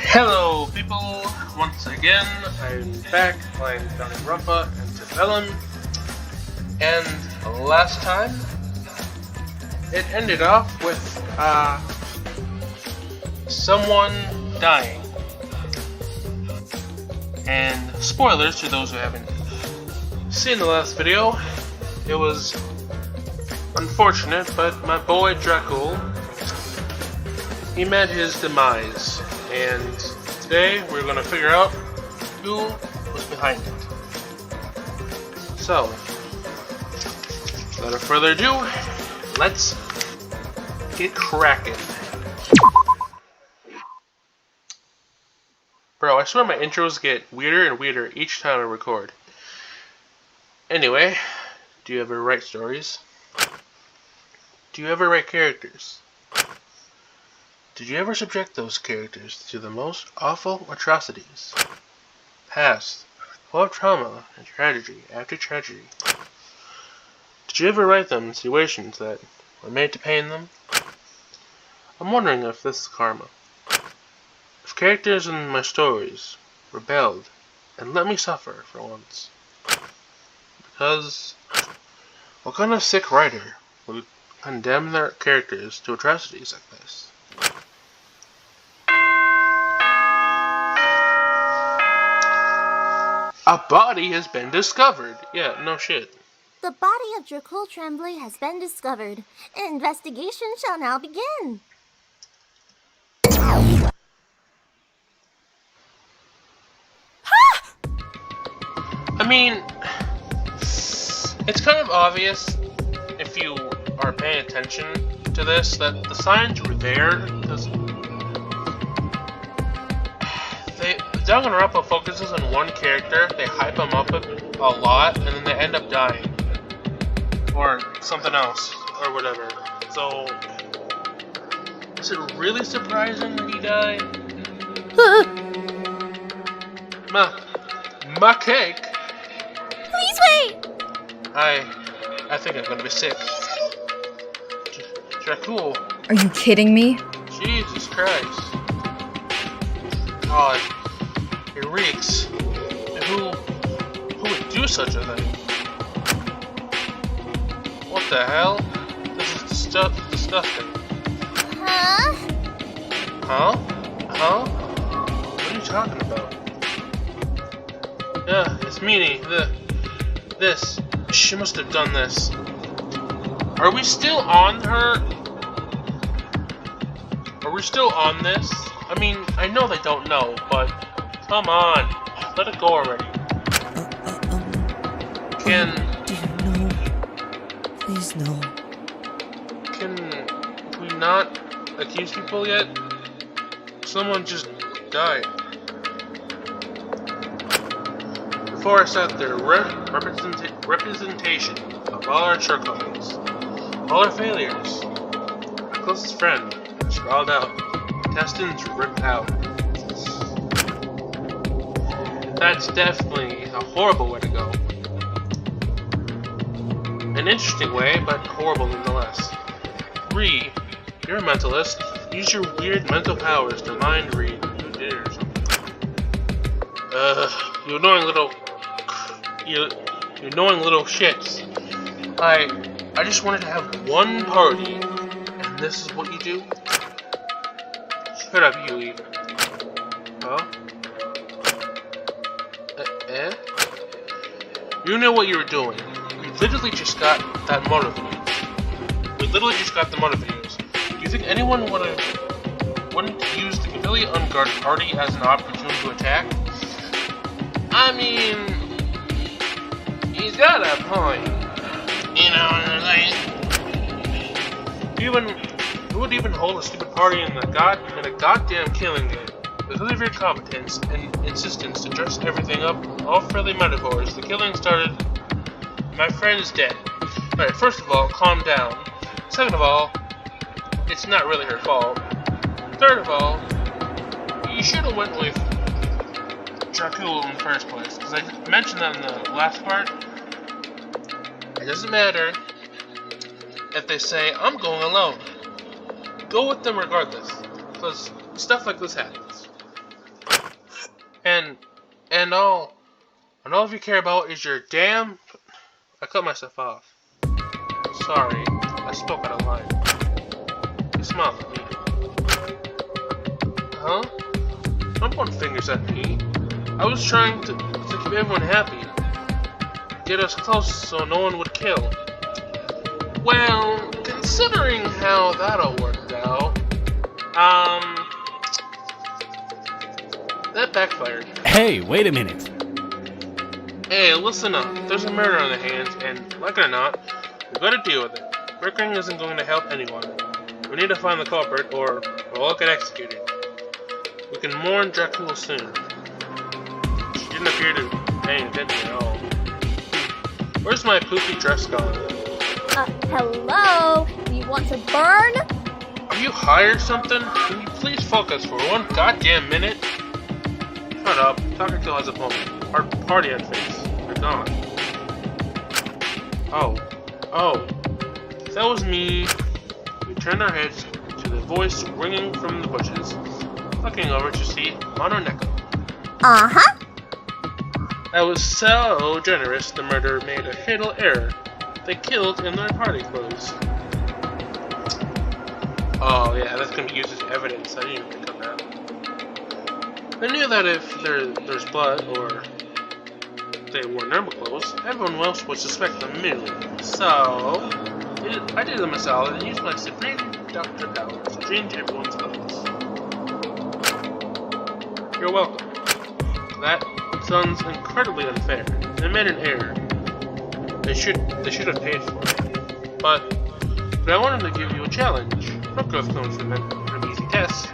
Hello people, once again I'm back playing Danganronpa Antebellum, and last time it ended off with someone dying. And spoilers to those who haven't seen the last video, it was unfortunate, but my boy Dracul, he met his demise. And today we're going to figure out who was behind it. So, without further ado, let's get cracking. Bro, I swear my intros get weirder and weirder each time I record. Anyway, do you ever write stories? Do you ever write characters? Did you ever subject those characters to the most awful atrocities? Past, full of trauma and tragedy after tragedy. Did you ever write them in situations that were made to pain them? I'm wondering if this is karma. If characters in my stories rebelled and let me suffer for once. Because what kind of sick writer would condemn their characters to atrocities like this? A body has been discovered. Yeah, no shit. The body of Dracul Tremblay has been discovered. An investigation shall now begin. I mean, it's kind of obvious if you are paying attention to this that the signs were there because Danganronpa focuses on one character, they hype him up a lot, and then they end up dying. Or something else, or whatever. So, is it really surprising that he died? My cake! Please wait! I think I'm gonna be sick. Dracul. Are you kidding me? Jesus Christ. God. It reeks. And who would do such a thing? What the hell? This is disgusting. Huh? Huh? Huh? What are you talking about? Yeah, it's Meanie. This. She must have done this. Are we still on her? Are we still on this? I mean, I know they don't know, but come on, let it go already. Do you know? Please no. Can we not accuse people yet? Someone just died. Before I sat there, representation of all our shortcomings, all our failures. My closest friend sprawled out, intestines ripped out. That's definitely a horrible way to go. An interesting way, but horrible nonetheless. Ree, you're a mentalist. Use your weird mental powers to mind read who did it or something. You annoying little... You annoying little shits. I just wanted to have one party, and this is what you do? Shut up, you even. Huh? You know what you were doing. You literally just got that motor videos. We literally just got the motor videos. Do you think anyone wouldn't use the completely unguarded party as an opportunity to attack? I mean, he's got a point. You know what I'm saying? Who would even hold a stupid party in a goddamn killing game? Because of your competence and insistence to dress everything up, all friendly metaphors, the killing started. My friend is dead. Alright, first of all, calm down. Second of all, it's not really her fault. Third of all, you should have went with Dracul in the first place, because I mentioned that in the last part. It doesn't matter if they say, I'm going alone. Go with them regardless, because stuff like this happens. And all if you care about is your damn... I cut myself off. Sorry, I spoke out of line. You smile at me. Huh? Don't point fingers at me. I was trying to keep everyone happy. Get us close so no one would kill. Well, considering how that all worked out, that backfired. Hey, wait a minute. Hey, listen up. There's a murder on the hands, and like it or not, we've got to deal with it. Bickering isn't going to help anyone. We need to find the culprit, or we'll all get executed. We can mourn Dracula soon. She didn't appear to be paying attention at all. Where's my poopy dress gone? Hello? You want to burn? Are you high or something? Can you please focus for one goddamn minute? Shut up. Dr. Kill has a moment. Our party on face. They're gone. Oh. That was me. We turned our heads to the voice ringing from the bushes. Looking over to see Mononeko. Uh-huh. I was so generous, the murderer made a fatal error. They killed in their party clothes. Oh yeah, that's gonna be used as evidence. I didn't even think of that. They knew that if there's blood, or they wore normal clothes, everyone else would suspect them immediately. So, I did them a solid and used my supreme doctor powers to change everyone's clothes. You're welcome. That sounds incredibly unfair. They made an error. They should have paid for it. But I wanted to give you a challenge. No growth comes from an easy test.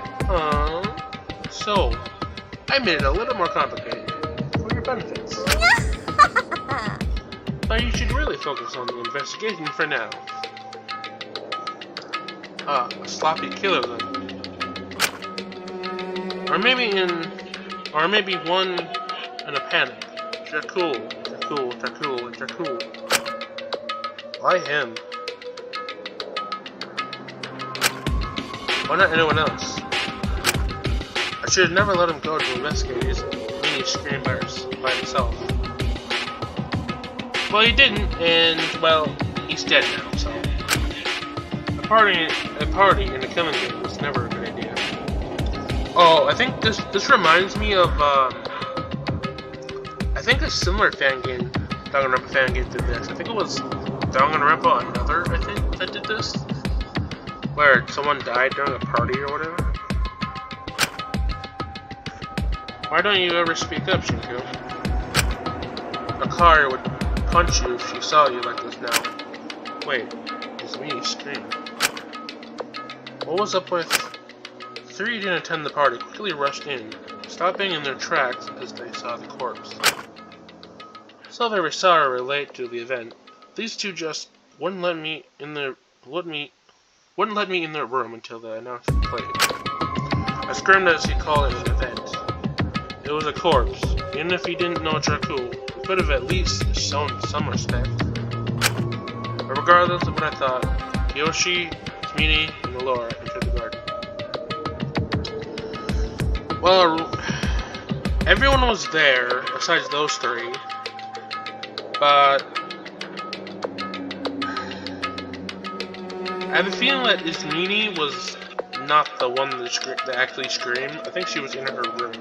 So I made it a little more complicated for your benefits. But you should really focus on the investigation for now. A sloppy killer then. Or maybe one in a panic. Dracul. Why him? Why not anyone else? I should have never let him go to investigate his mini screen virus by himself. Well, he didn't, and well, he's dead now. So a party in a killing game was never a good idea. Oh, I think this reminds me of I think a similar fan game, Danganronpa fan game did this. I think it was Danganronpa Another, I think, that did this. Where someone died during a party or whatever. Why don't you ever speak up, Shinku? Akari would punch you if she saw you like this now. Wait, it's me, scream. What was up with... Three didn't attend the party, quickly rushed in, stopping in their tracks as they saw the corpse. So they were sorry or late to the event. These two just wouldn't let me in their room until the announcement played. I screamed as he called it an event. It was a corpse. Even if he didn't know Dracul, he could have at least shown some respect. But regardless of what I thought, Kiyoshi, Smini, and Laura entered the garden. Well, everyone was there, besides those three, but I have a feeling that Ismini was not the one that actually screamed. I think she was in her room.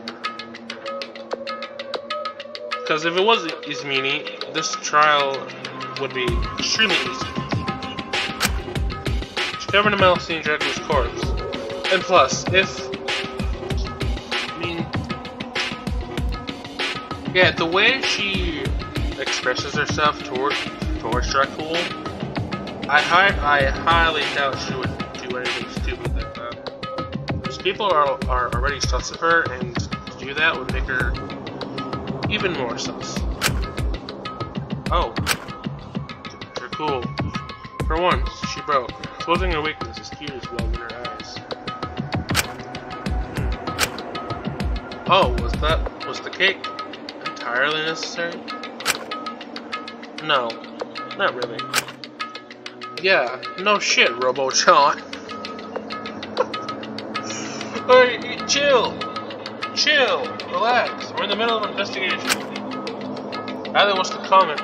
Because if it was Ismini, this trial would be extremely easy. She covered a mouth seeing Dracula's corpse. And plus, the way she expresses herself towards Dracul, I highly doubt she would do anything stupid like that. Because people are already sus of her, and to do that would make her even more sus. Oh. Dracul. For once, she broke, exposing her weakness as tears welled in her eyes. Oh, was the cake entirely necessary? No, not really. Yeah, no shit, Robo-chan. Alright, chill. Chill, relax. We're in the middle of an investigation. Either wants to comment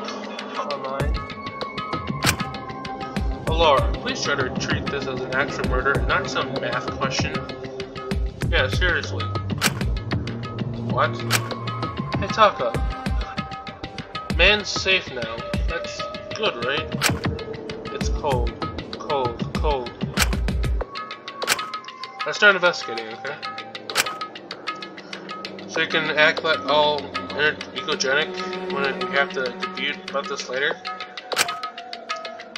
online. Laura, please try to treat this as an actual murder, not some math question. Yeah, seriously. What? Hey, Taka. Man's safe now. That's good, right? It's cold. Cold. Cold. Let's start investigating, okay? So you can act like all ecogenic when you have to debut about this later.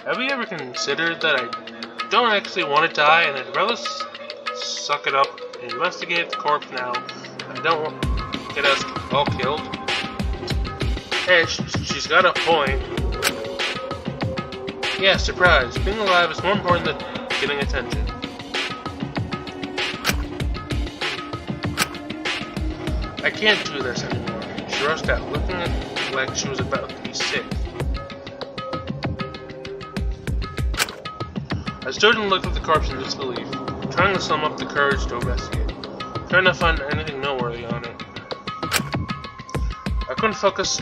Have you ever considered that I don't actually want to die and I'd rather suck it up and investigate the corpse now? I don't want to get us all killed. Hey, she's got a point. Yeah, surprise. Being alive is more important than getting attention. I can't do this anymore. She rushed out, looking like she was about to be sick. I stood and looked at the corpse in disbelief, trying to sum up the courage to investigate, trying to find anything noteworthy on it. I couldn't focus.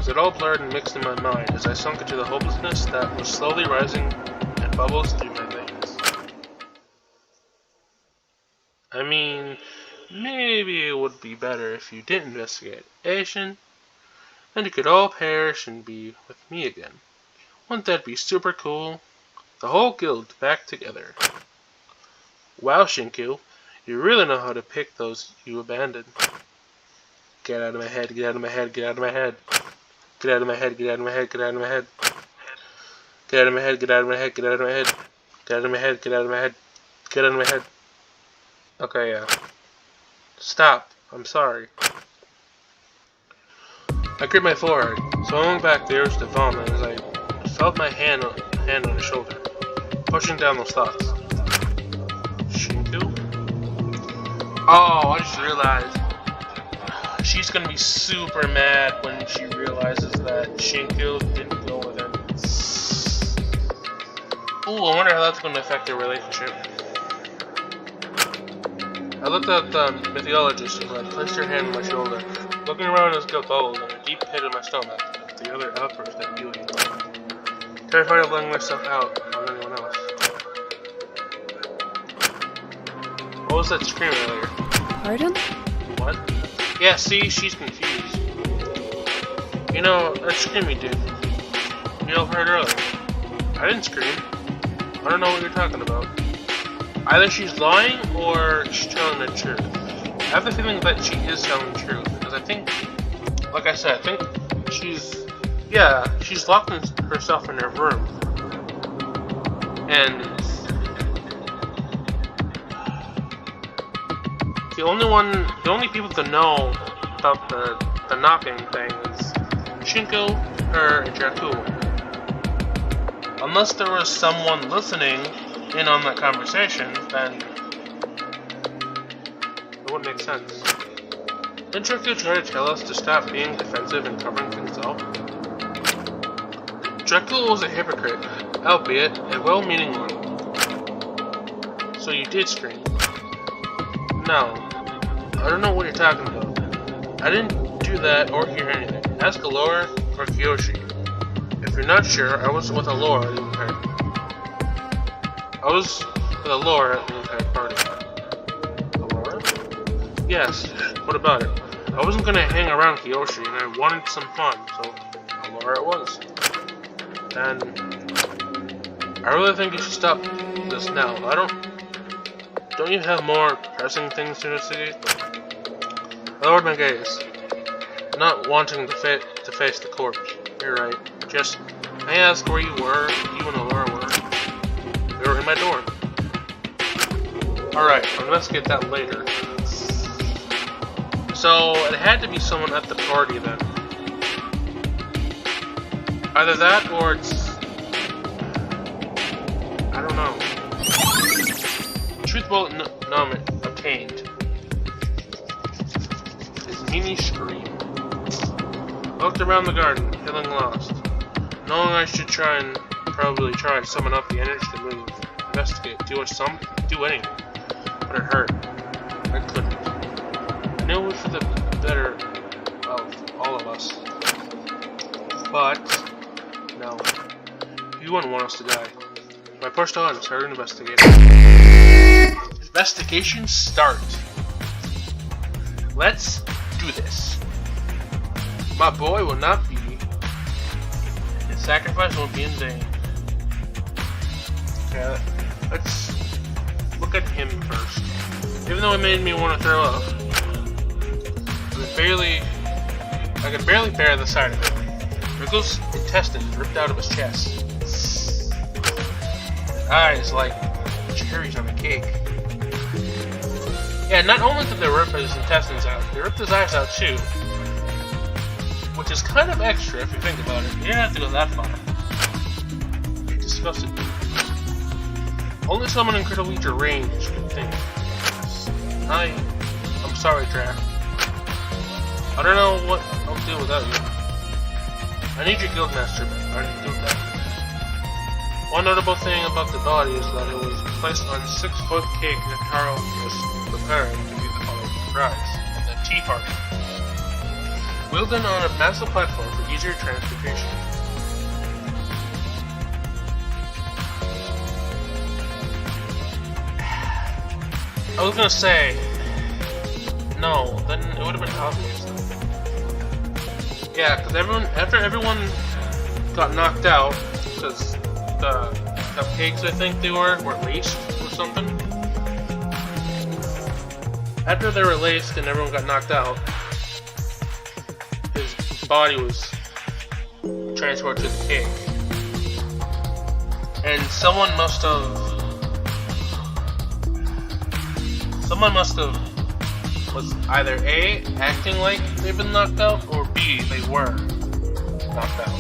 It all blurred and mixed in my mind as I sunk into the hopelessness that was slowly rising in bubbles through my veins. I mean, maybe it would be better if you didn't investigate, Asian, and you could all perish and be with me again. Wouldn't that be super cool? The whole guild back together. Wow, Shinku, you really know how to pick those you abandoned. Get out of my head, get out of my head, get out of my head. Get out of my head, get out of my head, get out of my head. Get out of my head, get out of my head, get out of my head. Get out of my head, get out of my head. Get out of my head. Okay, yeah. Stop. I'm sorry. I gripped my forehead, swallowing back the urge to vomit as I felt my hand on his shoulder, pushing down those thoughts. Shinku? Oh, I just realized. She's gonna be super mad when she realizes that Shinku didn't go with him. Ooh, I wonder how that's gonna affect their relationship. I looked at the mythologist who had placed her hand on my shoulder, looking around his gut bubbled in a deep pit of my stomach, the other outburst that beauty. Terrified of letting myself out on anyone else. What was that scream earlier? Pardon? What? Yeah, see, she's confused. You know, that scream you did. You overheard earlier. I didn't scream. I don't know what you're talking about. Either she's lying or she's telling the truth. I have the feeling that she is telling the truth, because I think, like I said, I think she's locked herself in her room. And the only people to know about the knocking thing is Shinku, her, and Jakku. Unless there was someone listening in on that conversation, then it wouldn't make sense. Didn't Jakku try to tell us to stop being defensive and covering things up? Jakku was a hypocrite, albeit a well-meaning one. So you did scream. No. I don't know what you're talking about. I didn't do that or hear anything. Ask Alora or Kiyoshi. If you're not sure, I was with Alora the entire party. Alora? Yes, what about it? I wasn't gonna hang around Kiyoshi and I wanted some fun, so Alora it was. And I really think you should stop this now. Don't you have more pressing things to investigate? I lowered my gaze, not wanting to face the corpse. You're right. Just, I asked where you were, you and Alora were. They were in my dorm. Alright, I'll investigate that later. So, it had to be someone at the party then. Either that or it's... I don't know. Truthful knowledge obtained. His mini scream. I looked around the garden, feeling lost. Knowing I should probably try to summon up the energy to move, investigate, do anything. But it hurt. I couldn't. probably for the better of all of us. But, no. You wouldn't want us to die. So I pushed on and started investigating. Investigation start. Let's do this. My boy will not be. His sacrifice won't be in vain. Okay, let's look at him first. Even though it made me want to throw up, I could barely bear the sight of it. Rickle's intestines ripped out of his chest. His eyes like cherries on a cake. Yeah, not only did they rip his intestines out, they ripped his eyes out too. Which is kind of extra if you think about it. You didn't have to go that far. It disgusted me. Only someone incredibly deranged could think. I'm sorry, Drac. I don't know what I'll do without you. I need your guildmaster, but I didn't do that. One notable thing about the body is that it was placed on a 6-foot cake Nataro was preparing to be the following prize, the tea party. Wielded on a massive platform for easier transportation. I was gonna say, no, then it would have been obvious. Yeah, because after everyone got knocked out, because the cupcakes, I think they were laced or something. After they were laced and everyone got knocked out, his body was transported to the cake. And someone must have was either A, acting like they've been knocked out, or B, they were knocked out.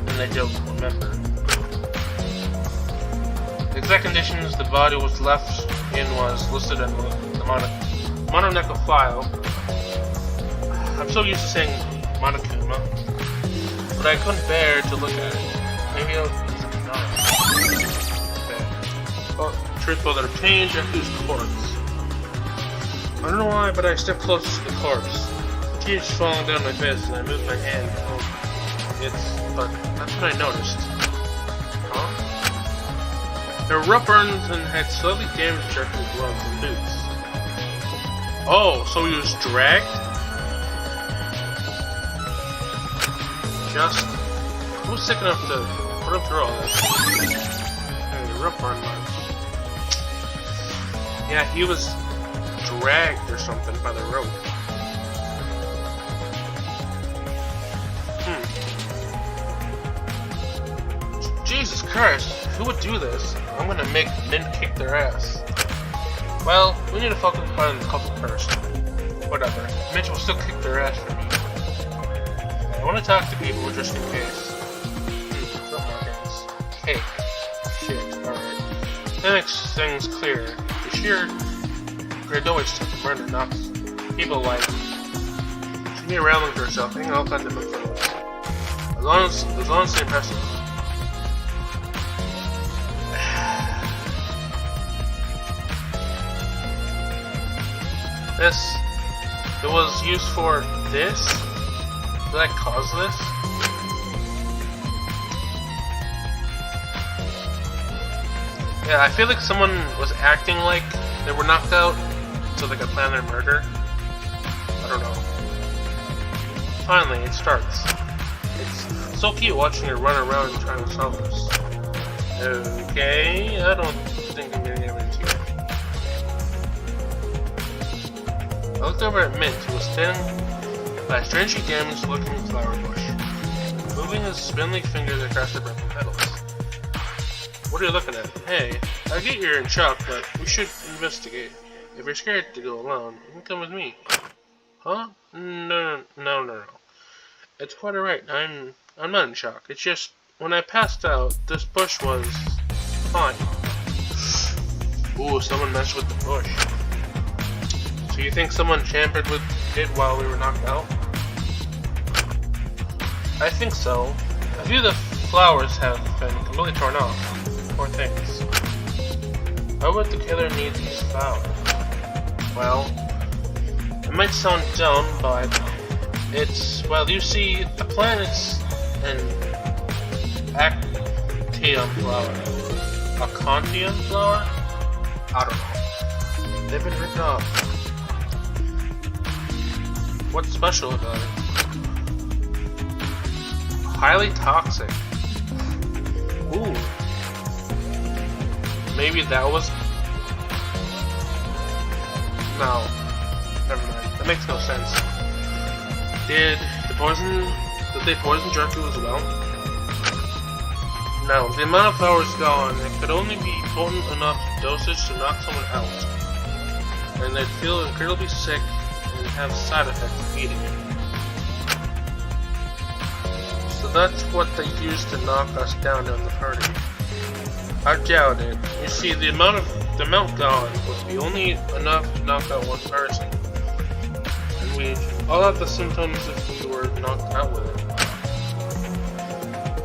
And they don't remember. The exact conditions the body was left in was listed in the Mononeko file. I'm so used to saying Monokuma, but I couldn't bear to look at it. Maybe I'll well, truthful that obtained Jeku's corpse. I don't know why, but I stepped close to the corpse. Tears falling down my face and I moved my hand. But that's what I noticed. Huh? There were rough burns and had slightly damaged Jeku's gloves and boots. Oh, so he was dragged? Who was sick enough to put him through all this? Hey, rough burn marks. Yeah, he was dragged or something by the rope. Jesus Christ, who would do this? I'm gonna make Min kick their ass. Well, we need to focus on the couple first. Whatever, Mitch will still kick their ass for me. I want to talk to people just in case. Hey, shit, alright. That makes things clear. The sheer Gradoids took the murder knocks people like she made rambling to herself, hanging all kinds of influence. As long as they impress her. It was used for this? Did that cause this? Yeah, I feel like someone was acting like they were knocked out so they could plan their murder. I don't know. Finally, it starts. It's so cute watching her run around and trying to solve this. Okay, I don't think I'm getting evidence here. I looked over at Mint, who was standing by a strangely damaged looking flower bush, moving his spindly fingers across the broken petals. What are you looking at? Hey, I get you're in shock, but we should investigate. If you're scared to go alone, you can come with me. Huh? No. It's quite alright. I'm not in shock. It's just, when I passed out, this bush was fine. Ooh, someone messed with the bush. So you think someone tampered with it while we were knocked out? I think so. A few of the flowers have been completely torn off. Poor things. Why would the killer need these flowers? Well, It might sound dumb, but it's, well, you see, the planet's an actium flower. A contium flower? I don't know. They've been written off. What's special about it? Highly toxic. Ooh. Maybe that was... No. Never mind. That makes no sense. Did they poison Dracu as well? No. The amount of power is gone. It could only be potent enough dosage to knock someone out. And they'd feel incredibly sick and have side effects of eating it. So that's what they used to knock us down in the party. I doubt it. You see, the amount gone would be only enough to knock out one person. And we'd all have the symptoms if we were knocked out with it.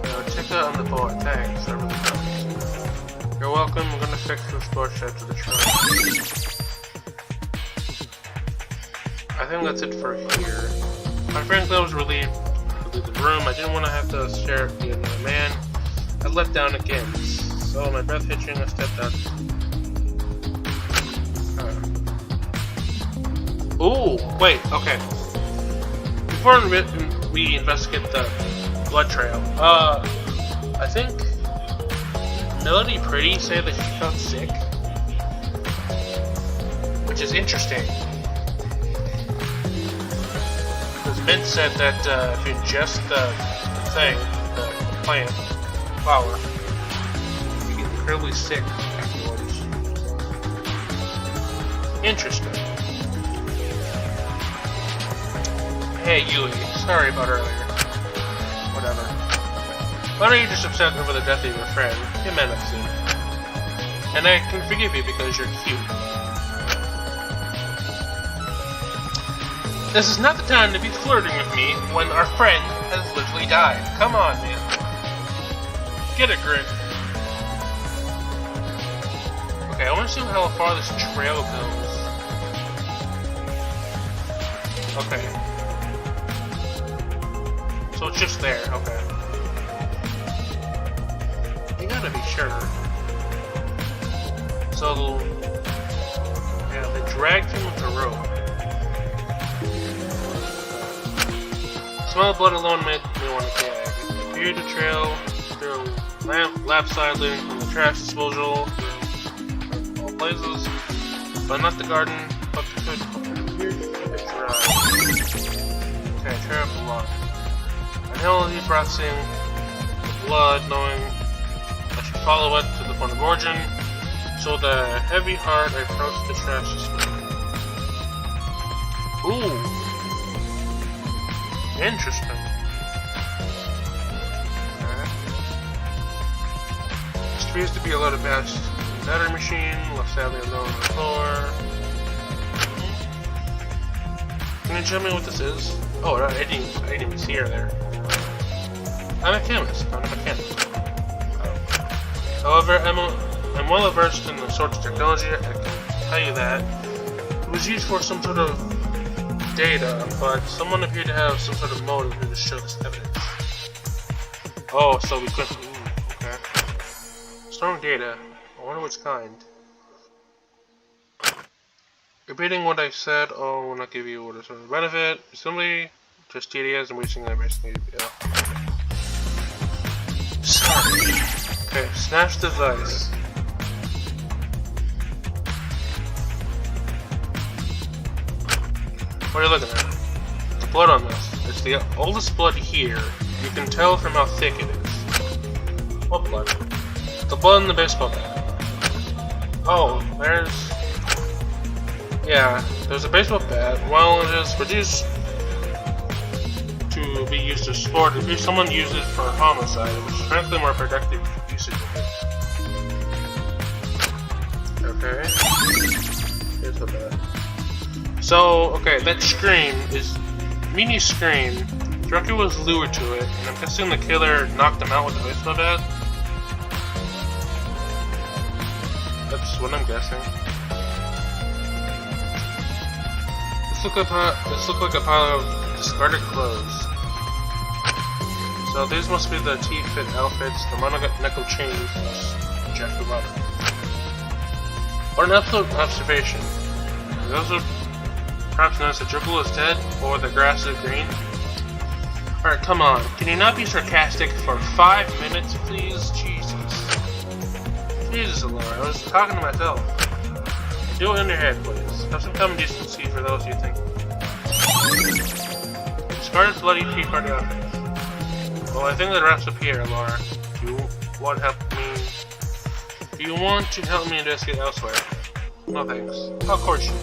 Now check that on the board. Thanks, that really helps. You're welcome. I'm gonna fix this bush after the trial. I think that's it for here. Frankly, I was relieved to leave the room. I didn't want to have to share it with another man. I let down again. So my breath hitching, I stepped out. Ooh, wait, okay. Before we investigate the blood trail, I think Melody Pretty said that she felt sick, which is interesting. Because Mint said that if you ingest the thing, the plant, flower, you get incredibly sick afterwards. Interesting. Hey Yui, sorry about earlier. Whatever. Why don't you just upset over the death of your friend? You met up soon. And I can forgive you because you're cute. This is not the time to be flirting with me when our friend has literally died. Come on, man. Get a grip. Okay, I want to see how far this trail goes. Okay. So it's just there, okay. You gotta be sure. So, yeah, they dragged him with a rope. Smell of blood alone made me want to gag. It appeared to trail through lap side leading from the trash disposal through all places, but not the garden, but the food. It appeared to keep it dry. Okay, trail up a lot. I held deep breaths in the blood, knowing I should follow it to the point of origin. So with a heavy heart, I approached the trash disposal. Ooh! Interesting. Okay. This appears to be a loaded battery machine, left sadly alone on the floor. Can you tell me what this is? Oh, no, I didn't even see her there. I'm a chemist, not a mechanic. However, I'm well versed in the sorts of technology. I can tell you that it was used for some sort of data, but someone appeared to have some sort of motive to show this evidence. Oh, so we couldn't. Okay. Storing data. I wonder which kind. Repeating what I said, oh, will not give you what is sort of benefit. Simply just tedious and wasting their basically. Yeah. Sorry. Okay, snatch device. What are you looking at? The blood on this. It's the oldest blood here. You can tell from how thick it is. What blood? The blood in the baseball bat. Oh, there's... Yeah, there's a baseball bat. While it is produced to be used as sport, if someone uses it for homicide, which is frankly more productive usage of it. Okay. Here's the bat. So, okay, that scream is Mini's scream. Dracu was lured to it, and I'm guessing the killer knocked him out with the baseball bat. That's what I'm guessing. This look like a pile of discarded clothes. So these must be the T-fit outfits, the mononeckle chains, Jack the Robber. What an absolute observation. You also perhaps notice that Dribble is dead, or the grass is green. Alright, come on. Can you not be sarcastic for 5 minutes, please? Jesus. Jesus, Laura, I was talking to myself. Do it in your head, please. Have some common decency for those you think. Discarded bloody T-card outfits. Well, I think that wraps up here, Laura. Do you want to help me investigate elsewhere? No thanks. Of course you do.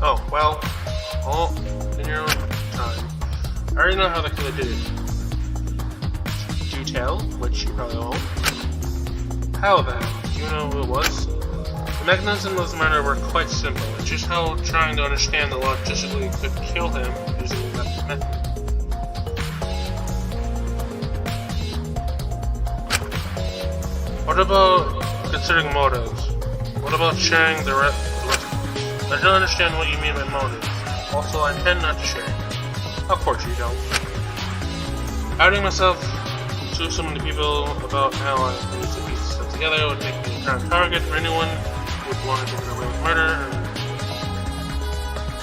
Oh, well, all in your own time. I already know how the killer did it. Do tell, which you probably won't. How then? Do you know who it was? The mechanism of the murder were quite simple. It's just how trying to understand the logistically could kill him using that method. What about considering motives? What about sharing the rest? I don't understand what you mean by motives. Also, I intend not to share. Of course you don't. Outing myself to so many people about how I used to piece stuff together would make me a prime target for anyone who would want to get away with murder.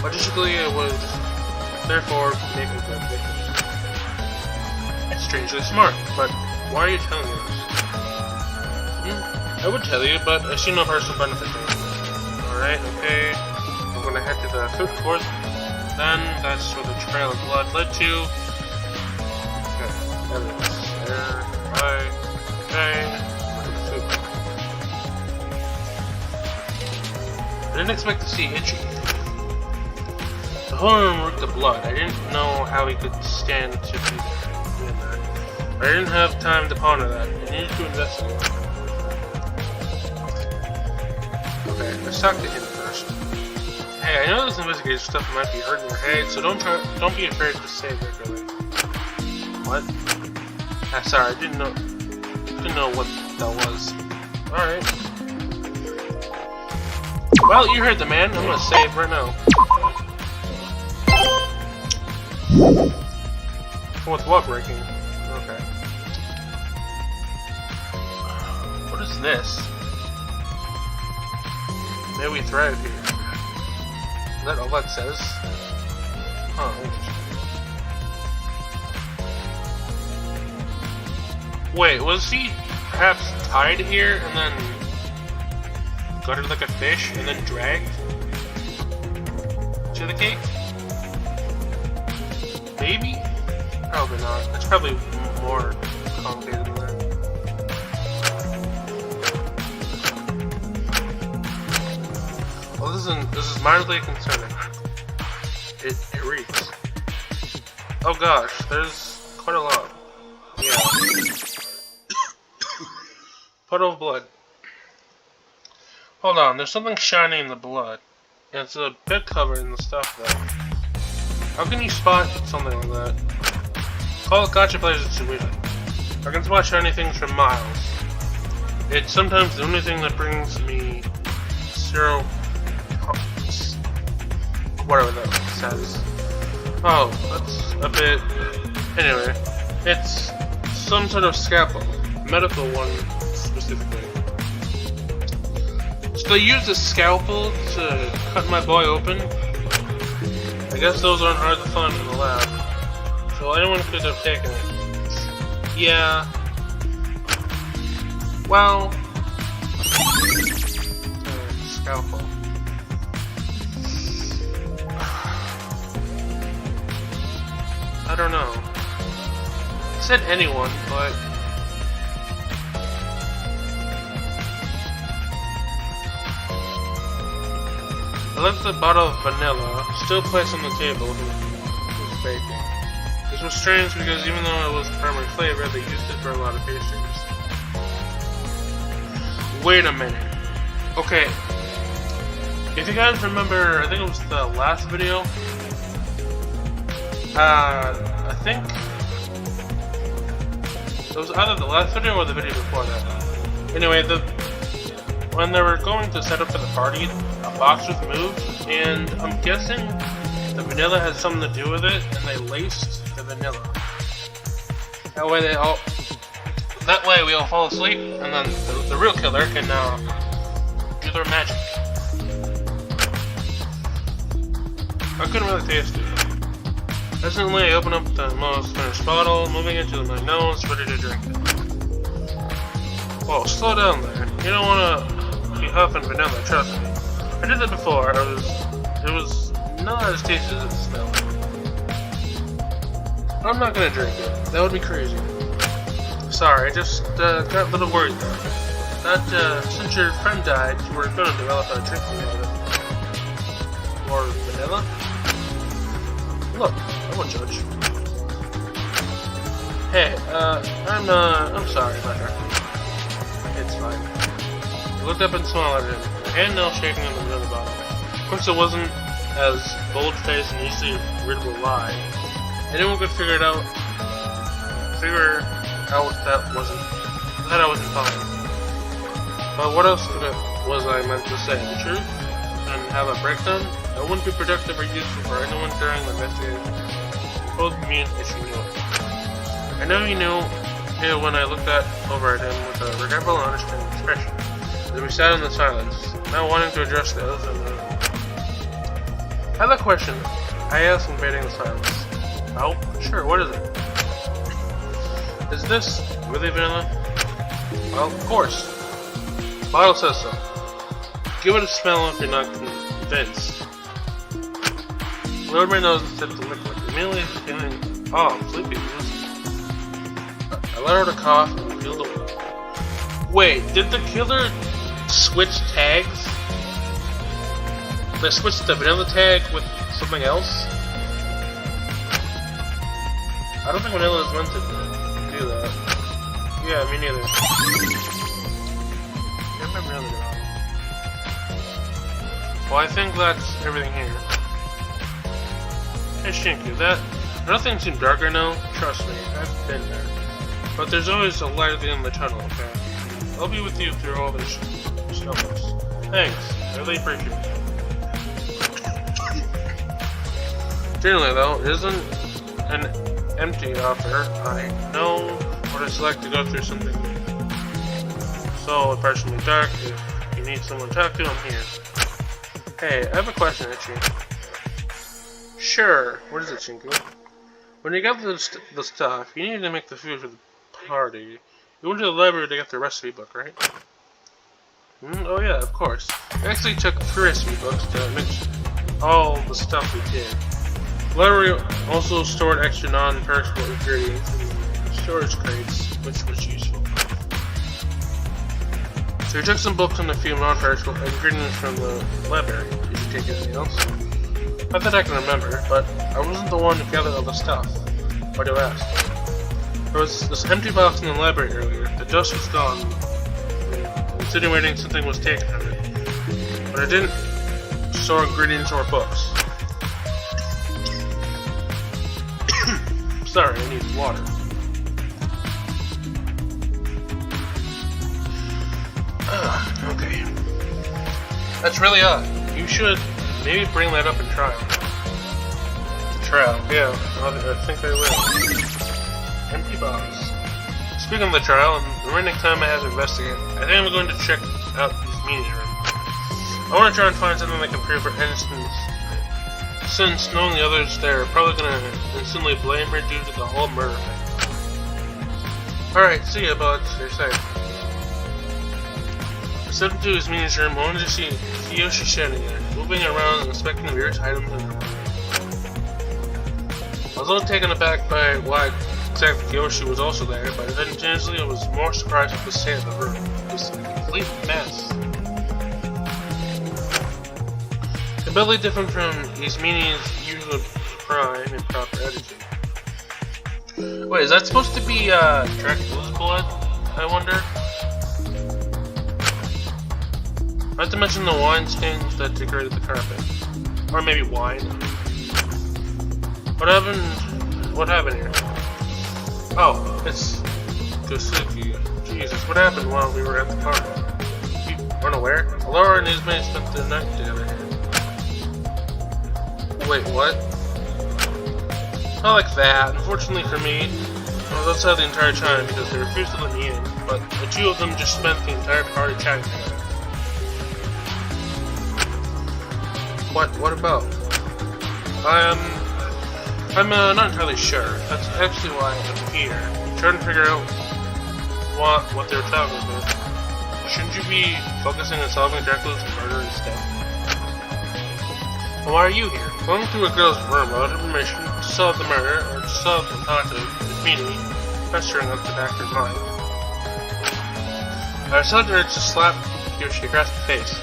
Logistically, it would therefore make a good victim. It's strangely smart, but why are you telling me this? I would tell you, but I see no personal benefit to it. Alright, okay. I'm gonna head to the food court. Then, that's where the trail of blood led to. Okay, there it is. There, right, okay. Look at the food court. I didn't expect to see Itchy. The whole room reeked of blood. I didn't know how he could stand to be there. I didn't have time to ponder that. I needed to investigate. Okay, let's talk to him first. Hey, I know this investigative stuff might be hurting your head, so don't be afraid to say it regularly. What? Ah, sorry, I didn't know what that was. Alright. Well, you heard the man. I'm gonna save right now. With what breaking? Okay. What is this? May we thrive here. Is that all that says? Huh, interesting. Wait, was he perhaps tied here and then gutted like a fish and then dragged to the cake? Maybe? Probably not. It's probably more complicated than that. Well, this is mildly concerning. It reeks. Oh gosh, there's quite a lot. Yeah. Puddle of blood. Hold on, there's something shiny in the blood. And it's a bit covered in the stuff though. How can you spot something like that? Call it gotcha player's intuition. I can spot shiny things from miles. It's sometimes the only thing that brings me zero. Whatever that says. Oh, that's a bit. Anyway, it's some sort of scalpel, medical one specifically. So they used a scalpel to cut my boy open. I guess those aren't hard to find in the lab, so anyone could have taken it. Yeah. Well, scalpel. I don't know. It said anyone, but I left the bottle of vanilla still placed on the table with baking. This was strange because even though it was the primary flavor, they used it for a lot of pastries. Wait a minute. Okay. If you guys remember, I think it was the last video. I think it was either the last video or the video before that. Anyway, when they were going to set up for the party, box with moves, and I'm guessing the vanilla has something to do with it, and they laced the vanilla. That way we all fall asleep, and then the real killer can do their magic. I couldn't really taste it. Presently, I open up the most finished bottle, moving it to my nose, ready to drink it. Whoa, slow down there. You don't want to be huffing vanilla, trust me. I did that before. It was not as tasty as it smelled. I'm not gonna drink it. That would be crazy. Sorry, I just got a little worried there. That since your friend died, you were gonna develop a drinking habit. Or vanilla? Look, I won't judge. Hey, I'm sorry about her. It's fine. I looked up and smiled at him, my hand now shaking in the middle of the bottle. Of course, it wasn't as bold-faced and easily readable lie. Anyone could figure out that I wasn't fine. But what else was I meant to say? The truth? And have a breakdown? That wouldn't be productive or useful for anyone during the investigation. Both me and Ishi knew it. I know he knew it when I looked over at him with a regretful and understanding expression. As we sat in the silence, not wanting to address the elephant in the room. I have a question. I asked, invading the silence. Oh, sure, what is it? Is this really vanilla? Well, of course. The bottle says so. Give it a smell if you're not convinced. Lowered my nose and sipped the liquid, immediately feeling, I'm sleepy. I let out a cough and peeled away. Wait, did the killer switch tags? They switched the vanilla tag with something else? I don't think vanilla is meant to do that. Yeah, me neither. Can't remember really well. Well, I think that's everything here. Hey Shinku, nothing seems darker now. Trust me, I've been there. But there's always a light at the end of the tunnel, okay? I'll be with you through all this struggles. Thanks, I really appreciate it. Generally though, it isn't an empty offer. I know what it's like to go through something so impressionably dark. If you need someone to talk to, I'm here. Hey, I have a question, Ichi. Sure. What is it, Shinku? When you got the stuff, you needed to make the food for the party. You went to the library to get the recipe book, right? Oh yeah, of course. We actually took 3 recipe books to mix all the stuff we did. The library also stored extra non-perishable ingredients in storage crates, which was useful. So we took some books and a few non-perishable ingredients from the library. Did you take anything else? Not that I can remember, but I wasn't the one who gathered all the stuff. Why do you ask? There was this empty box in the library earlier. The dust was gone, insinuating something was taken from it. But I didn't store ingredients or books. Sorry, I need water. Okay. That's really odd. You should maybe bring that up in trial. Trial, yeah, I think I will. Empty box. Speaking of the trial, and the remaining time I have to investigate, I think I'm going to check out these meeting rooms. I want to try and find something that can prove her innocence, since knowing the others there are probably going to instantly blame her due to the whole murder thing. Alright, see ya, buds. Stay safe. I stepped into his meeting room, only to see Kiyoshi standing there, moving around and inspecting various items in the room. I was a little taken aback by why exactly Kiyoshi was also there, but eventually I was more surprised with the state of the room. It was a complete mess. Completely different from Izmini's usual prime and proper attitude. Wait, is that supposed to be Dracula's blood? I wonder. Not to mention the wine stains that decorated the carpet. Or maybe wine. What happened here? Oh, it's Gosuke. Jesus, what happened while we were at the party? Unaware? Laura and Ismay spent the night together. Wait, what? Not like that. Unfortunately for me, I was outside the entire time because they refused to let me in, but the two of them just spent the entire party chatting together. What about? I'm not entirely sure. That's actually why I'm here. I'm trying to figure out what they're talking about. Shouldn't you be focusing on solving Dracula's murder instead? Well, why are you here? Going through a girl's room without information to solve the murder or to solve the thought of meaning festering up the back of her mind. I was suddenly urged to slap Yoshi across the face.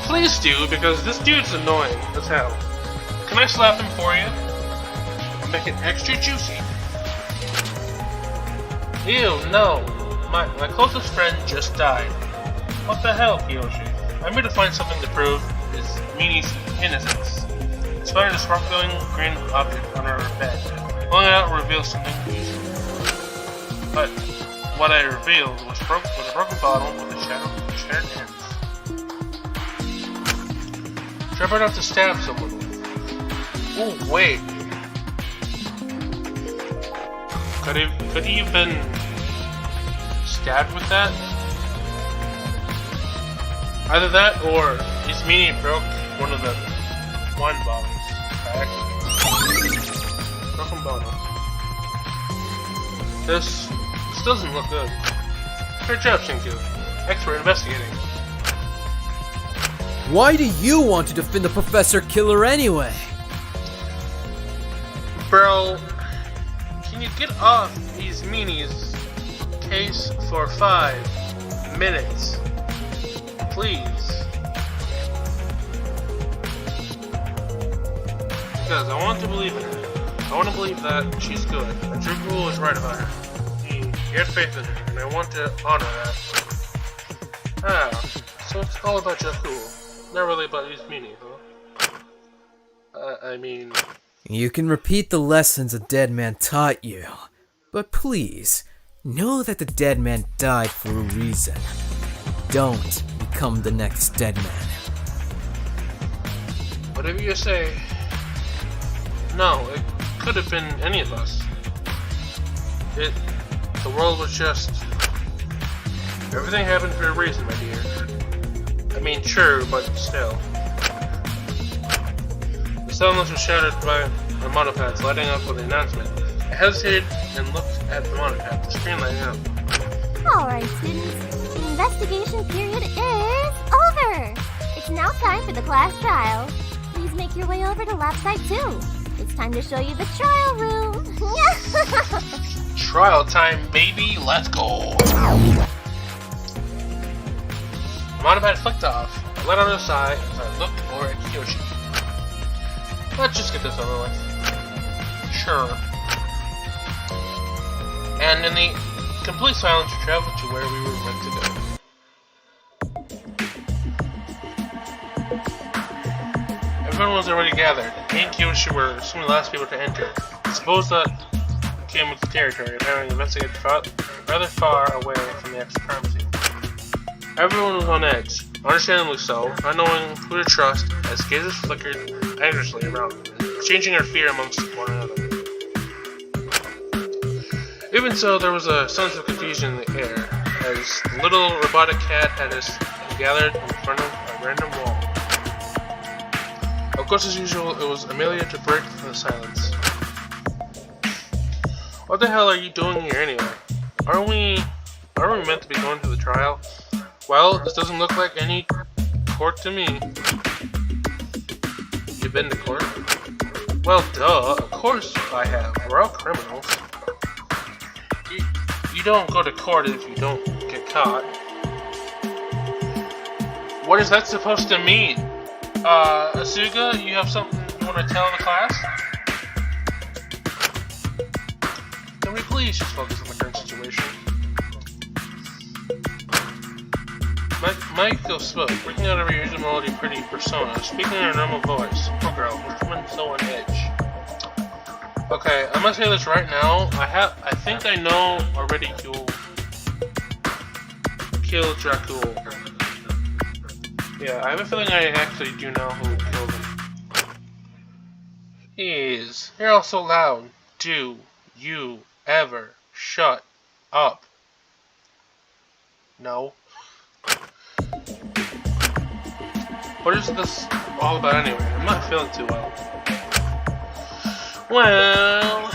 Please do, because this dude's annoying as hell. Can I slap him for you? And make it extra juicy. Ew, no. My closest friend just died. What the hell, Kiyoshi? I'm here to find something to prove his Mini's innocence. I spotted a sparkling green object on her bed. Pulling it out reveals something useful. But what I revealed was a broken bottle with a shattered ends. Try not to stab someone with. Oh, wait. Could he have been stabbed with that? Either that or his meanie broke one of the wine bottles by accident. Broken bottle. This doesn't look good. Great job, Shinku. Expert investigating. Why do you want to defend the Professor Killer anyway? Bro, can you get off these meanies case for 5 minutes? Please. Because I want to believe in her. I want to believe that she's good. That Dracula is right about her. He had faith in her, and I want to honor that. So it's all about Dracula. Not really about his meaning, huh? I mean... You can repeat the lessons a dead man taught you, but please, know that the dead man died for a reason. Don't become the next dead man. Whatever you say. No, it could have been any of us. The world was just... Everything happened for a reason, my dear. I mean, sure, but still. The silence was shattered by the monopads lighting up with the announcement. I hesitated and looked at the monopad, the screen lighting up. Alright, students. The investigation period is over! It's now time for the class trial. Please make your way over to lab site 2. It's time to show you the trial room. Trial time, baby. Let's go. The monopad flicked off. I let on her side as I looked over at Kiyoshi. Let's just get this over with. Sure. And in the complete silence, we traveled to where we were meant to go. Everyone was already gathered. Me and Kiyoshi were some of the last people to enter. I suppose that came with the territory of having investigated rather far away from the actual crime scene. Everyone was on edge, understandably so, not knowing who to trust, as gazes flickered anxiously around, exchanging their fear amongst one another. Even so, there was a sense of confusion in the air, as the little robotic cat had us gathered in front of a random wall. Of course, as usual, it was Amelia to break the silence. What the hell are you doing here anyway? Aren't we meant to be going to the trial? Well, this doesn't look like any court to me. You been to court? Well, duh, of course I have. We're all criminals. You don't go to court if you don't get caught. What is that supposed to mean? Asuga, you have something you want to tell the class? Can we please just focus on the current situation? Michael spoke, breaking out of her usual melody pretty persona, speaking in her normal voice. Poor girl, which went so on edge. Okay, I must say this right now. I think I know already you'll kill Dracula. Yeah, I have a feeling I actually do know who killed him. Jeez, you're all so loud. Do you ever shut up? No. What is this all about anyway? I'm not feeling too well. Well,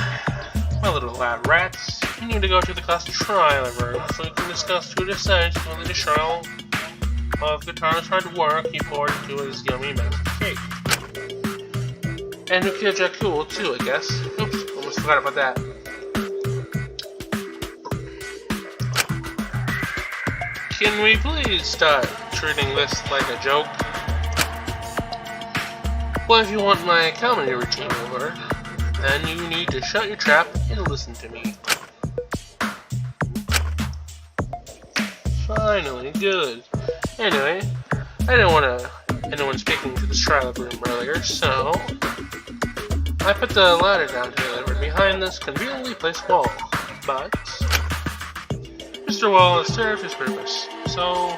my little lab rats, you need to go to the class trial room so we can discuss who decides to lead the trial of Guitar's hard work he poured into his yummy massive cake. And who killed Jakul too, I guess. Oops, almost forgot about that. Can we please start treating this like a joke? Well, if you want my comedy routine over, then you need to shut your trap and listen to me. Finally, good. Anyway, I didn't want anyone speaking to this trial room earlier, so I put the ladder down here behind this conveniently placed wall. But Mr. Wall has served his purpose, so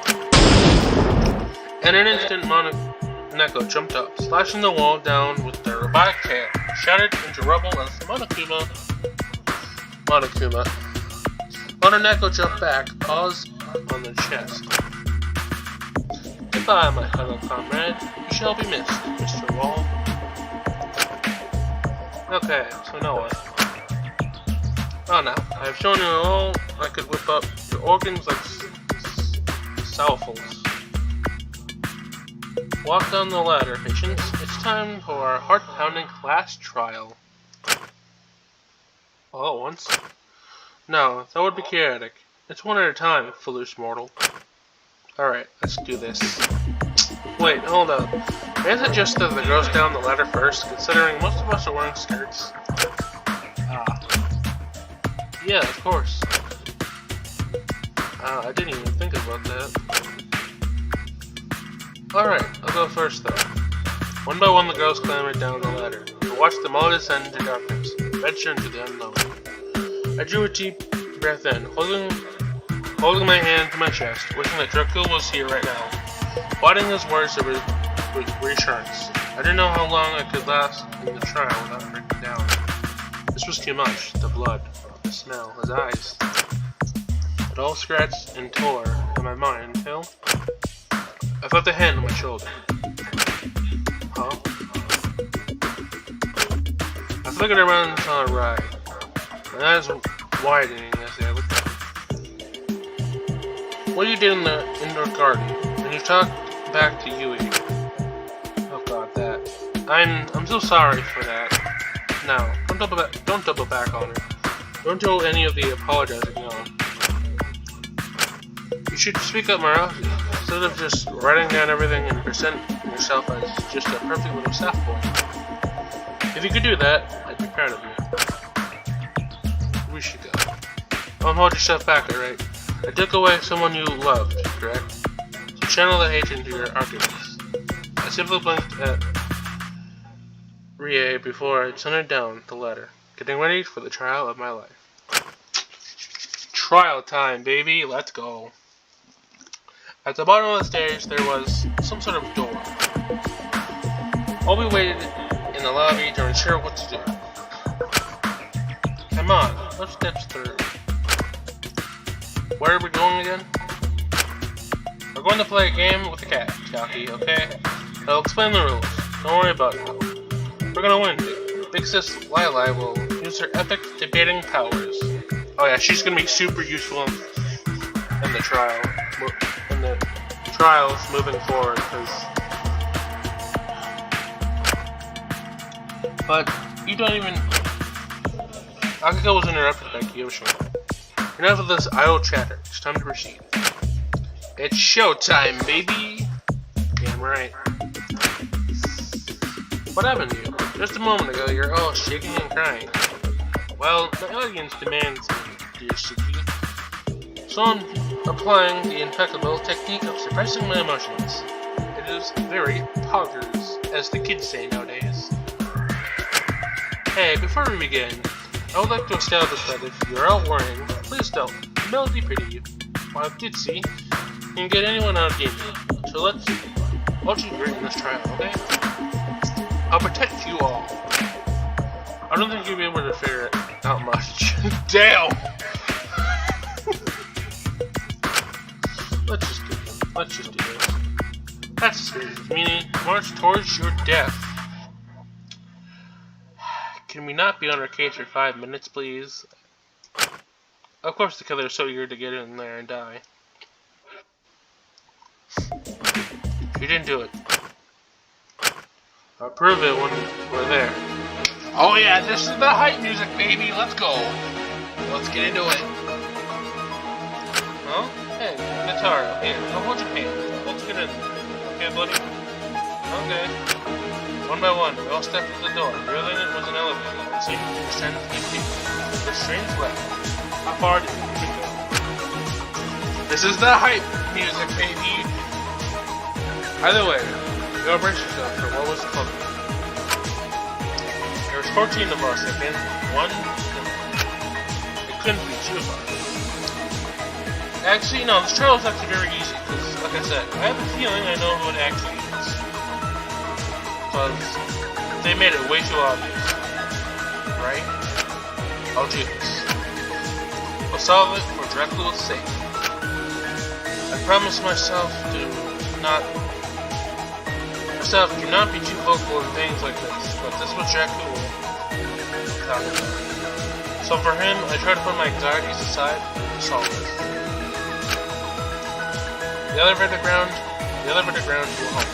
in an instant, Neko jumped up, slashing the wall down with their robotic tail, shattered into rubble as Monokuma. Mona Neko jumped back, paws on the chest. Goodbye, my fellow comrade. You shall be missed, Mr. Wall. Okay, so now what? Oh, now I have shown you all I could whip up your organs like salvos. Walk down the ladder, patients. It's time for our heart-pounding class trial. All at once? No, that would be chaotic. It's one at a time, foolish mortal. Alright, let's do this. Wait, hold up. May I suggest that the girls down the ladder first, considering most of us are wearing skirts? Yeah, of course. I didn't even think about that. Alright, I'll go first though. One by one the girls clambered down the ladder. I watched them all descend into darkness, venture into the unknown. I drew a deep breath in, holding my hand to my chest, wishing that Dracul was here right now, plotting his words with reassurance. I didn't know how long I could last in the trial without breaking down. This was too much. The blood, the smell, his eyes. It all scratched and tore in my mind until I felt a hand on my shoulder. Huh? I flickered around and saw a ride. My eyes were widening as I looked up. What you did in the indoor garden, and you talked back to Yui. Oh god, that. I'm so sorry for that. Now, don't double back on her. Don't do any of the apologizing, no. You should speak up more often, instead of just writing down everything and presenting yourself as just a perfect little soft boy. If you could do that, I'd be proud of you. We should go. Don't hold yourself back, alright? I took away someone you loved, correct? So channel the hatred into your arguments. I simply blinked at Rie before I sent her down the ladder, getting ready for the trial of my life. Trial time, baby, let's go. At the bottom of the stairs, there was some sort of door. While we waited in the lobby to ensure what to do. Come on, let's step through. Where are we going again? We're going to play a game with the cat, Taki, okay? I'll explain the rules. Don't worry about it though. We're gonna win. Big Sis Lila will use her epic debating powers. Oh yeah, she's gonna be super useful in the trial. In the trials moving forward, But you don't even... Akiko was interrupted by Kyoshima. Enough of this idle chatter. It's time to proceed. It's showtime, baby! Damn right. What happened to you? Just a moment ago, you're all shaking and crying. Well, my audience demands me, dear Suki. So I'm applying the impeccable technique of suppressing my emotions. It is very poggers, as the kids say nowadays. Hey, before we begin, I would like to establish that if you're out worrying, please don't. Melody pretty, while ditzy, can get anyone out of game. So let's I'll do great in this trial, okay? I'll protect you all. I don't think you'll be able to figure it out much. Damn! Let's just do this. That's serious, meaning march towards your death. Can we not be on our case for 5 minutes, please? Of course the killer is so eager to get in there and die. You didn't do it. I'll prove it when we're there. Oh yeah, this is the hype music, baby. Let's go. Let's get into it. Huh? Hey, guitar. Here, I'll hold your hand. Let's get in. Okay, buddy? Okay. One by one, we all step to the door. Realizing it was an elevator. And so you descend to the feet. The strange left. How far did you go? This is the hype music, baby. Either way, you'll brace yourself for what was coming. There was 14 of us, and one killer. It couldn't be 2 of us. Actually, no, this trial is actually very easy, because, like I said, I have a feeling I know who it actually is. Because they made it way too obvious. Right? I'll do this. I'll solve it for Dracula's sake. I promised myself do not be too vocal in things like this, but this was Dracula talking about. So for him, I tried to put my anxieties aside to solve this. The elevator ground to a home.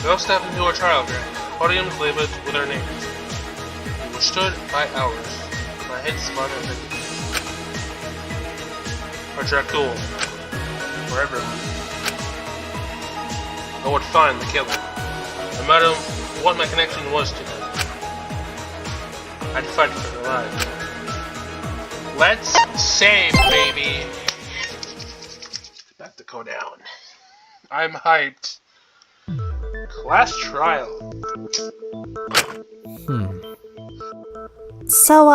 We all stepped into our trial ground, podiums labeled with our names. We stood by hours. My head spun and hit. For Dracula. For everyone. I would find the killer, no matter what my connection was to them. I'd fight for their lives. Let's save, baby! It's about to go down. I'm hyped. Class trial. So,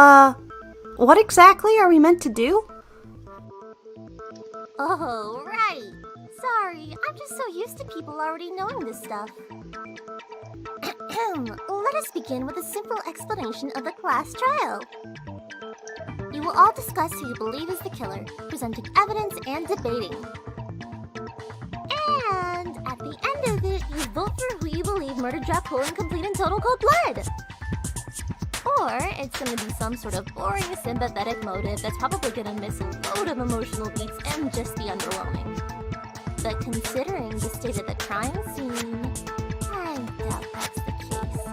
what exactly are we meant to do? Oh, right. Sorry, I'm just so used to people already knowing this stuff. Let us begin with a simple explanation of the class trial. You will all discuss who you believe is the killer, presenting evidence and debating. And at the end of it, you vote for who you believe murdered Dracula in complete and total cold blood. Or it's gonna be some sort of boring, sympathetic motive that's probably gonna miss a load of emotional beats and just be underwhelming. But considering the state of the crime scene, I doubt that's the case.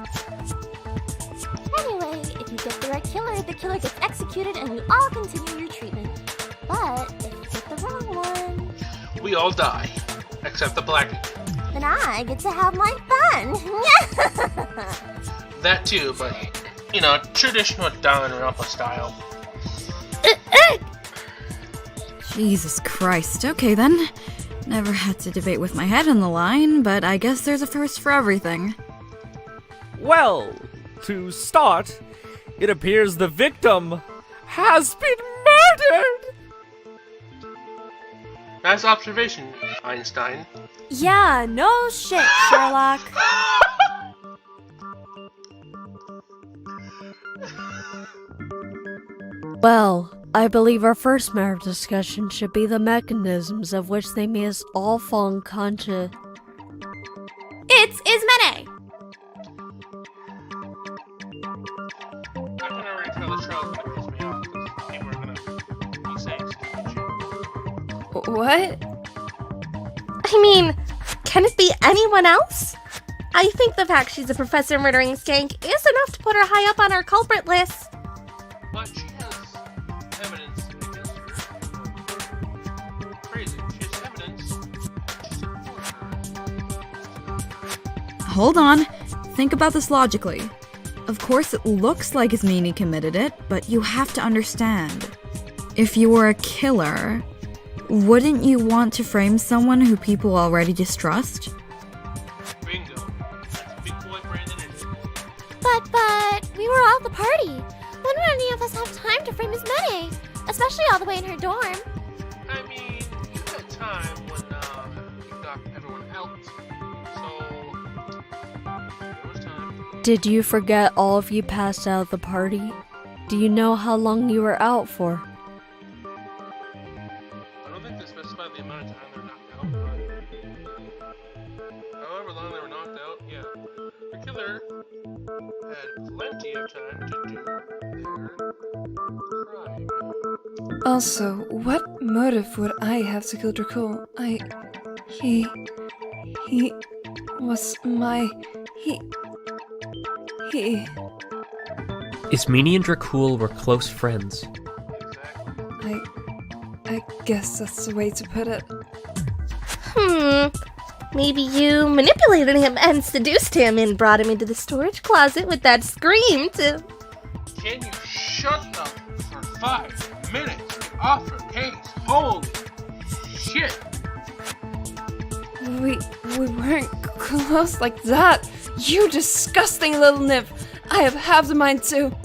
Anyway, if you get the right killer, the killer gets executed and you all continue your treatment. But if you get the wrong one, We all die, except the black. then I get to have my fun. That too, but, you know, traditional Danganronpa style. Jesus Christ. Okay then. Never had to debate with my head on the line, but I guess there's a first for everything. Well, to start, it appears the victim has been murdered! Nice observation, Einstein. Yeah, no shit, Sherlock. Well, I believe our first matter of discussion should be the mechanisms of which they made us all fall unconscious. It's Ismene! I can already tell the trial's gonna piss me off, because people are gonna be saying stupid shit. What? I mean, can it be anyone else? I think the fact she's a professor murdering skank is enough to put her high up on our culprit list. But she has evidence against her. Crazy. She has evidence to support her. Hold on. Think about this logically. Of course, it looks like Ismene committed it, but you have to understand. If you were a killer, wouldn't you want to frame someone who people already distrust? Bingo. That's big boy Brandon and But, we were all at the party. When would any of us have time to frame Ismene? Especially all the way in her dorm. I mean, you had time when you got everyone else Did you forget all of you passed out at the party? Do you know how long you were out for? I don't think they specified the amount of time they were knocked out, but however long they were knocked out, yeah. The killer had plenty of time to do their crime. Also, what motive would I have to kill Dracul? He was my... He... Ismene and Dracul were close friends. I guess that's the way to put it. Maybe you manipulated him and seduced him and brought him into the storage closet with that scream to... Can you shut up for 5 minutes? Off your case. Holy shit. We weren't close like that. You disgusting little nymph. I have half the mind to...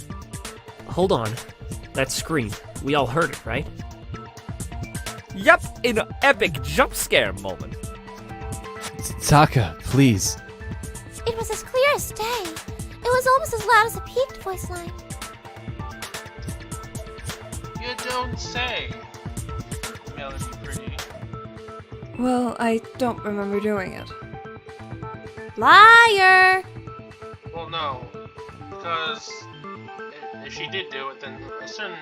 Hold on. That scream. We all heard it, right? Yep, an epic jump scare moment. Taka, please. It was as clear as day. It was almost as loud as a peaked voice line. You don't say. Melody pretty. Well, I don't remember doing it. Liar! Well, no. Because if she did do it, then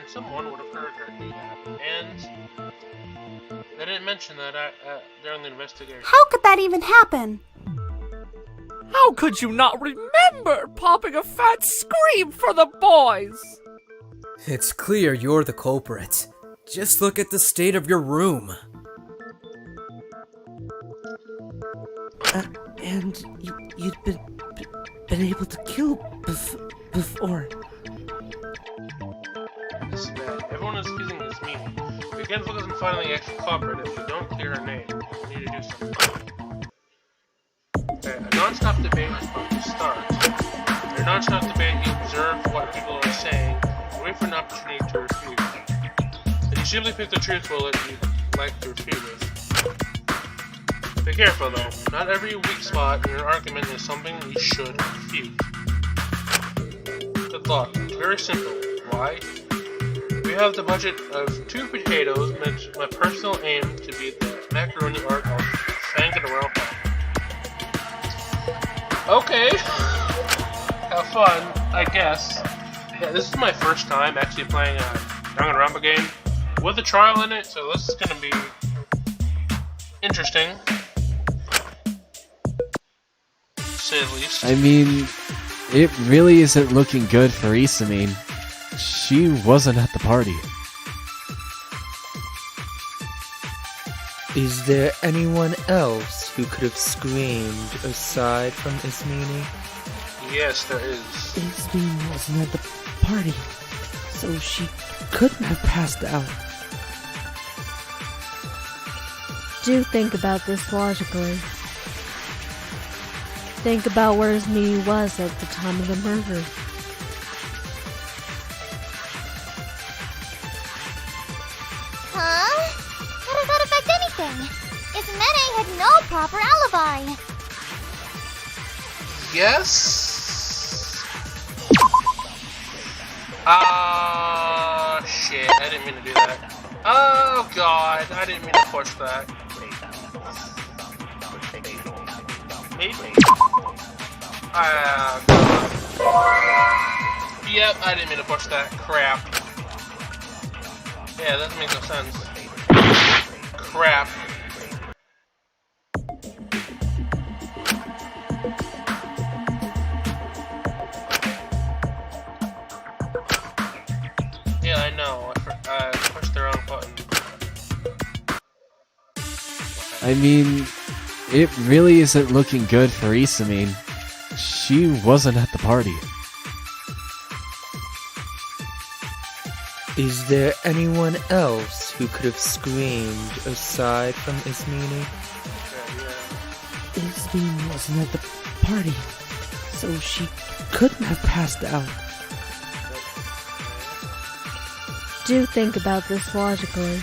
someone would have heard her do that. And they didn't mention that during the investigation. How could that even happen? How could you not remember popping a fat scream for the boys? It's clear you're the culprit. Just look at the state of your room. And you'd been able to kill before. This is bad. Everyone is accusing this me. We can't focus on finding the actual culprit if we don't clear her name. We need to do something. Okay, a non-stop debate is about to start. In a non-stop debate, you observe what people are saying and wait for an opportunity to refute. If you simply pick the truthful that you'd like to refute with. Be careful though, not every weak spot in an argument is something you should refute. Good luck. Very simple. Why? We have the budget of 2 potatoes, and my personal aim to be the macaroni art of Danganronpa. Okay. Have fun, I guess. Yeah, this is my first time actually playing a Danganronpa game with a trial in it, so this is gonna be interesting. To say the least. I mean, it really isn't looking good for Ismene. She wasn't at the party. Is there anyone else who could have screamed aside from Ismene? Yes, there is. Ismene wasn't at the party, so she couldn't have passed out. Do think about this logically. Think about where Ismene was at the time of the murder. Huh? How does that affect anything? Ismene had no proper alibi. Yes? Shit, I didn't mean to do that. Oh god, I didn't mean to push that. Maybe? God. Yep, I didn't mean to push that. Crap. Yeah, that doesn't make no sense. Crap. Yeah, I know. I pushed the wrong button. I mean, it really isn't looking good for Ismene. She wasn't at the party. Is there anyone else who could have screamed aside from Ismene? Ismene wasn't at the party, so she couldn't have passed out. Do think about this logically.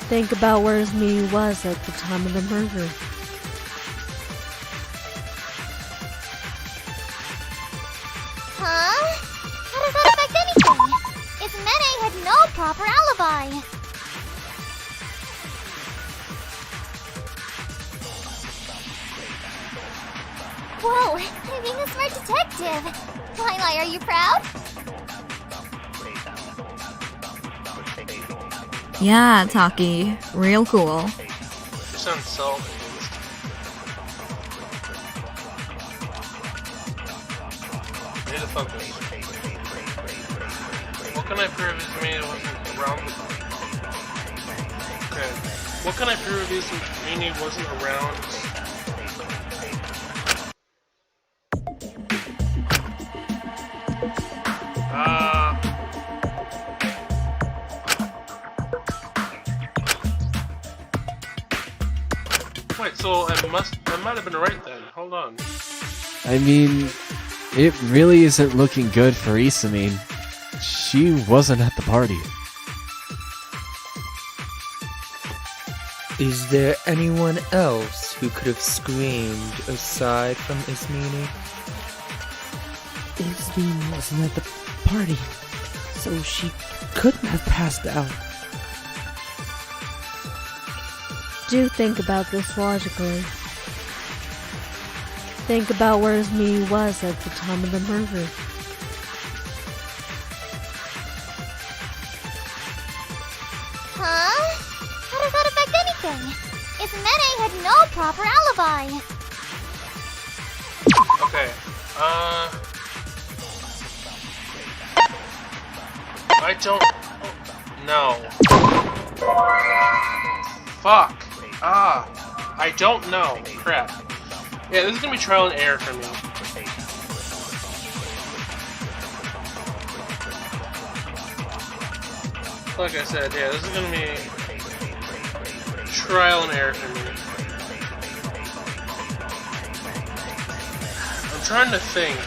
Think about where Ismene was at the time of the murder. Huh? How does that affect anything? If Mene had no proper alibi. Whoa, I'm being a smart detective. Lili, are you proud? Yeah, Taki. Real cool. You sound so amazed. Need to focus. What can I prove is me wasn't around? Okay. What can I prove is Meanie wasn't around? Wait, so I might have been right then. Hold on. I mean, it really isn't looking good for Isamine. She wasn't at the party. Is there anyone else who could have screamed aside from Ismini? Ismene wasn't at the party, so she couldn't have passed out. Do think about this logically. Think about where Ismene was at the time of the murder. Huh? How does that affect anything? If Mene had no proper alibi. Okay. I don't know. Fuck. I don't know. Crap. Yeah, this is gonna be trial and error for me. Like I said, yeah, this is gonna be trial and error for me. I'm trying to think.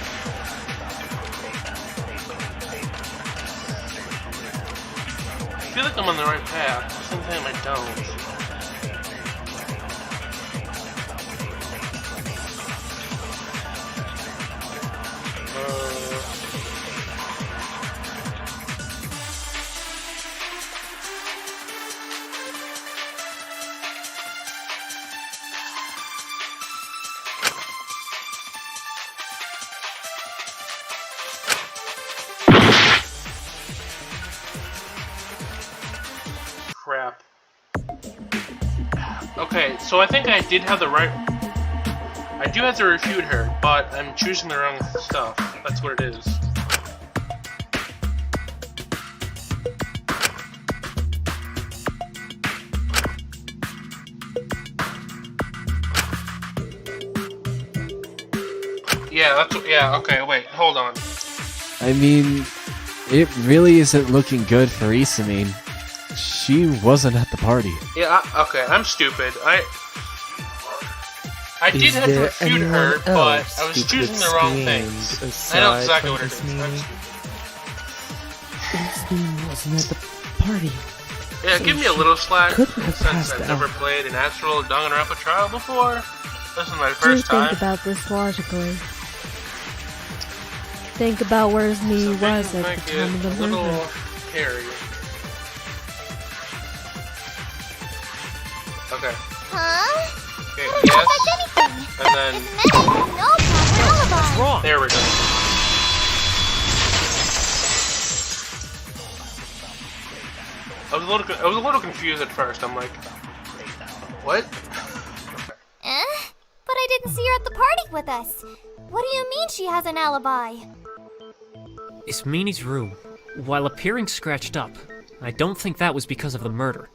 I feel like I'm on the right path. Sometimes I don't. Crap. Okay, so I think I did have the right... I do have to refute her, but I'm choosing the wrong stuff. That's what it is. Yeah, that's what... Yeah, okay, wait, hold on. I mean, it really isn't looking good for Isamine. She wasn't at the party. Yeah, okay, I'm stupid. I did have to refute her, but I was choosing the wrong things. I know exactly what it is. Ismene wasn't at the party. Yeah, so give me a little slack, couldn't have since passed I've out. never played an actual Danganronpa trial before. This is my Do first think time. about this logically. Think about where Ismene was at the time of the a little murder. hairy. Okay. Huh? Okay, How does that affect yes. anything? And then... If Mene had no proper alibi. Wrong. There we go. I was a little confused at first. I'm like, what? But I didn't see her at the party with us. What do you mean she has an alibi? Ismene's room, while appearing scratched up, I don't think that was because of the murder.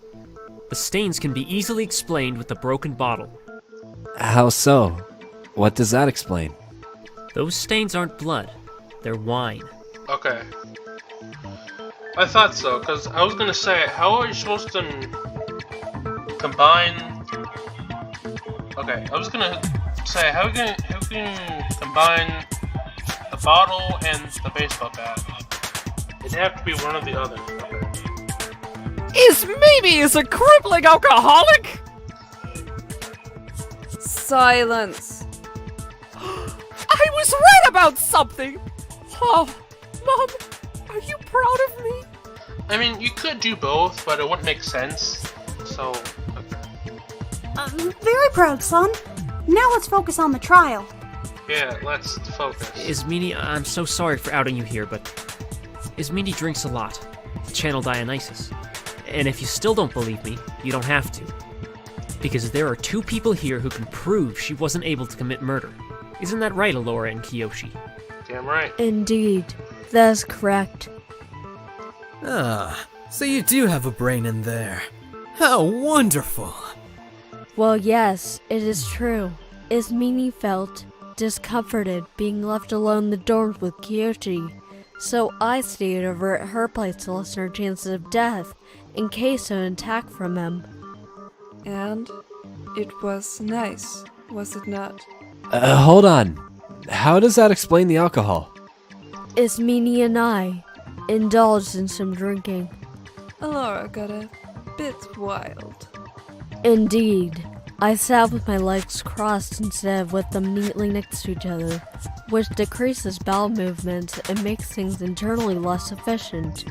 The stains can be easily explained with the broken bottle. How so? What does that explain? Those stains aren't blood, they're wine. Okay. I thought so, because I was gonna say, how are you supposed to combine... Okay, I was gonna say, how can you combine the bottle and the baseball bat? It'd have to be one or the other. Okay. Ismene is a crippling alcoholic? Silence. I was right about something! Oh, Mom, are you proud of me? I mean, you could do both, but it wouldn't make sense. So, I'm very proud, son. Now let's focus on the trial. yeah, let's focus. Ismini, I'm so sorry for outing you here, but Ismini drinks a lot. Channel Dionysus. And if you still don't believe me, you don't have to. Because there are 2 people here who can prove she wasn't able to commit murder. Isn't that right, Alora and Kiyoshi? Damn right. Indeed, that's correct. Ah, so you do have a brain in there. How wonderful! Well, yes, it is true. Ismini felt discomforted being left alone in the dorms with Kiyoshi, so I stayed over at her place to lessen her chances of death in case of an attack from him. And it was nice, was it not? Hold on. How does that explain the alcohol? Ismini and I indulged in some drinking. Alora got a bit wild. Indeed, I sat with my legs crossed instead of with them neatly next to each other, which decreases bowel movements and makes things internally less efficient.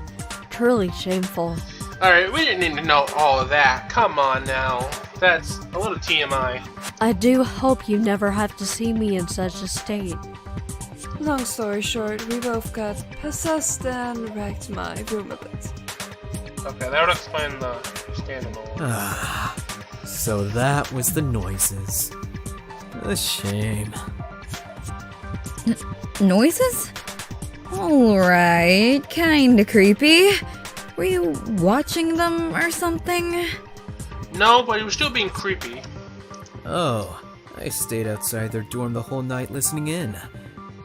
Truly shameful. Alright, we didn't need to know all of that. Come on now. That's a little TMI. I do hope you never have to see me in such a state. Long story short, we both got possessed and wrecked my room a bit. Okay, that would explain the standing alone. Ah, so that was the noises. A shame. Noises? Alright, kinda creepy. Were you watching them or something? No, but he was still being creepy. Oh, I stayed outside their dorm the whole night listening in.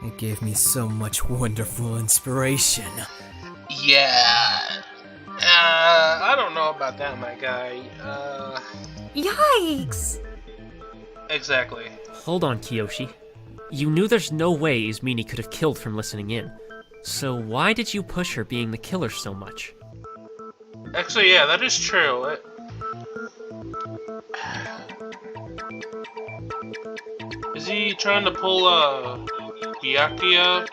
It gave me so much wonderful inspiration. Yeah. I don't know about that, my guy. Yikes! Exactly. Hold on, Kiyoshi. You knew there's no way Ismini could have killed from listening in. So why did you push her being the killer so much? Actually, yeah, that is true. Is he trying to pull a Byakuya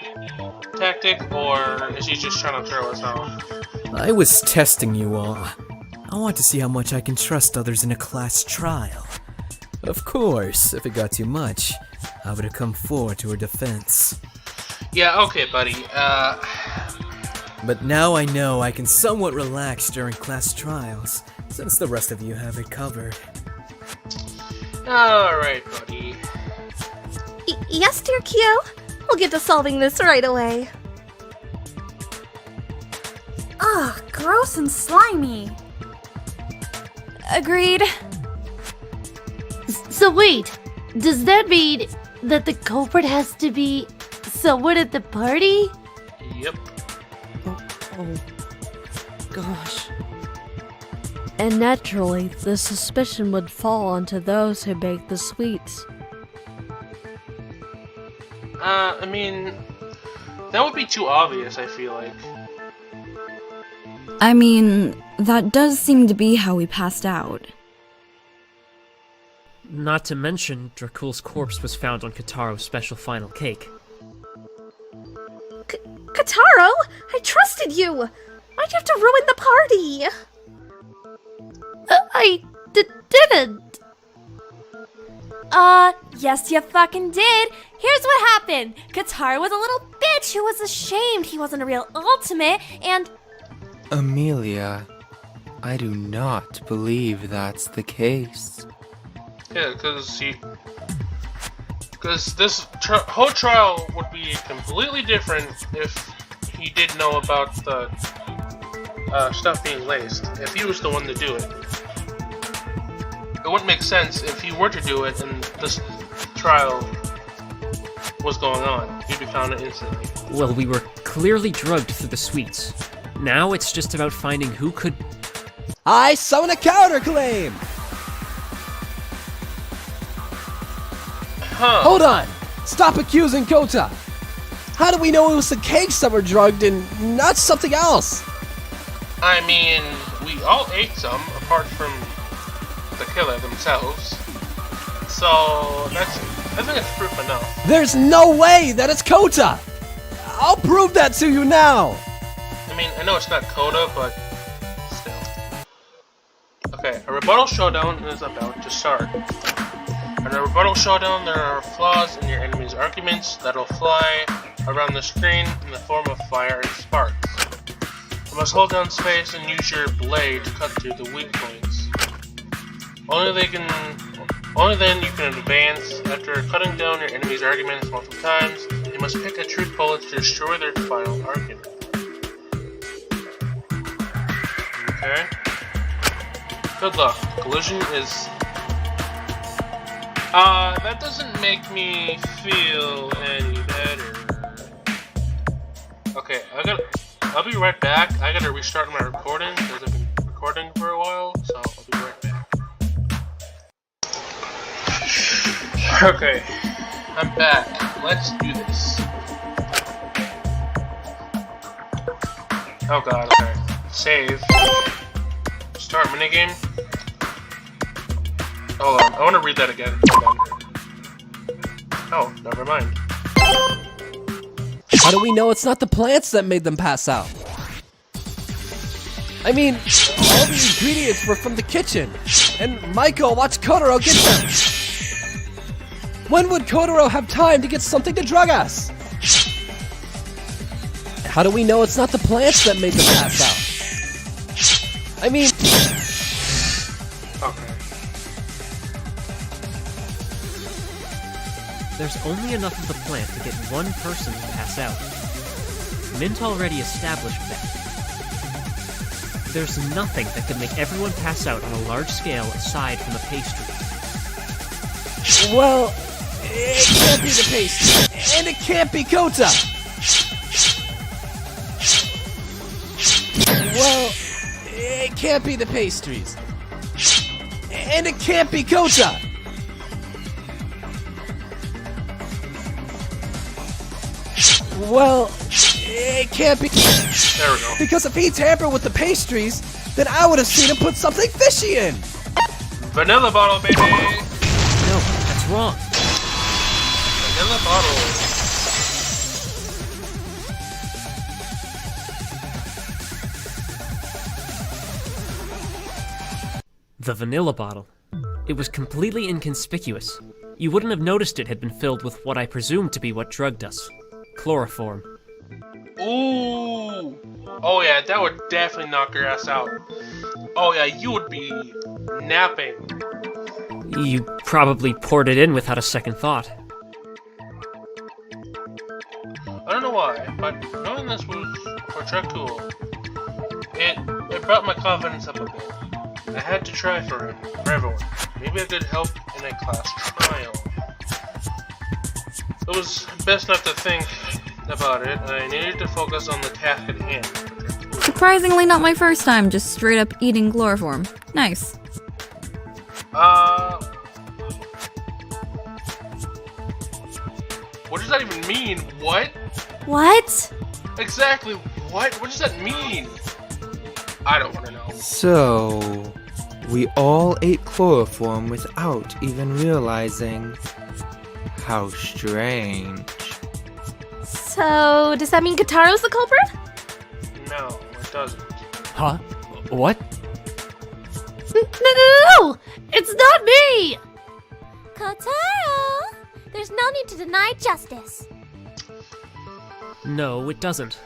tactic, or is he just trying to throw us off? I was testing you all. I want to see how much I can trust others in a class trial. Of course, if it got too much, I would have come forward to her defense. Yeah, okay, buddy. But now I know I can somewhat relax during class trials, since the rest of you have it covered. Alright, buddy. Yes, dear Kyo. We'll get to solving this right away. Ugh, gross and slimy. Agreed. So wait, does that mean that the culprit has to be someone at the party? Yep. Oh, gosh. And naturally, the suspicion would fall onto those who baked the sweets. I mean, that would be too obvious, I feel like. I mean, that does seem to be how he passed out. Not to mention, Dracul's corpse was found on Kataro's special final cake. Kataro, I trusted you. Why'd you have to ruin the party? I didn't. Yes you fucking did. Here's what happened. Kataro was a little bitch who was ashamed he wasn't a real ultimate, and... Amelia, I do not believe that's the case. Yeah, because this whole trial would be completely different if he did know about the stuff being laced. If he was the one to do it. It wouldn't make sense if he were to do it and this trial was going on. He'd be found instantly. Well, we were clearly drugged through the sweets. Now it's just about finding who could... I summon a counterclaim! Huh. Hold on! Stop accusing Kota! How do we know it was the cakes that were drugged and not something else? I mean, we all ate some, apart from the killer themselves. So, I think it's proof enough. There's no way that it's Kota! I'll prove that to you now! I mean, I know it's not Coda, but still. Okay, a rebuttal showdown is about to start. In a rebuttal showdown, there are flaws in your enemy's arguments that'll fly around the screen in the form of fire and sparks. You must hold down space and use your blade to cut through the weak points. Only then you can advance. After cutting down your enemy's arguments multiple times, you must pick a truth bullet to destroy their final argument. Okay. Good luck. Collision is... that doesn't make me feel any better. Okay, I'll be right back. I gotta restart my recording because I've been recording for a while, so I'll be right back. Okay, I'm back. Let's do this. Oh god, okay. Save. Start minigame. Hold on, I want to read that again. Hold on. Oh, never mind. How do we know it's not the plants that made them pass out? I mean, all the ingredients were from the kitchen, and Michael watched Kotaro get them. When would Kotaro have time to get something to drug us? How do we know it's not the plants that made them pass out? I mean... Okay. There's only enough of the plant to get one person to pass out. Mint already established that. There's nothing that could make everyone pass out on a large scale aside from the pastry. Well, it can't be the pastry, and it can't be Kota. Well, it can't be the pastries, and it can't be Kota. Well, it can't be... There we go. Because if he tampered with the pastries, then I would have seen him put something fishy in. Vanilla bottle, baby! No, that's wrong. Vanilla bottle. The vanilla bottle. It was completely inconspicuous. You wouldn't have noticed it had been filled with what I presumed to be what drugged us. Chloroform. Ooh! Oh yeah, that would definitely knock your ass out. Oh yeah, you would be napping. You probably poured it in without a second thought. I don't know why, but knowing this was for Dracul, it brought my confidence up a bit. I had to try for everyone. Maybe I could help in a class trial. It was best not to think about it. I needed to focus on the task at hand. Surprisingly not my first time just straight up eating chloroform. Nice. What does that even mean? What? What? Exactly, what? What does that mean? I don't want to know. So, we all ate chloroform without even realizing. How strange. So, does that mean Kataro's the culprit? No, it doesn't. Huh? What? No! It's not me! Kotaro! There's no need to deny justice. No, it doesn't.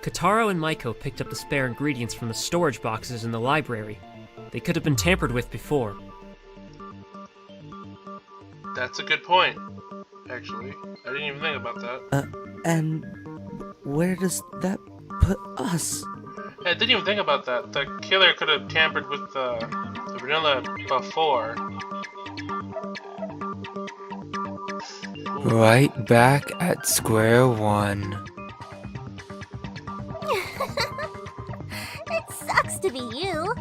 Kotaro and Maiko picked up the spare ingredients from the storage boxes in the library. They could have been tampered with before. That's a good point, actually. I didn't even think about that. And where does that put us? I didn't even think about that. The killer could have tampered with the vanilla before. Right back at square one. It sucks to be you.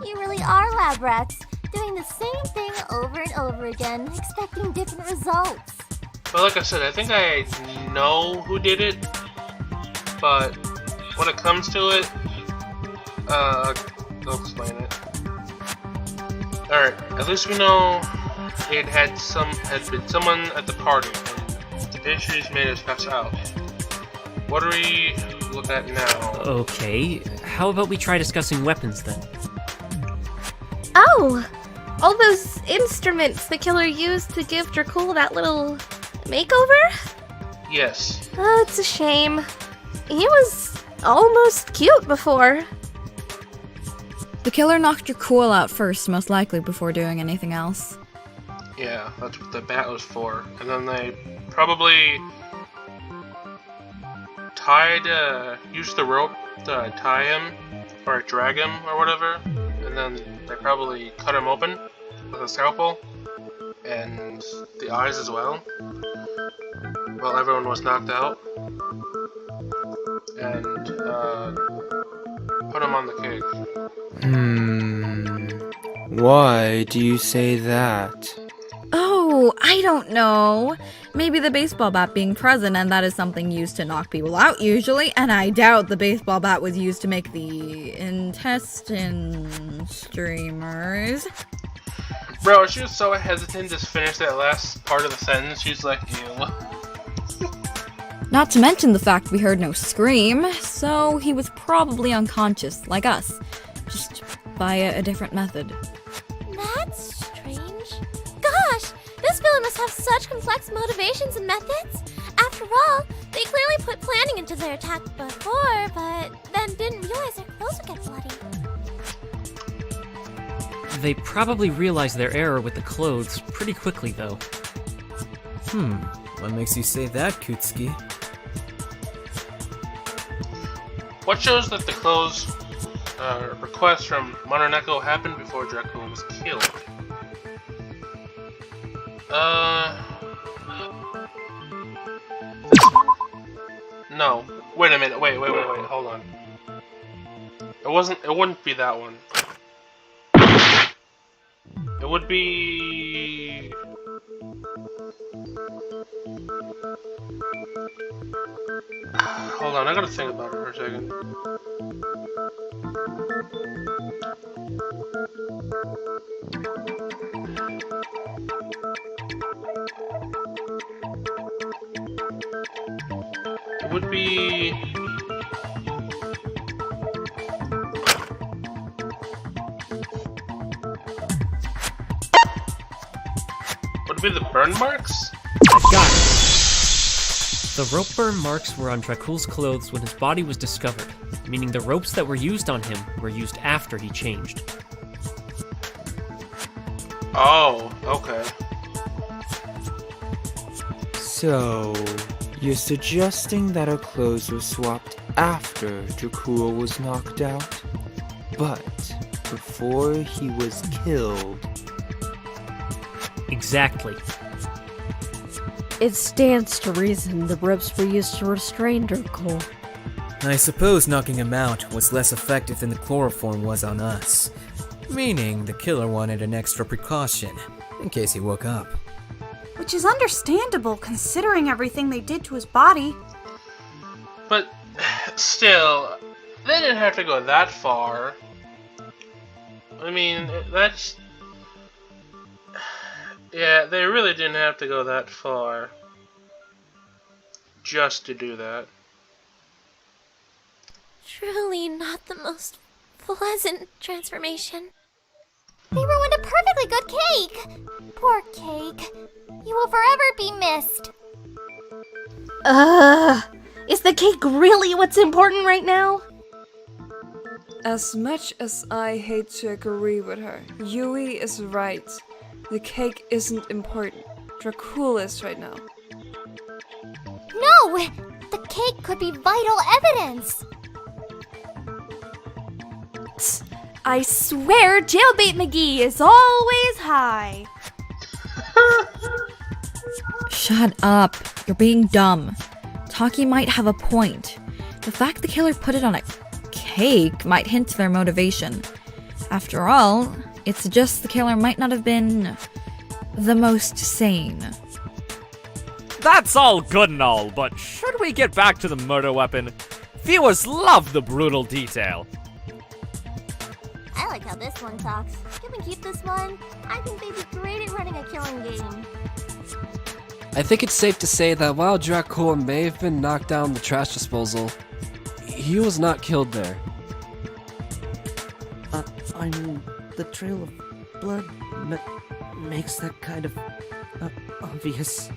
You really are lab rats, doing the same thing over and over again, expecting different results. But like I said, I think I know who did it, but when it comes to it, I'll explain it. Alright, at least we know it had been someone at the party, and the pastries made us pass out. what do we look at now? Okay, how about we try discussing weapons then? Oh! All those instruments the killer used to give Dracul that little makeover? Yes. Oh, it's a shame. He was almost cute before. The killer knocked Dracul out first, most likely, before doing anything else. Yeah, that's what the bat was for. And then they probably used the rope to tie him, or drag him, or whatever. And then they probably cut him open with a scalpel, and the eyes as well, while everyone was knocked out. And put him on the cake. Why do you say that? Oh, I don't know. Maybe the baseball bat being present, and that is something used to knock people out usually, and I doubt the baseball bat was used to make the intestine streamers. Bro, she was so hesitant to finish that last part of the sentence. She's like, ew. Not to mention the fact we heard no scream, so he was probably unconscious, like us, just by a different method. That's strange. Gosh, this villain must have such complex motivations and methods. After all, they clearly put planning into their attack before, but then didn't realize their clothes would get bloody. They probably realized their error with the clothes pretty quickly, though. What makes you say that, Kutsuki? What shows that the clothes request from Mononeko happened before Dracul was killed? No. Wait a minute. Wait. Hold on. It wouldn't be that one. It would be... Hold on, I gotta think about it for a second. It would be... Would it be the burn marks? I got it! The rope burn marks were on Dracul's clothes when his body was discovered, meaning the ropes that were used on him were used after he changed. Oh, okay. So, you're suggesting that our clothes were swapped after Dracul was knocked out, but before he was killed? Exactly. It stands to reason the ropes were used to restrain Dracul. I suppose knocking him out was less effective than the chloroform was on us. Meaning the killer wanted an extra precaution, in case he woke up. Which is understandable considering everything they did to his body. But still, they didn't have to go that far. I mean, that's... Yeah, they really didn't have to go that far just to do that. Truly not the most pleasant transformation. They ruined a perfectly good cake! Poor cake. You will forever be missed. Is the cake really what's important right now? As much as I hate to agree with her, Yui is right. The cake isn't important. Dracul is right now. No! The cake could be vital evidence! I swear Jailbait McGee is always high. Shut up. You're being dumb. Taki might have a point. The fact the killer put it on a cake might hint to their motivation. After all, it suggests the killer might not have been the most sane. That's all good and all, but should we get back to the murder weapon? Viewers love the brutal detail. I like how this one talks. Can we keep this one? I think they'd be great at running a killing game. I think it's safe to say that while Dracul may have been knocked down the trash disposal, he was not killed there. I mean, the trail of blood makes that kind of obvious.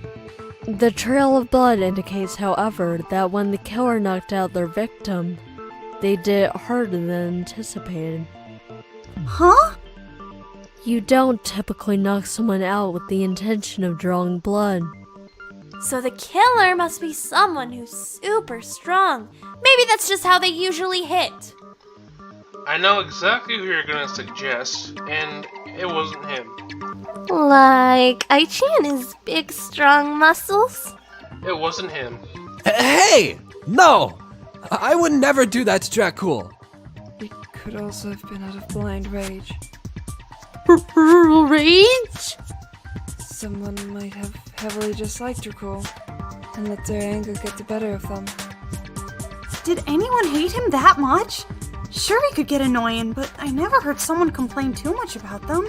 The trail of blood indicates, however, that when the killer knocked out their victim, they did it harder than anticipated. Huh? You don't typically knock someone out with the intention of drawing blood. So the killer must be someone who's super strong. Maybe that's just how they usually hit. I know exactly who you're gonna suggest, and it wasn't him. Like Aichin and his big strong muscles? It wasn't him. Hey! No! I would never do that to Dracul. It could also have been out of blind rage. Rage? Someone might have heavily disliked Dracul and let their anger get the better of them. Did anyone hate him that much? Sure, he could get annoying, but I never heard someone complain too much about them.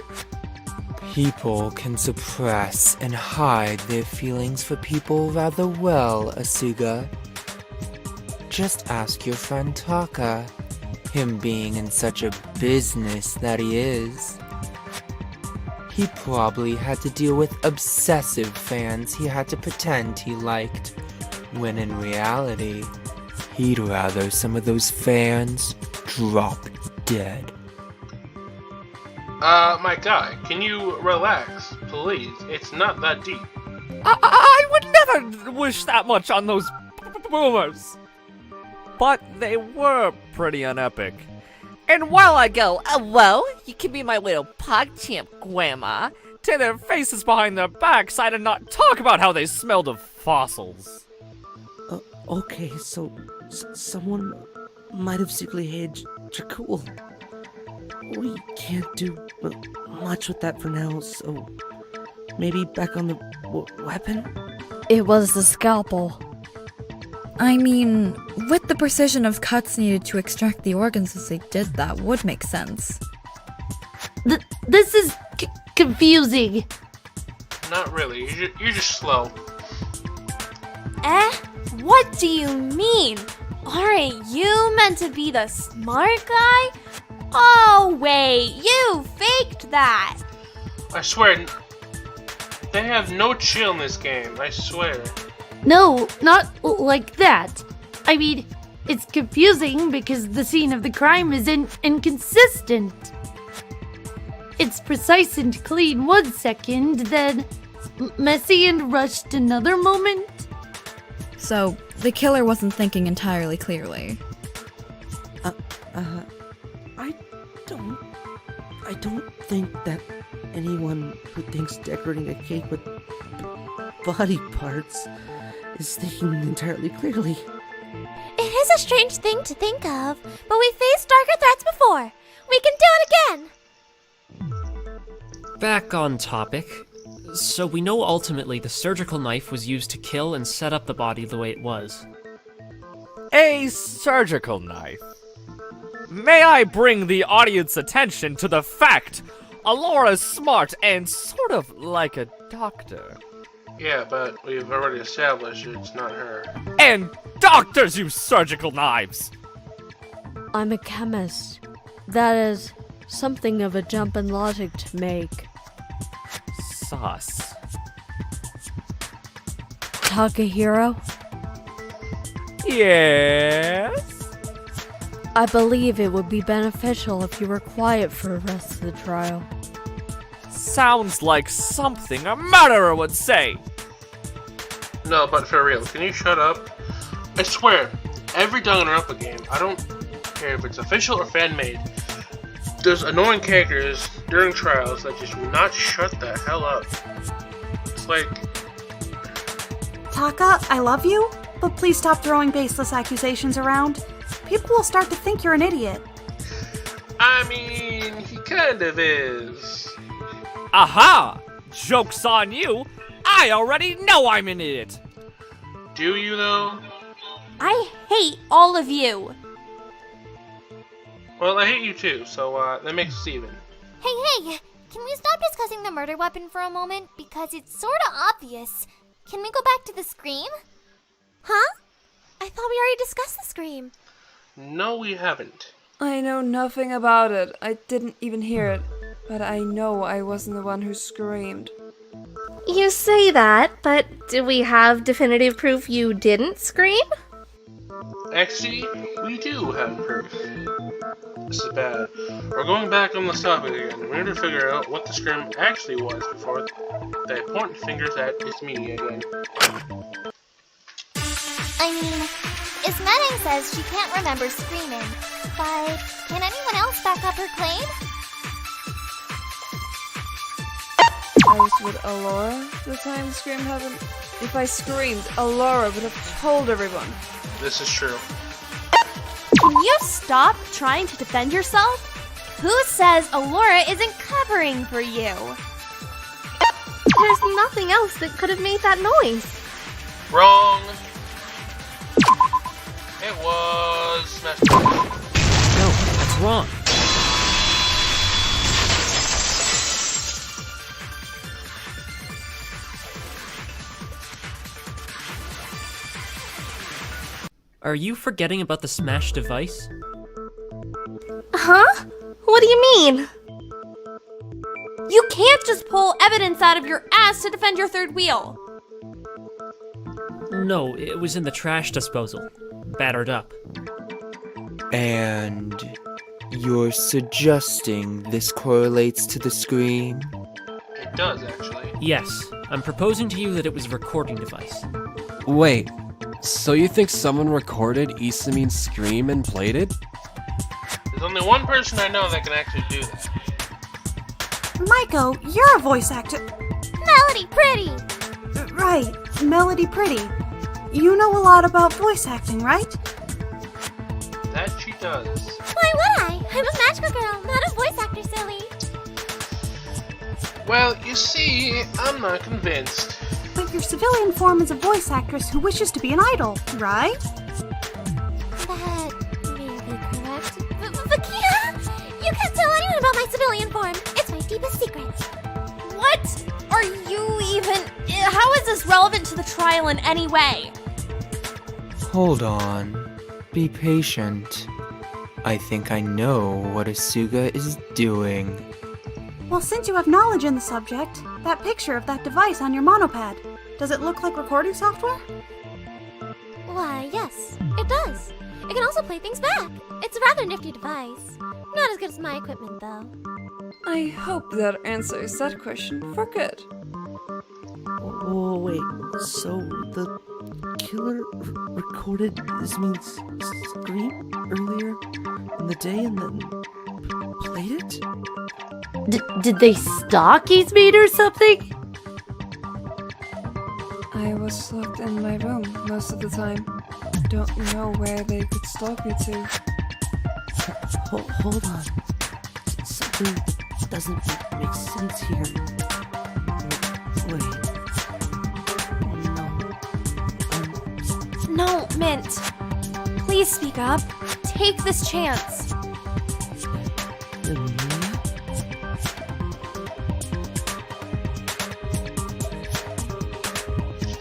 People can suppress and hide their feelings for people rather well, Asuga. Just ask your friend Taka, him being in such a business that he is. He probably had to deal with obsessive fans he had to pretend he liked, when in reality, he'd rather some of those fans drop dead. My guy, can you relax, please? It's not that deep. I would never wish that much on those boomers. But they were pretty unepic. And while I go, well, you can be my little PogChamp, Grandma, to their faces behind their backs, I did not talk about how they smelled of fossils. Okay, so someone might have secretly hated Dracul. We can't do much with that for now, so maybe back on the weapon? It was the scalpel. I mean, with the precision of cuts needed to extract the organs as they did, that would make sense. This is confusing. Not really, you're just slow. What do you mean? Aren't you meant to be the smart guy? Oh wait, you faked that! I swear, they have no chill in this game, I swear. No, not like that. I mean, it's confusing because the scene of the crime is inconsistent. It's precise and clean one second, then messy and rushed another moment. So, the killer wasn't thinking entirely clearly. I don't think that anyone who thinks decorating a cake with body parts is thinking entirely clearly. It is a strange thing to think of, but we faced darker threats before. We can do it again! Back on topic. So we know ultimately the surgical knife was used to kill and set up the body the way it was. A surgical knife. May I bring the audience attention to the fact Alora's smart and sort of like a doctor. Yeah, but we've already established it's not her. And doctors use surgical knives! I'm a chemist. That is something of a jump in logic to make. Sus. Takahiro? Yes? I believe it would be beneficial if you were quiet for the rest of the trial. Sounds like something a murderer would say. No, but for real, can you shut up? I swear, every Danganronpa game, I don't care if it's official or fan-made, there's annoying characters during trials that just will not shut the hell up. It's like... Taka, I love you, but please stop throwing baseless accusations around. People will start to think you're an idiot. I mean, he kind of is. Aha! Joke's on you! I already know I'm an idiot! Do you, though? I hate all of you! Well, I hate you too, so that makes us even. Hey, can we stop discussing the murder weapon for a moment? Because it's sorta obvious. Can we go back to the scream? Huh? I thought we already discussed the scream. No, we haven't. I know nothing about it. I didn't even hear it. But I know I wasn't the one who screamed. You say that, but do we have definitive proof you didn't scream? Actually, we do have proof. This is bad. We're going back on this topic again. We need to figure out what the scream actually was before they point fingers at Ismini again. I mean, Ismene says she can't remember screaming, but can anyone else back up her claim? I was with Alora the time the scream happened. If I screamed, Alora would have told everyone. This is true. Can you stop trying to defend yourself? Who says Alora isn't covering for you? There's nothing else that could have made that noise. Wrong. It was Smash Bros. No, that's wrong. Are you forgetting about the Smash device? Huh? What do you mean? You can't just pull evidence out of your ass to defend your third wheel. No, it was in the trash disposal. Battered up. And you're suggesting this correlates to the scream? It does, actually. Yes, I'm proposing to you that it was a recording device. Wait, so you think someone recorded Isamine's scream and played it? There's only one person I know that can actually do that. Maiko, you're a voice actor. Melody Pretty! Right, Melody Pretty. You know a lot about voice acting, right? That she does. Why would I? I'm a magical girl, not a voice actor, silly. Well, you see, I'm not convinced. But your civilian form is a voice actress who wishes to be an idol, right? That may be correct. Vakia! You can't tell anyone about my civilian form. It's my deepest secret. What are you even... How is this relevant to the trial in any way? Hold on. Be patient. I think I know what Asuga is doing. Well, since you have knowledge in the subject, that picture of that device on your monopad, does it look like recording software? Why, yes, it does. It can also play things back. It's a rather nifty device. Not as good as my equipment, though. I hope that answers that question for good. Oh, wait, so the killer recorded Ismine's scream earlier in the day and then played it? Did they stalk Ismene or something? I was locked in my room most of the time. Don't know where they could stalk me to. Hold on. Something doesn't make sense here. Wait. No, Mint. Please speak up. Take this chance.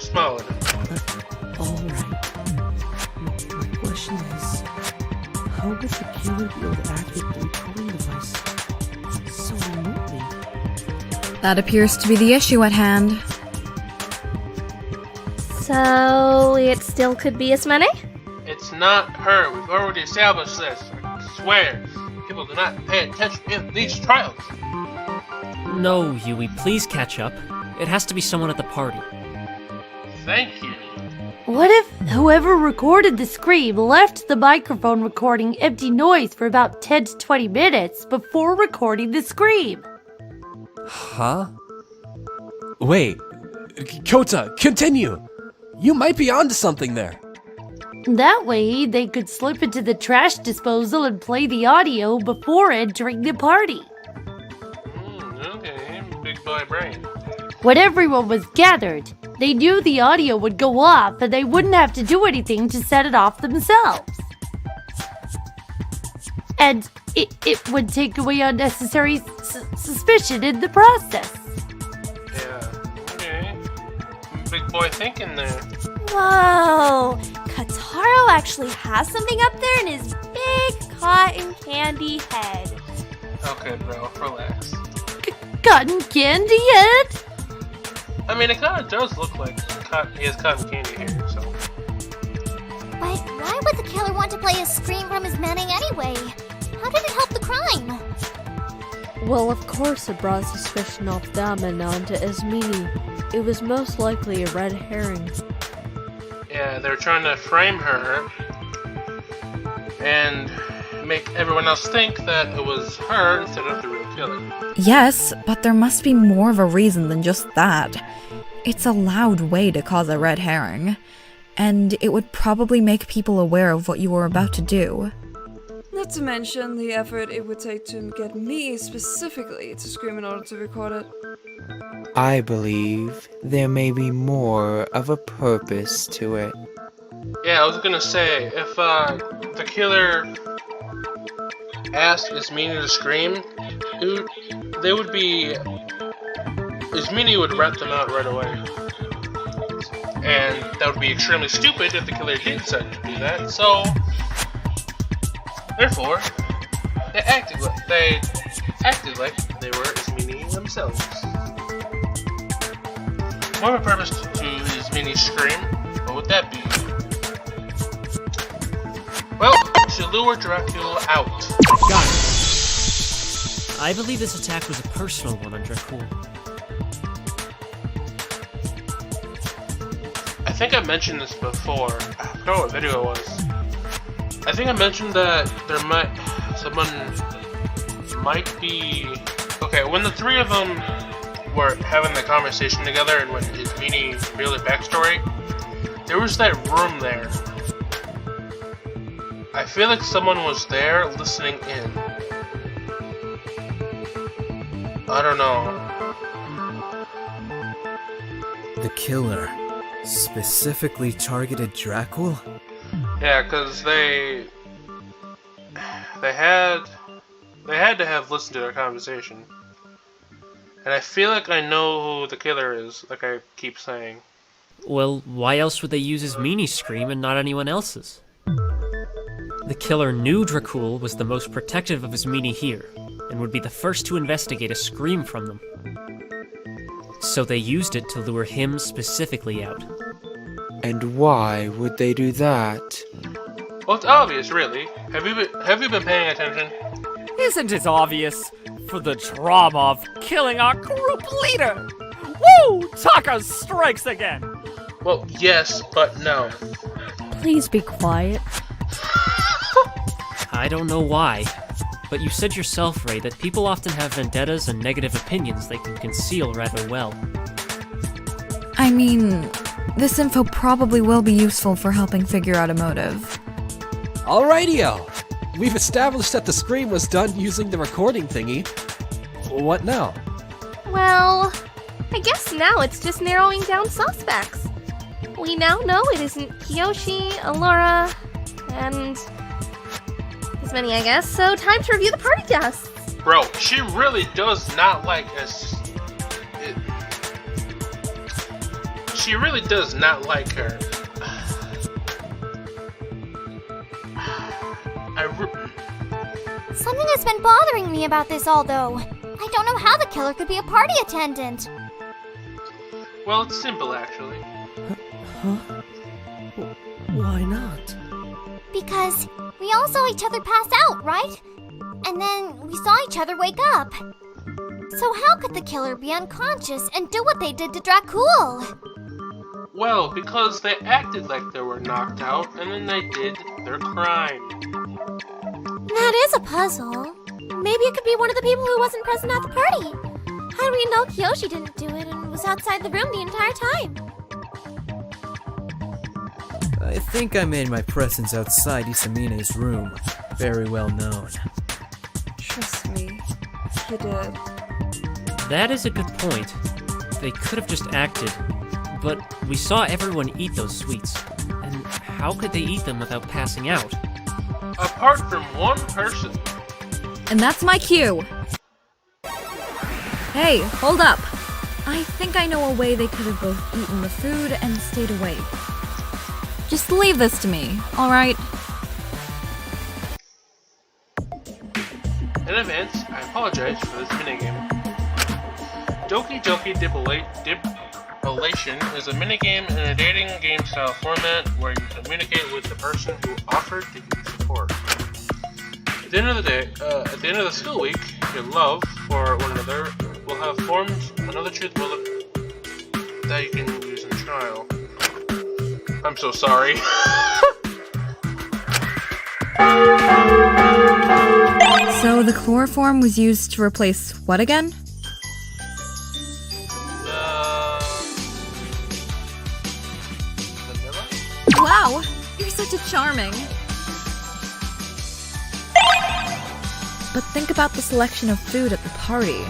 Smile at him. Alright. My question is, how would the killer be able to activate the recording device so remotely? That appears to be the issue at hand. So, it still could be Ismene? It's not her. We've already established this. I swear. People do not pay attention in these trials. No, Yui, please catch up. It has to be someone at the party. Thank you. What if whoever recorded the scream left the microphone recording empty noise for about 10 to 20 minutes before recording the scream? Huh? Wait. Kota, continue! You might be onto something there. That way, they could slip into the trash disposal and play the audio before entering the party. Okay, big boy brain. When everyone was gathered, they knew the audio would go off and they wouldn't have to do anything to set it off themselves. And it would take away unnecessary suspicion in the process. Yeah, okay. big boy thinking there. Whoa! Kataro actually has something up there in his big cotton candy head. Okay, bro, relax. Cotton candy head? I mean, it kind of does look like he has cotton candy here, so. But why would the killer want to play a scream from his manning anyway? How did it help the crime? Well, of course it brought suspicion off them and onto Ismini. It was most likely a red herring. Yeah, they're trying to frame her and make everyone else think that it was her instead of the real killer. Yes, but there must be more of a reason than just that. It's a loud way to cause a red herring, and it would probably make people aware of what you were about to do. Not to mention the effort it would take to get me specifically to scream in order to record it. I believe there may be more of a purpose to it. Yeah, I was gonna say, if the killer asked Ismini to scream, they would be... Ismini would rat them out right away. And that would be extremely stupid if the killer did decide to do that, so... Therefore, they acted like they were Ismini themselves. More of a purpose to Ismini's scream, what would that be? Well, to lure Dracula out. Got it. I believe this attack was a personal one on Dracul. I think I mentioned this before. I forgot what video it was. I think I mentioned that someone might be... Okay, when the three of them were having the conversation together and when Ismini revealed her backstory, there was that room there. I feel like someone was there listening in. I don't know. The killer specifically targeted Dracul? Yeah, because they had to have listened to their conversation. And I feel like I know who the killer is, like I keep saying. Well, why else would they use Ismini's scream and not anyone else's? The killer knew Dracul was the most protective of Ismini here, and would be the first to investigate a scream from them. So they used it to lure him specifically out. And why would they do that? Well, it's obvious, really. Have you been paying attention? Isn't it obvious? For the drama of killing our group leader! Woo! Taka strikes again! Well, yes, but no. Please be quiet. I don't know why, but you said yourself, Ray, that people often have vendettas and negative opinions they can conceal rather well. I mean, this info probably will be useful for helping figure out a motive. Alrighty-o! We've established that the scream was done using the recording thingy. What now? Well, I guess now it's just narrowing down suspects. We now know it isn't Kiyoshi, Allura, and Ismini, I guess, so time to review the party guests. Bro, she really does not like us. She really does not like her. Something has been bothering me about this all, though. I don't know how the killer could be a party attendant. Well, it's simple, actually. Huh? Why not? Because we all saw each other pass out, right? And then we saw each other wake up. So how could the killer be unconscious and do what they did to Dracul? Well, because they acted like they were knocked out, and then they did their crime. That is a puzzle. Maybe it could be one of the people who wasn't present at the party. How do we know Kiyoshi didn't do it and was outside the room the entire time? I think I made my presence outside Isamine's room very well known. Trust me, you did. That is a good point. They could have just acted, but we saw everyone eat those sweets. And how could they eat them without passing out? Apart from one person. And that's my cue. Hey, hold up. I think I know a way they could have both eaten the food and stayed awake. Just leave this to me, alright? In advance, I apologize for this minigame. Doki Doki Dibulation is a minigame in a dating game style format where you communicate with the person who offered to give you support. At the end of the day, at the end of the school week, your love for one another will have formed another truth bullet that you can use in trial. I'm so sorry. So the chloroform was used to replace what again? Vanilla? Wow, you're such a charming. But think about the selection of food at the party.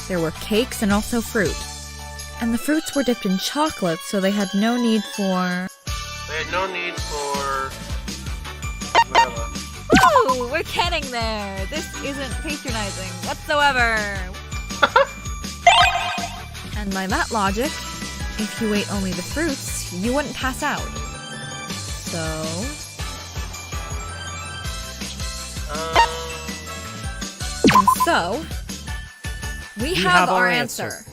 There were cakes and also fruit. And the fruits were dipped in chocolate, so they had no need for... They had no need for vanilla. Woo! We're getting there! This isn't patronizing whatsoever! And by that logic, if you ate only the fruits, you wouldn't pass out. So... And so... We have our answer.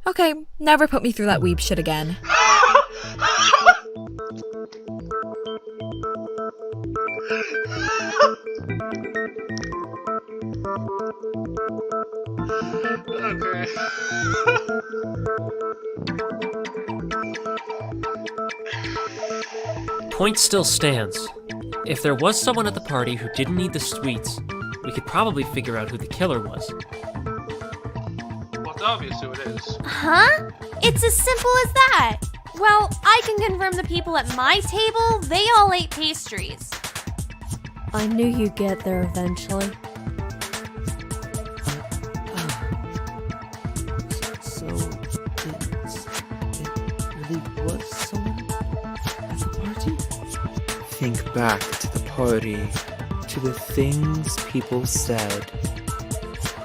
Okay, never put me through that weeb shit again. Okay. Point still stands. If there was someone at the party who didn't need the sweets, we could probably figure out who the killer was. Well, it's obvious who it is. Huh? It's as simple as that. Well, I can confirm the people at my table, they all ate pastries. I knew you'd get there eventually. So, it really was someone at the party? Think back to the party, to the things people said.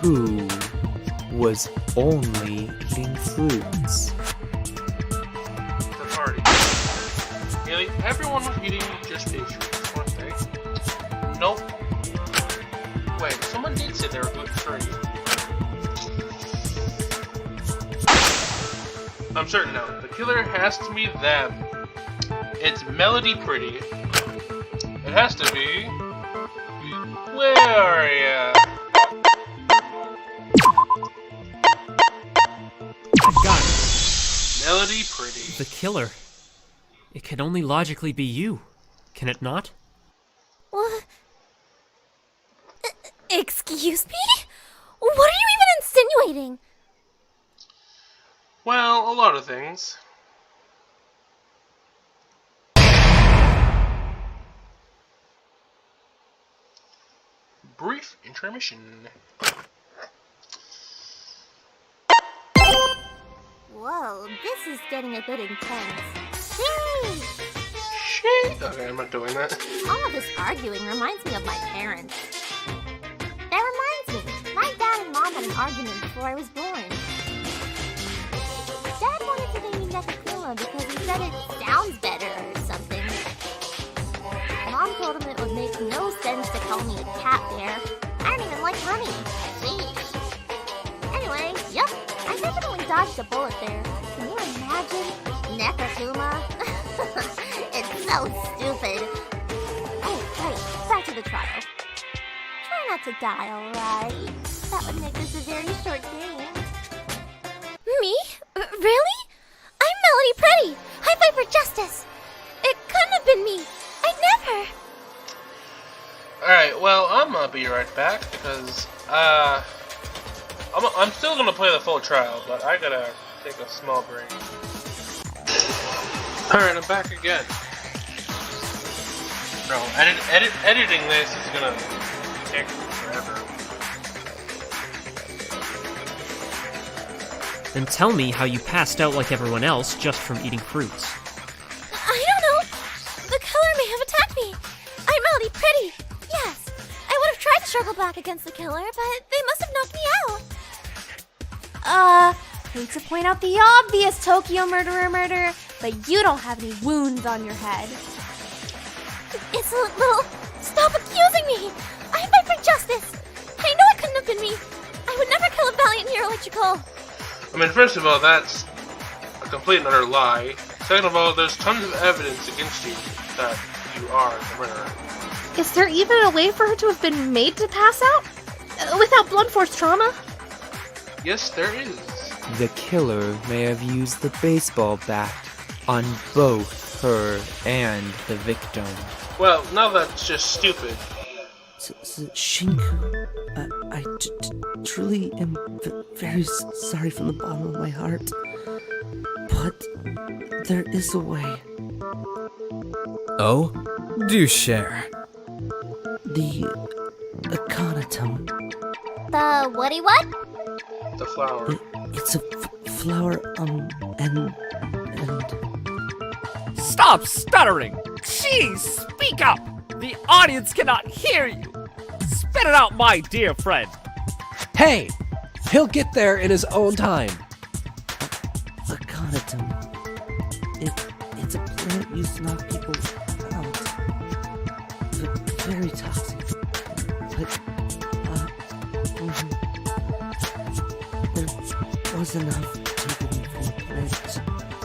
Who was only eating fruits? The party. Nearly everyone was eating just pastries, weren't they? Nope. Wait, someone did say they were gluten-free. I'm certain now. The killer has to be them. It's Melody Pretty. It has to be... Where are ya? I got it. Melody Pretty. The killer. It can only logically be you, can it not? What? Excuse me? What are you even insinuating? Well, a lot of things. Brief intermission. Whoa, this is getting a bit intense. Sheesh! Shit! Okay, I'm not doing that. All of this arguing reminds me of my parents. That reminds me, my dad and mom had an argument before I was born. Dad wanted to name me Nekakuma because he said it sounds better or something. Mom told him it would make no sense to call me a cat bear. I don't even like honey. Sheesh. Anyway, yep, I definitely dodged a bullet there. Can you imagine? Nekakuma? It's so stupid. Oh, right, back to the trial. Try not to die, alright? That would make this a very short game. Me? Really? I'm Melody Pretty. I fight for justice. It couldn't have been me. I'd never. Alright, well, I'm gonna be right back because, I'm still gonna play the full trial, but I gotta take a small break. Alright, I'm back again. Bro, editing this is gonna take forever. Then tell me how you passed out like everyone else just from eating fruits. I don't know struggle back against the killer, but they must have knocked me out. Hate to point out the obvious Tokyo murder, but you don't have any wounds on your head. It's a little... Stop accusing me! I fight for justice! I know it couldn't have been me! I would never kill a valiant hero like Jackal! I mean, first of all, that's a complete and utter lie. Second of all, there's tons of evidence against you that you are the murderer. Is there even a way for her to have been made to pass out? Without blunt force trauma? Yes, there is. The killer may have used the baseball bat on both her and the victim. Well, now that's just stupid. Shinku, I truly am very sorry from the bottom of my heart. But there is a way. Oh? Do share. The Akhenaten. The whatty what? The flower. It's a flower, and... Stop stuttering! Jeez, speak up! The audience cannot hear you! Spit it out, my dear friend! Hey! He'll get there in his own time. Akhenaten. It's a plant used to knock people out. Very toxic. But, there was enough taken from the plant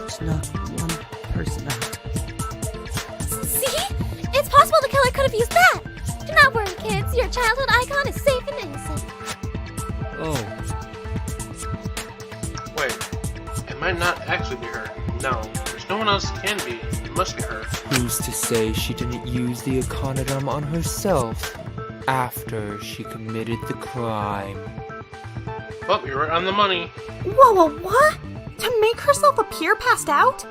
to knock one person out. See? It's possible the killer could have used that! Do not worry, kids. Your childhood icon is safe and innocent. Oh. Wait, it might not actually be her. No, there's no one else it can be. It must be her. Who's to say she didn't use the Akhenaten on herself after she committed the crime? Well, you're right on the money. Whoa, what? To make herself appear passed out?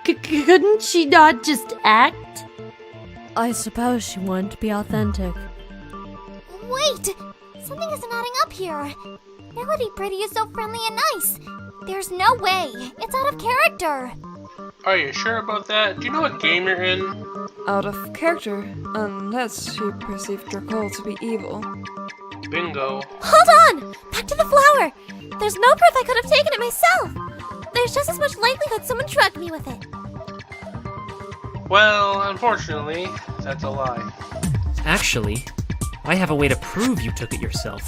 Couldn't she not just act? I suppose she wanted to be authentic. Wait! Something isn't adding up here. Melody Pretty is so friendly and nice. There's no way. It's out of character. Are you sure about that? Do you know what game you're in? Out of character, unless she perceived Jackal to be evil. Bingo. Hold on! Back to the flower! There's no proof I could have taken it myself. There's just as much likelihood someone drugged me with it. Well, unfortunately, that's a lie. Actually, I have a way to prove you took it yourself.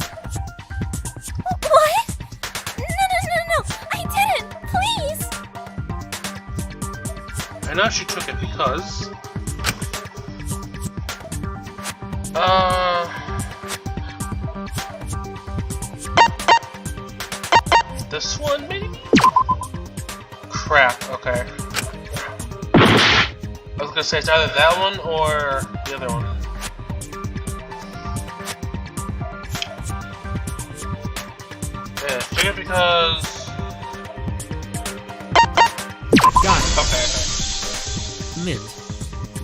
What? No, I didn't! Please! I know she took it because... This one, maybe? Crap, okay. I was gonna say it's either that one or the other one. Yeah, took it because... Got it. Okay. Mint,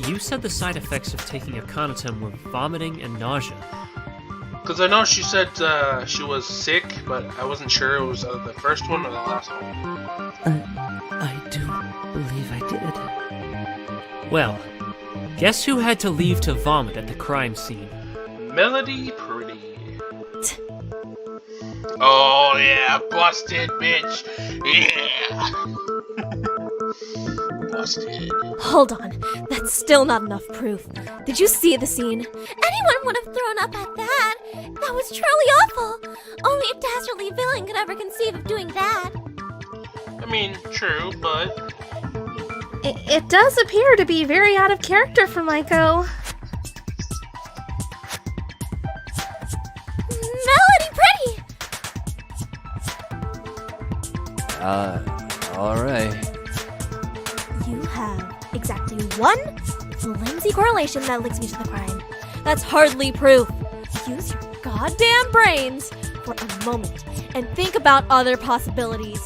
you said the side effects of taking Akhenaten were vomiting and nausea. Because I know she said she was sick, but I wasn't sure it was the first one or the last one. I do believe I did. Well, guess who had to leave to vomit at the crime scene? Melody Pretty. Oh yeah, busted, bitch. Yeah. Busted. Hold on. That's still not enough proof. Did you see the scene? Anyone would have thrown up at that. That was truly awful. Only a dastardly villain could ever conceive of doing that. I mean, true, but... It does appear to be very out of character for Maiko. Melody Pretty! Alright. You have exactly one flimsy correlation that links me to the crime. That's hardly proof. Use your goddamn brains for a moment and think about other possibilities.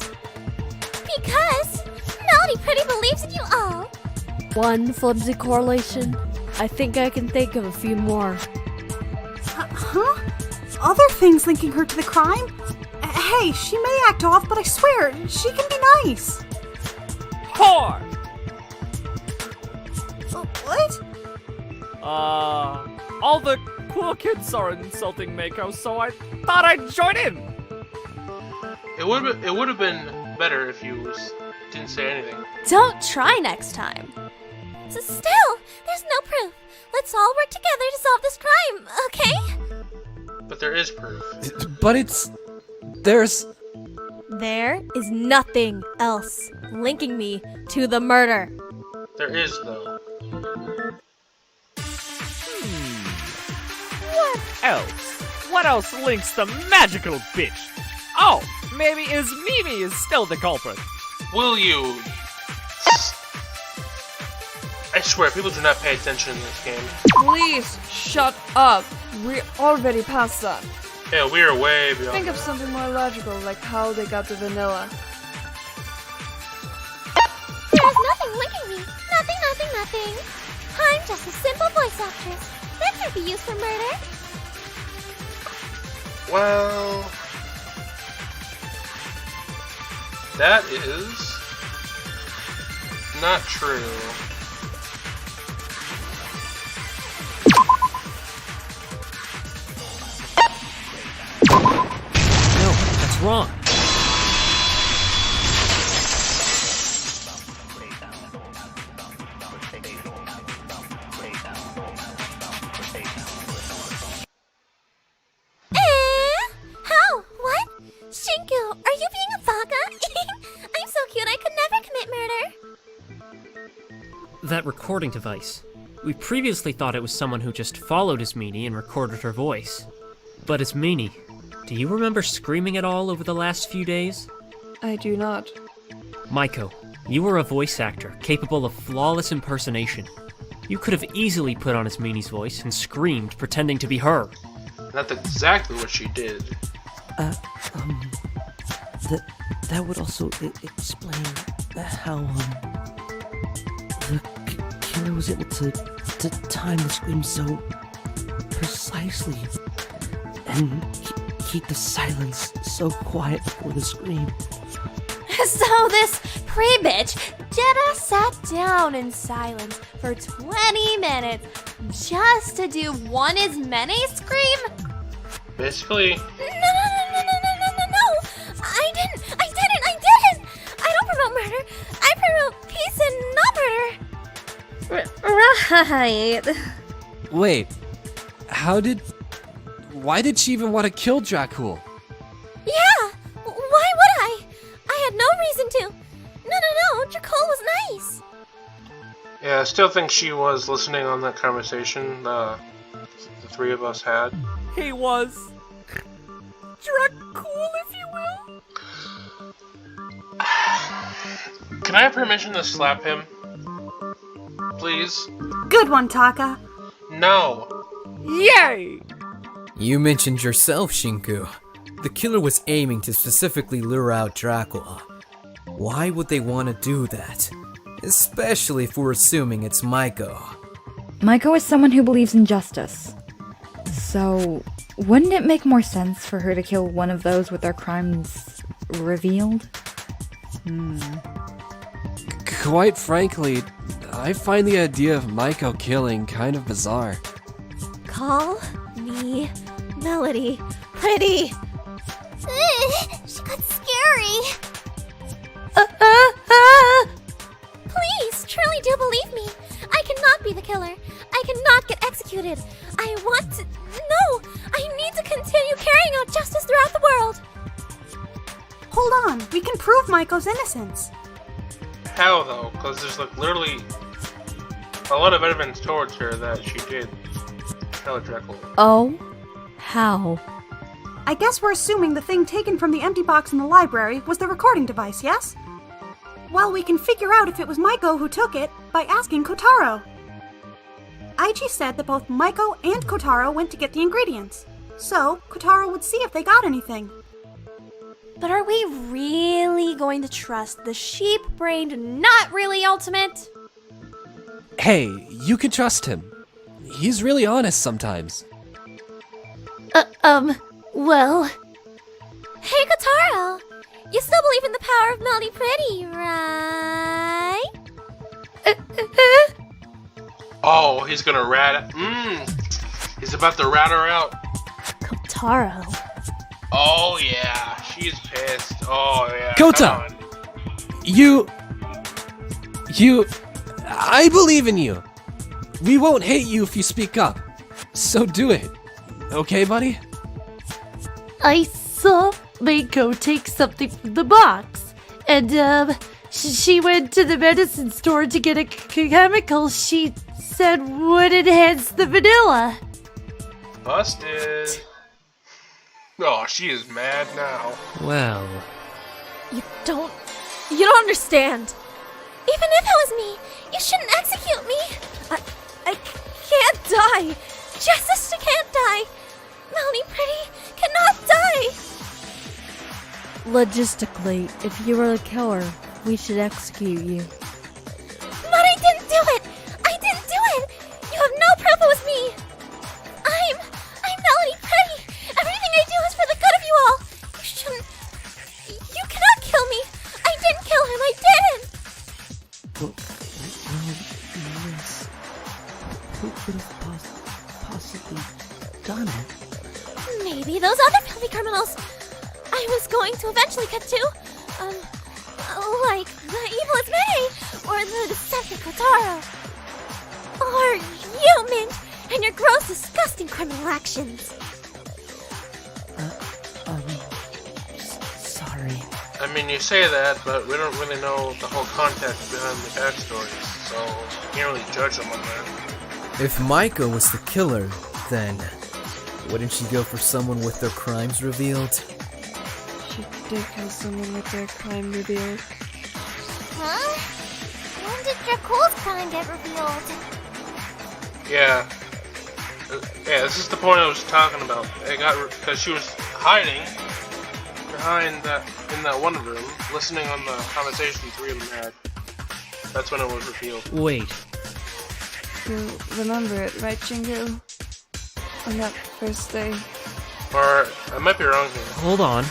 Because Melody Pretty believes in you all. One flimsy correlation? I think I can think of a few more. Huh? Other things linking her to the crime? Hey, she may act off, but I swear, she can be nice. Whore! What? All the cool kids are insulting Mako, so I thought I'd join in. It would have been better if you didn't say anything. Don't try next time. So still, there's no proof. Let's all work together to solve this crime, okay? But there is proof. But there's... There is nothing else linking me to the murder. There is, though. What else links the magical bitch? Oh, maybe Mimi is still the culprit. Will you? I swear, people do not pay attention in this game. Please shut up. We're already past that. Yeah, we are way beyond Think of that. something more logical, like how they got the vanilla. There's nothing linking me. Nothing. I'm just a simple voice actress. That can't be used for murder. Well, that is not true. No, that's wrong. How? What? Shinku, are you being a baka? I'm so cute I could never commit murder. That recording device. We previously thought it was someone who just followed Ismini and recorded her voice. But Ismini, do you remember screaming at all over the last few days? I do not. Maiko, you were a voice actor capable of flawless impersonation. You could have easily put on Ismini's voice and screamed pretending to be her. That's exactly what she did. That would also explain how, the killer was able to time the scream so precisely and keep the silence so quiet before the scream. So this pre-bitch Jetta sat down in silence for 20 minutes just to do one Ismene scream? Basically, No! I didn't! I don't promote murder! I promote peace and not murder! Right. Wait, why did she even want to kill Dracul? Yeah! Why would I? I had no reason to. No, Dracul was nice. yeah, I still think she was listening on that conversation the three of us had. He was Dracul, if you will. Can I have permission to slap him? Please? Good one, Taka. No. Yay! You mentioned yourself, Shinku. The killer was aiming to specifically lure out Dracula. Why would they want to do that? Especially if we're assuming it's Maiko. Maiko is someone who believes in justice. So, wouldn't it make more sense for her to kill one of those with their crimes revealed? Quite frankly, I find the idea of Maiko killing kind of bizarre. Call me Melody. Pretty. She got scary. Please, truly do believe me. I cannot be the killer. I cannot get executed. I want to... No! I need to continue carrying out justice throughout the world. Hold on, we can prove Maiko's innocence. How, though? Because there's like literally a lot of evidence towards her that she did kill Dracula. Oh? How? I guess we're assuming the thing taken from the empty box in the library was the recording device, yes? Well, we can figure out if it was Maiko who took it by asking Kotaro. Aiji said that both Maiko and Kotaro went to get the ingredients, so Kotaro would see if they got anything. But are we really going to trust the sheep-brained, not really ultimate? Hey, you can trust him. He's really honest sometimes. Well... Hey, Kotaro! You still believe in the power of Melody Pretty, right? Oh, he's gonna rat. He's about to rat her out. Kotaro. Oh yeah, she's pissed. Oh yeah. Kota! I believe in you. We won't hate you if you speak up. So do it. Okay, buddy? I saw Mako take something from the box, and she went to the medicine store to get a chemical she said would enhance the vanilla. Busted. Oh, she is mad now. Well, You don't understand. Even if it was me, you shouldn't execute me. I can't die. Justice can't die. Melanie Pretty cannot die. Logistically, if you were the killer, we should execute you. But I didn't do it. I didn't do it. You have no proof it was me. I'm Melanie Pretty. Everything I do is for the good of you all. You shouldn't. You cannot kill me. I didn't kill him. I didn't. Well, yes. Who could have possibly done it? Maybe those other filthy criminals I was going to eventually cut to. Like the evil May, or the deceptive Kotaro. Or you, Mint, and your gross, disgusting criminal actions. Sorry. I mean, you say that, but we don't really know the whole context behind the backstories, so you can't really judge them on that. If Miko was the killer, then wouldn't she go for someone with their crimes revealed? She did kill someone with their crime revealed. Huh? When did Dracul's crime get revealed? Yeah. Yeah, this is the point I was talking about. It got because she was hiding behind in that one room, listening on the conversation three of them had. That's when it was revealed. wait. You remember it, right, Jingu? On that first day. Or I might be wrong here. Hold on.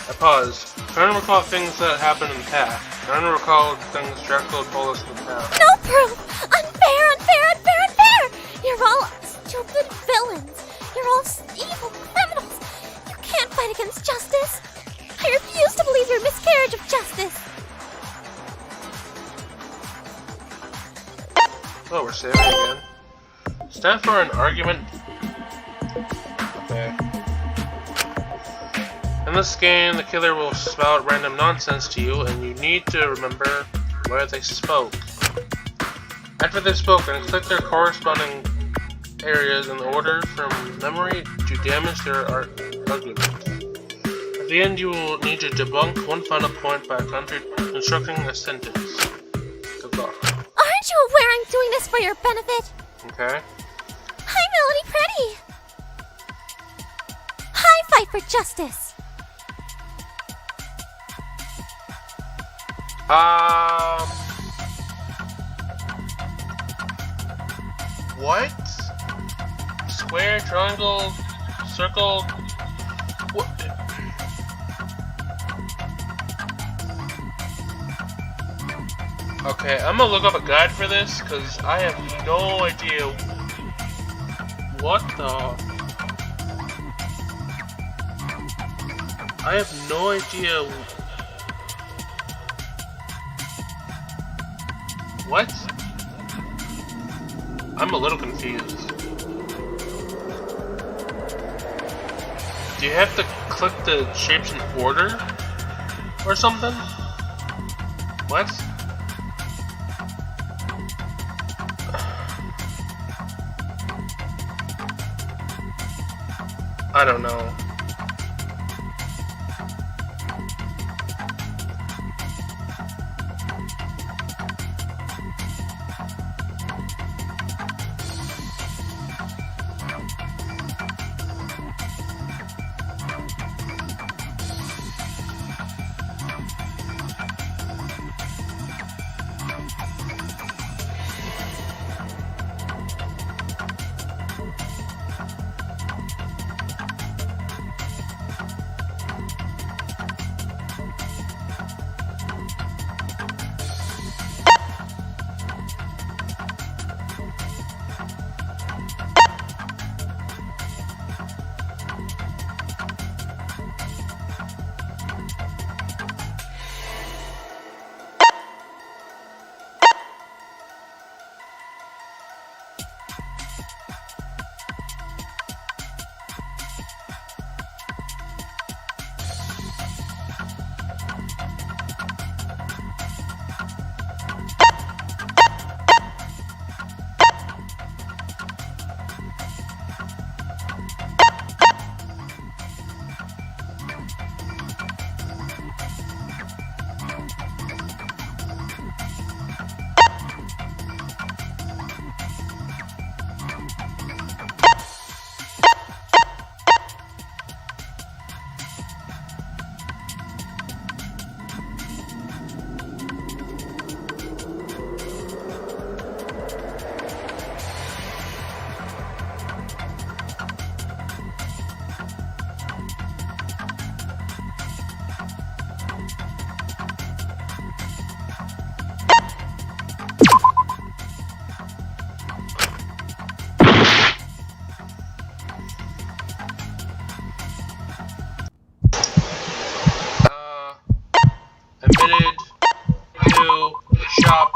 I paused. Trying to recall things that happened in the past. Trying to recall things Dracula told us in the past. No proof! Unfair, unfair, unfair, unfair! You're all stupid villains. You're all evil criminals. You can't fight against justice. I refuse to believe your miscarriage of justice. Oh, we're saving again. It's time for an argument. Okay. In this game, the killer will spout random nonsense to you, and you need to remember where they spoke. After they've spoken, click their corresponding areas in order from memory to damage their argument. At the end, you will need to debunk one final point by constructing a sentence. Good luck. Aren't you aware I'm doing this for your benefit? Okay. I'm Melanie Pretty. I fight for justice. What? Square, triangle, circle? What? Okay, I'm gonna look up a guide for this, because I have no idea what the... I have no idea... What? I'm a little confused. Do you have to click the shapes in order? Or something? What? I don't know.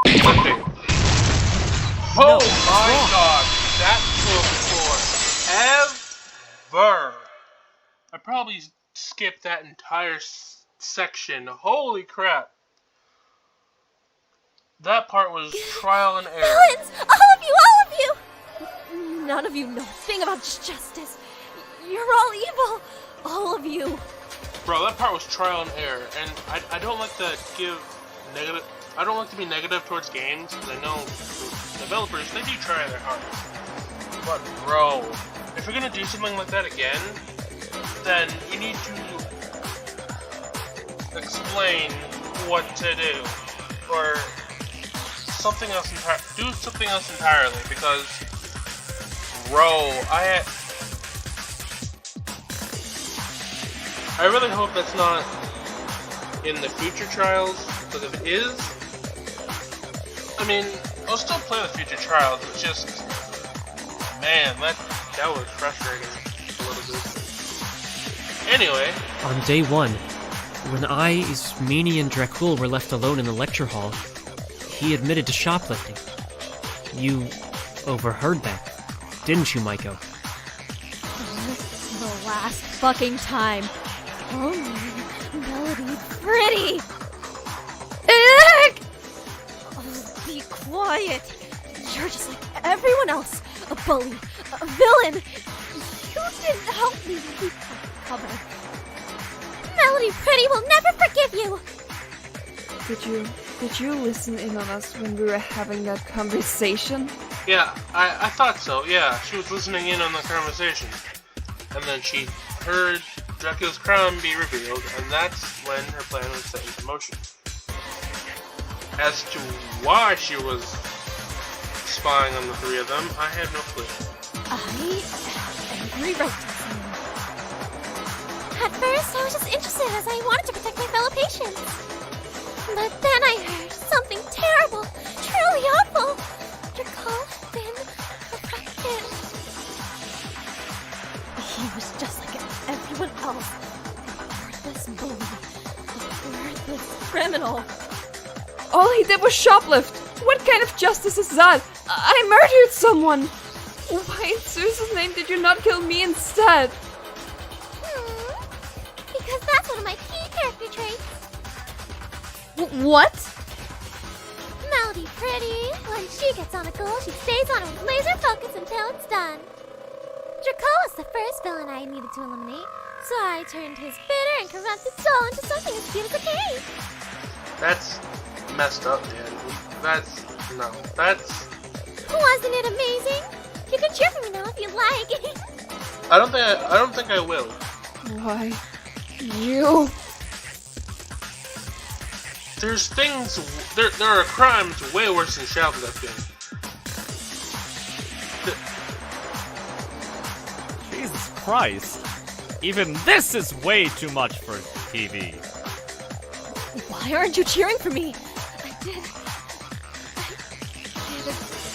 shoplifting. Oh my god, that took forever. I probably skipped that entire section. Holy crap. That part was trial and error. Villains! All of you! None of you know a thing about justice. You're all evil. All of you. Bro, that part was trial and error, and I don't like to give negative. I don't like to be negative towards games, because I know developers, they do try their hardest. But bro, if you're gonna do something like that again, then you need to explain what to do, or something else do something else entirely, because bro, I really hope that's not in the future trials, because if it is, I mean, I'll still play the future trials, it's just, man, that was frustrating a little bit. Anyway. On day 1, when I, Ismini, and Dracul were left alone in the lecture hall, he admitted to shoplifting. You overheard that, didn't you, Maiko? The last fucking time. Oh, Melody, pretty! Oh, be quiet. You're just like everyone else. A bully, a villain. You didn't help me leave the cover. Melody Pretty will never forgive you. Did you listen in on us when we were having that conversation? Yeah, I thought so, yeah. She was listening in on the conversation. And then she heard Dracula's crown be revealed, and that's when her plan was set into motion. As to why she was spying on the three of them, I had no clue. I rewrote this. At first, I was just interested as I wanted to protect my fellow patients. But then I heard something terrible, truly awful. Dracul had been abducted. He was just like everyone else. A worthless bully. A worthless criminal. All he did was shoplift. What kind of justice is that? I murdered someone. Why in Zeus's name did you not kill me instead? Because that's one of my key character traits. What? Melody Pretty. When she gets on a goal, she stays on it with laser focus until it's done. Dracul was the first villain I needed to eliminate, so I turned his bitter and corrupted soul into something as cute as a cake. That's messed up, man. That's... Wasn't it amazing? You can cheer for me now if you like. I don't think I will. Why? You... There's things... There are crimes way worse than shoplifting. Jesus Christ. Even this is way too much for TV. Why aren't you cheering for me? I did a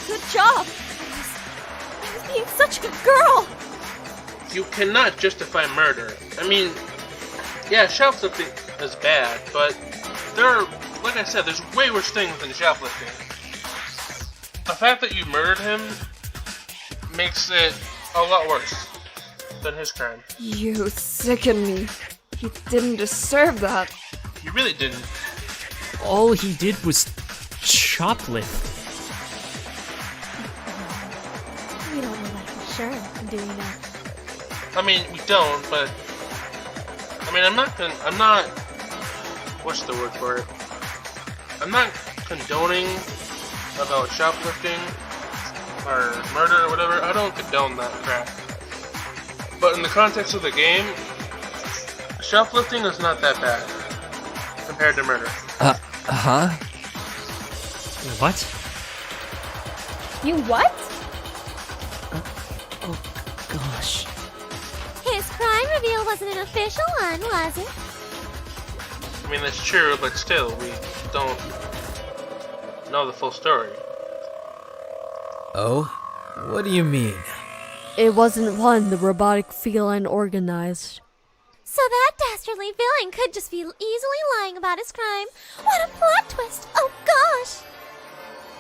good job. I was being such a good girl. You cannot justify murder. I mean, yeah, shoplifting is bad, but there are, like I said, there's way worse things than shoplifting. The fact that you murdered him makes it a lot worse than his crime. You sicken me. You didn't deserve that. You really didn't. All he did was shoplift. We don't know that for sure, do we now? I mean, we don't, but... I mean, I'm not... What's the word for it? I'm not condoning about shoplifting or murder or whatever. I don't condone that crap. But in the context of the game, shoplifting is not that bad compared to murder. Huh? What? You what? Oh, gosh. His crime reveal wasn't an official one, was it? I mean, that's true, but still, we don't know the full story. Oh? What do you mean? It wasn't one the robotic feline organized. So that dastardly villain could just be easily lying about his crime. What a plot twist! Oh gosh!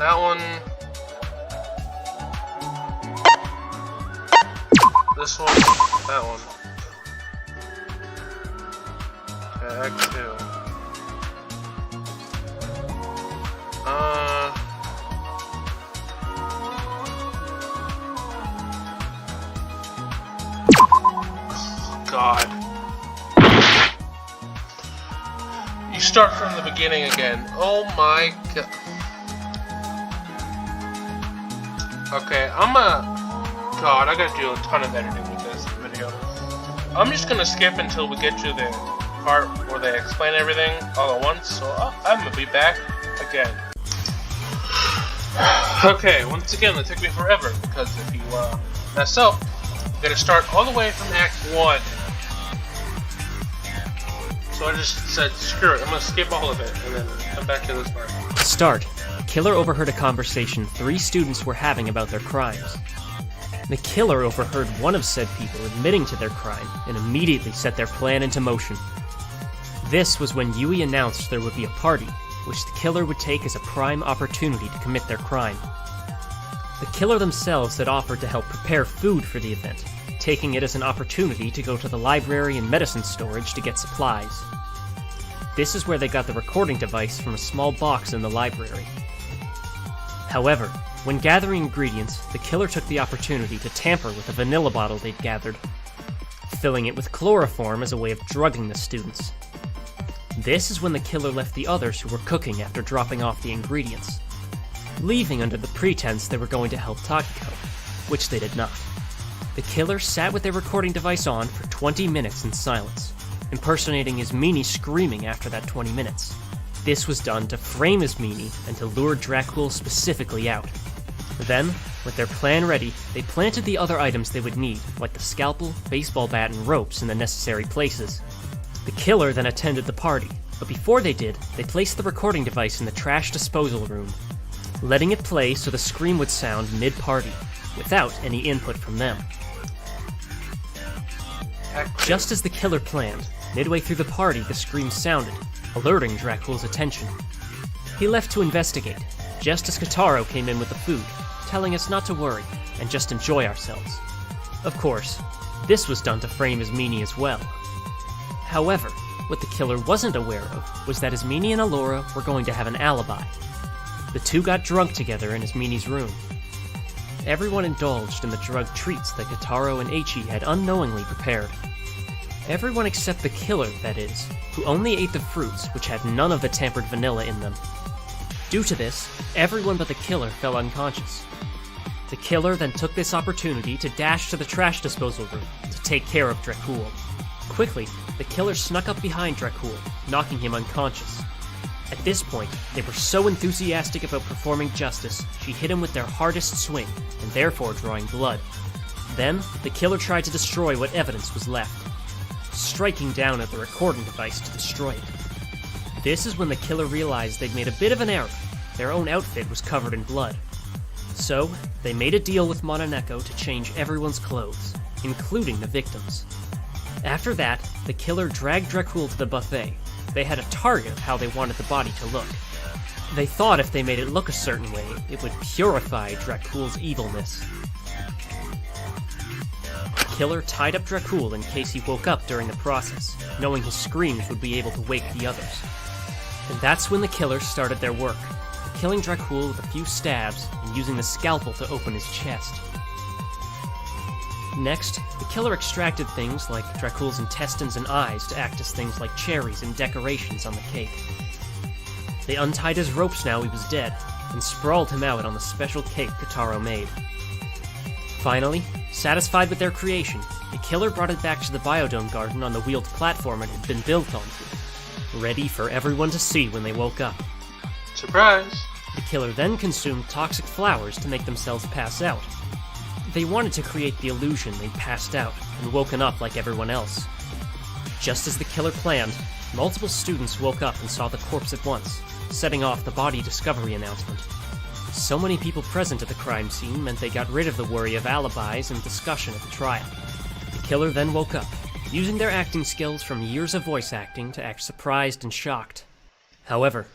That one. This one. That one. Okay, Act 2. God. You start from the beginning again. Oh my god. Okay, God, I gotta do a ton of editing with this video. I'm just gonna skip until we get to the part where they explain everything all at once, so I'm gonna be back again. Okay, once again, it took me forever, because if you mess up, you gotta start all the way from Act 1. So I just said, screw it, I'm gonna skip all of it, and then come back to this part. To start, the killer overheard a conversation 3 students were having about their crimes. The killer overheard one of said people admitting to their crime, and immediately set their plan into motion. This was when Yui announced there would be a party, which the killer would take as a prime opportunity to commit their crime. The killer themselves had offered to help prepare food for the event, taking it as an opportunity to go to the library and medicine storage to get supplies. This is where they got the recording device from a small box in the library. However, when gathering ingredients, the killer took the opportunity to tamper with a vanilla bottle they'd gathered, filling it with chloroform as a way of drugging the students. This is when the killer left the others who were cooking after dropping off the ingredients, leaving under the pretense they were going to help Takiko, which they did not. The killer sat with their recording device on for 20 minutes in silence, impersonating Ismini screaming after that 20 minutes. This was done to frame Ismini and to lure Dracul specifically out. Then, with their plan ready, they planted the other items they would need, like the scalpel, baseball bat, and ropes in the necessary places. The killer then attended the party, but before they did, they placed the recording device in the trash disposal room, letting it play so the scream would sound mid-party, without any input from them. Just as the killer planned, midway through the party the scream sounded, alerting Dracul's attention. He left to investigate, just as Kotaro came in with the food, telling us not to worry, and just enjoy ourselves. Of course, this was done to frame Ismini as well. However, what the killer wasn't aware of was that Ismini and Alora were going to have an alibi. The two got drunk together in Ismini's room. Everyone indulged in the drug treats that Kotaro and Eiichi had unknowingly prepared. Everyone except the killer, that is, who only ate the fruits which had none of the tampered vanilla in them. Due to this, everyone but the killer fell unconscious. The killer then took this opportunity to dash to the trash disposal room to take care of Dracul. Quickly, the killer snuck up behind Dracul, knocking him unconscious. At this point, they were so enthusiastic about performing justice, she hit him with their hardest swing, and therefore drawing blood. Then, the killer tried to destroy what evidence was left, striking down at the recording device to destroy it. This is when the killer realized they'd made a bit of an error. Their own outfit was covered in blood. So, they made a deal with Mononeko to change everyone's clothes, including the victims. After that, the killer dragged Dracul to the buffet. They had a target of how they wanted the body to look. They thought if they made it look a certain way, it would purify Dracul's evilness. The killer tied up Dracul in case he woke up during the process, knowing his screams would be able to wake the others. And that's when the killers started their work, killing Dracul with a few stabs and using the scalpel to open his chest. Next, the killer extracted things like Dracul's intestines and eyes to act as things like cherries and decorations on the cake. They untied his ropes now he was dead, and sprawled him out on the special cake Kotaro made. Finally, satisfied with their creation, the killer brought it back to the Biodome garden on the wheeled platform it had been built onto, ready for everyone to see when they woke up. Surprise! The killer then consumed toxic flowers to make themselves pass out. They wanted to create the illusion they'd passed out and woken up like everyone else. Just as the killer planned, multiple students woke up and saw the corpse at once, setting off the body discovery announcement. So many people present at the crime scene meant they got rid of the worry of alibis and discussion at the trial. The killer then woke up, using their acting skills from years of voice acting to act surprised and shocked. However,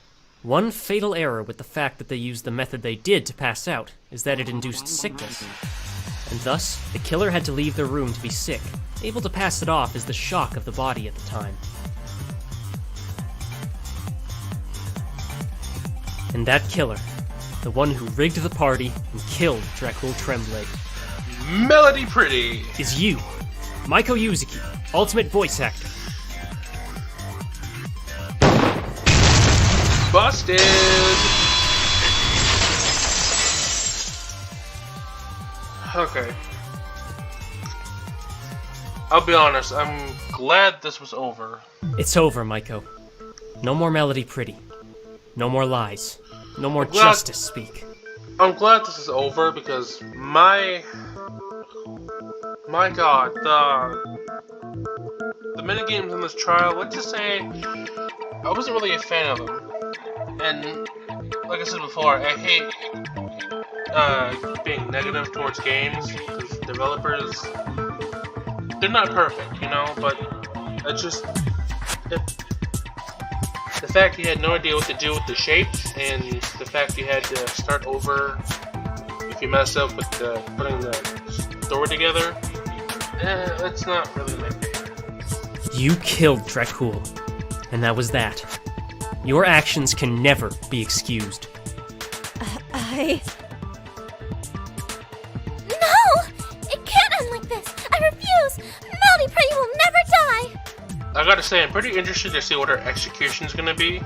One fatal error with the fact that they used the method they did to pass out is that it induced sickness. And thus, the killer had to leave the room to be sick, able to pass it off as the shock of the body at the time. And that killer, the one who rigged the party and killed Dracul Tremblay, Melody Pretty, is you, Maiko Yuzuki, ultimate voice actor. Busted! Okay. I'll be honest, I'm glad this was over. It's over, Maiko. No more Melody Pretty. No more lies. No more justice speak. I'm glad this is over because my god, the minigames in this trial, let's just say, I wasn't really a fan of them. And like I said before, I hate being negative towards games because developers, they're not perfect, you know, but it's just the fact you had no idea what to do with the shapes, and the fact you had to start over if you mess up with putting the story together, it's not really my favorite. You killed Dracul, and that was that. Your actions can never be excused. No! It can't end like this! I refuse! Melody Pretty will never die! I gotta say, I'm pretty interested to see what her execution's gonna be.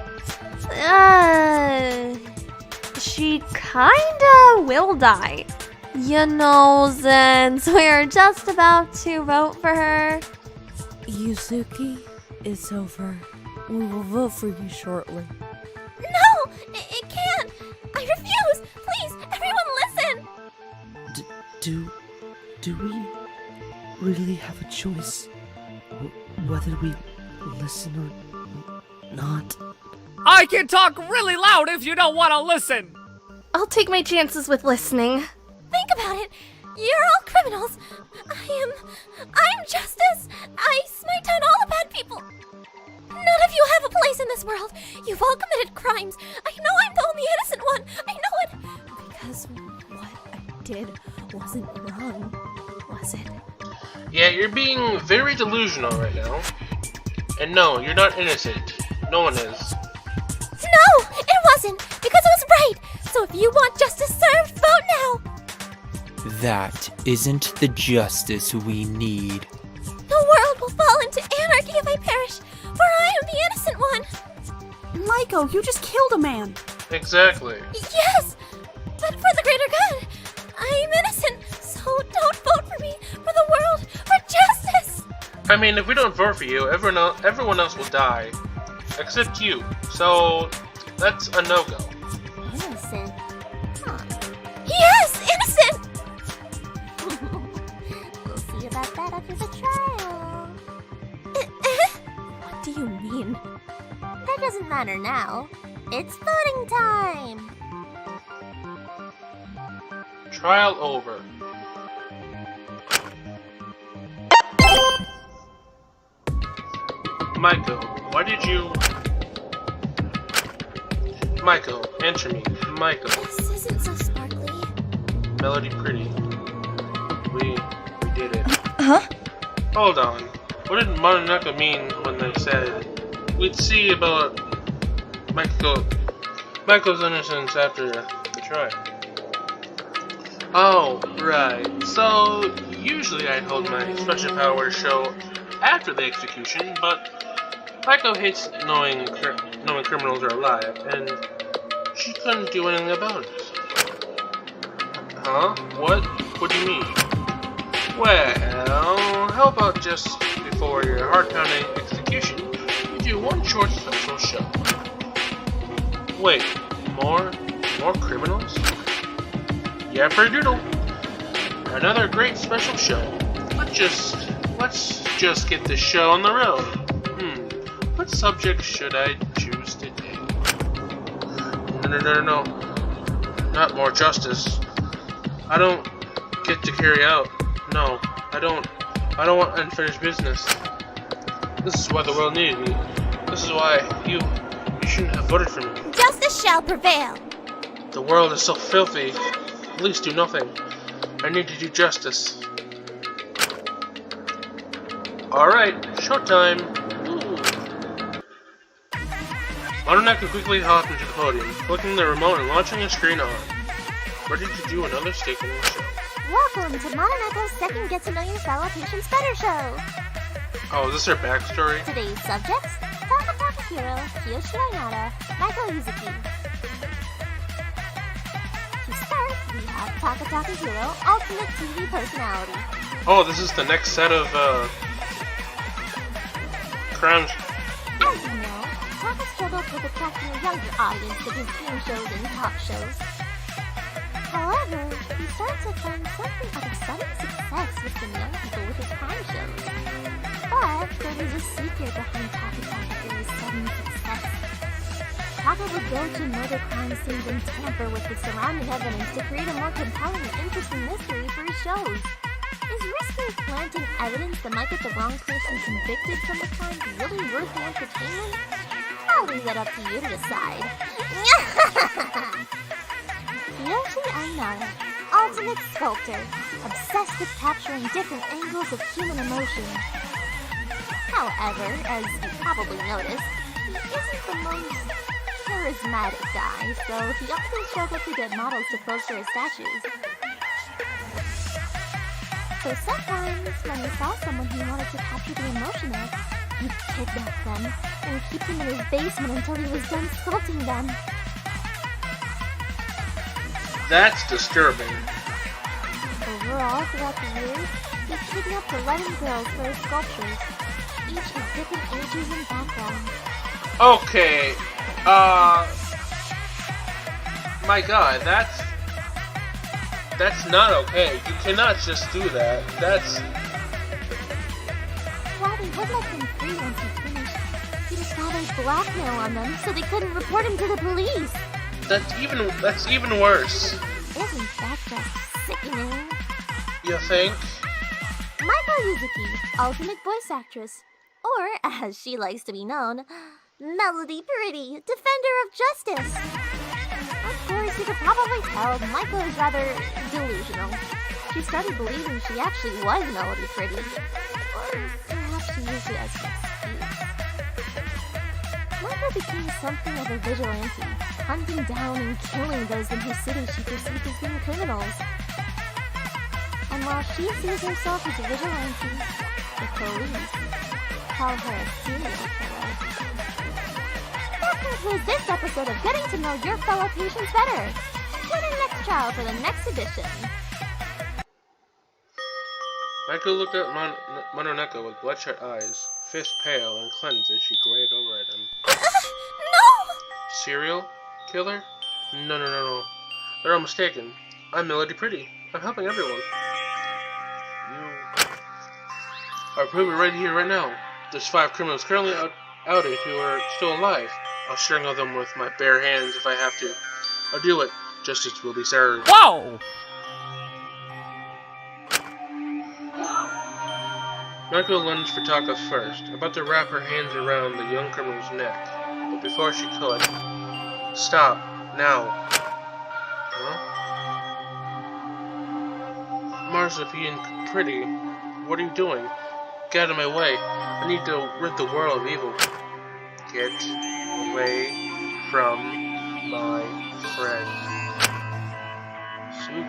She kinda will die. You know, since we're just about to vote for her. Yuzuki, it's over. We will vote for you shortly. No! It can't! I refuse! Please, everyone listen! Do we really have a choice? Whether we listen or not? I can talk really loud if you don't want to listen! I'll take my chances with listening. Think about it! You're all criminals! I'm justice! I smite down all the bad people! None of you have a place in this world! You've all committed crimes! I know I'm the only innocent one! I know it! Because what I did wasn't wrong, was it? Yeah, you're being very delusional right now. And no, you're not innocent. No one is. No! It wasn't! Because it was right! So if you want justice served, vote now! That isn't the justice we need. The world will fall into anarchy if I perish, for I am the innocent one! Maiko, you just killed a man! Exactly. Yes! But for the greater good! I am innocent, so don't vote for me, for the world, for justice! I mean, if we don't vote for you, everyone else will die. Except you. So, that's a no-go. Innocent? Huh. Yes! Innocent! We'll see about that after the trial. What do you mean? That doesn't matter now. It's voting time! Trial over. Maiko, why did you... Maiko, answer me. Maiko. This isn't so sparkly. Melody Pretty. We did it. Huh? Hold on. What did Mononoke mean when they said we'd see about Maiko's innocence after the trial? Oh, right. So, usually I hold my special powers show after the execution, but Maiko hates knowing criminals are alive, and she couldn't do anything about it. Huh? What? What do you mean? Well, how about just before your heart-pounding execution, you do one short special show? Wait, more criminals? Yeah, for doodle. Another great special show. Let's just get this show on the road. What subject should I choose today? No. Not more justice. I don't get to carry out. No, I don't want unfinished business. This is why the world needed me. This is why you shouldn't have voted for me. Justice shall prevail. The world is so filthy. Police do nothing. I need to do justice. Alright, showtime. Mononoke quickly hopped into the podium, clicking the remote and launching a screen on. Ready to do another stake in the show. Welcome to Mononoke's second Get to Know Your Fellow Patients Better show. Oh, is this her backstory? Today's subjects: Taka Takahiro, Kiyoshi Ainara, Michael Yuzuki. To start, we have Taka Takahiro, Ultimate TV Personality. Oh, this is the next set of, crowns. As you know, Taka struggles with attracting a younger audience with his game shows and talk shows. However, he starts to find something of a sudden success with some young people with his crime shows. But there is a secret behind Taka Takahiro's sudden success. Taka would go to murder crime scenes and tamper with the surrounding evidence to create a more compelling and interesting mystery for his shows. Is risking planting evidence that might get the wrong person convicted from the crime really worth the entertainment? I'll leave that up to you to decide. Kiyoshi Ainara, Ultimate Sculptor, obsessed with capturing different angles of human emotion. However, as you probably noticed, he isn't the most charismatic guy, so he often struggles to get models to pose for his statues. So sometimes, when he saw someone he wanted to capture the emotion of, he'd kidnap them and keep them in his basement until he was done sculpting them. That's disturbing. Overall, throughout the years, he kidnapped 11 girls for his sculptures, each with different ages and backgrounds. Okay, my god, that's not okay. You cannot just do that. While they would let them free once he finished, he discovered blackmail on them so they couldn't report him to the police. That's even worse. Isn't that just sickening? You think? Michael Yuzuki, Ultimate Voice Actress, or as she likes to be known, Melody Pretty, Defender of Justice. Of course, you could probably tell Michael is rather delusional. She started believing she actually was Melody Pretty, or perhaps she used it as an excuse. Michael became something of a vigilante, hunting down and killing those in her city she perceived as being criminals. And while she sees herself as a vigilante, the police call her a serial killer. That concludes this episode of Getting to Know Your Fellow Patients Better. Tune in next trial for the next edition. Michael looked at Mononoke with bloodshot eyes, face pale and clenched as she glared over at him. No! Serial killer? No. They're all mistaken. I'm Melody Pretty. I'm helping everyone. You are proving right here, right now. There's 5 criminals currently outed who are still alive. I'll strangle them with my bare hands if I have to. I'll do it. Justice will be served. Whoa! Michael lunged for Taka first, about to wrap her hands around the young criminal's neck. But before she could, stop, now. Huh? Marzipan Pretty, what are you doing? Get out of my way. I need to rid the world of evil. Get away from my friend. See?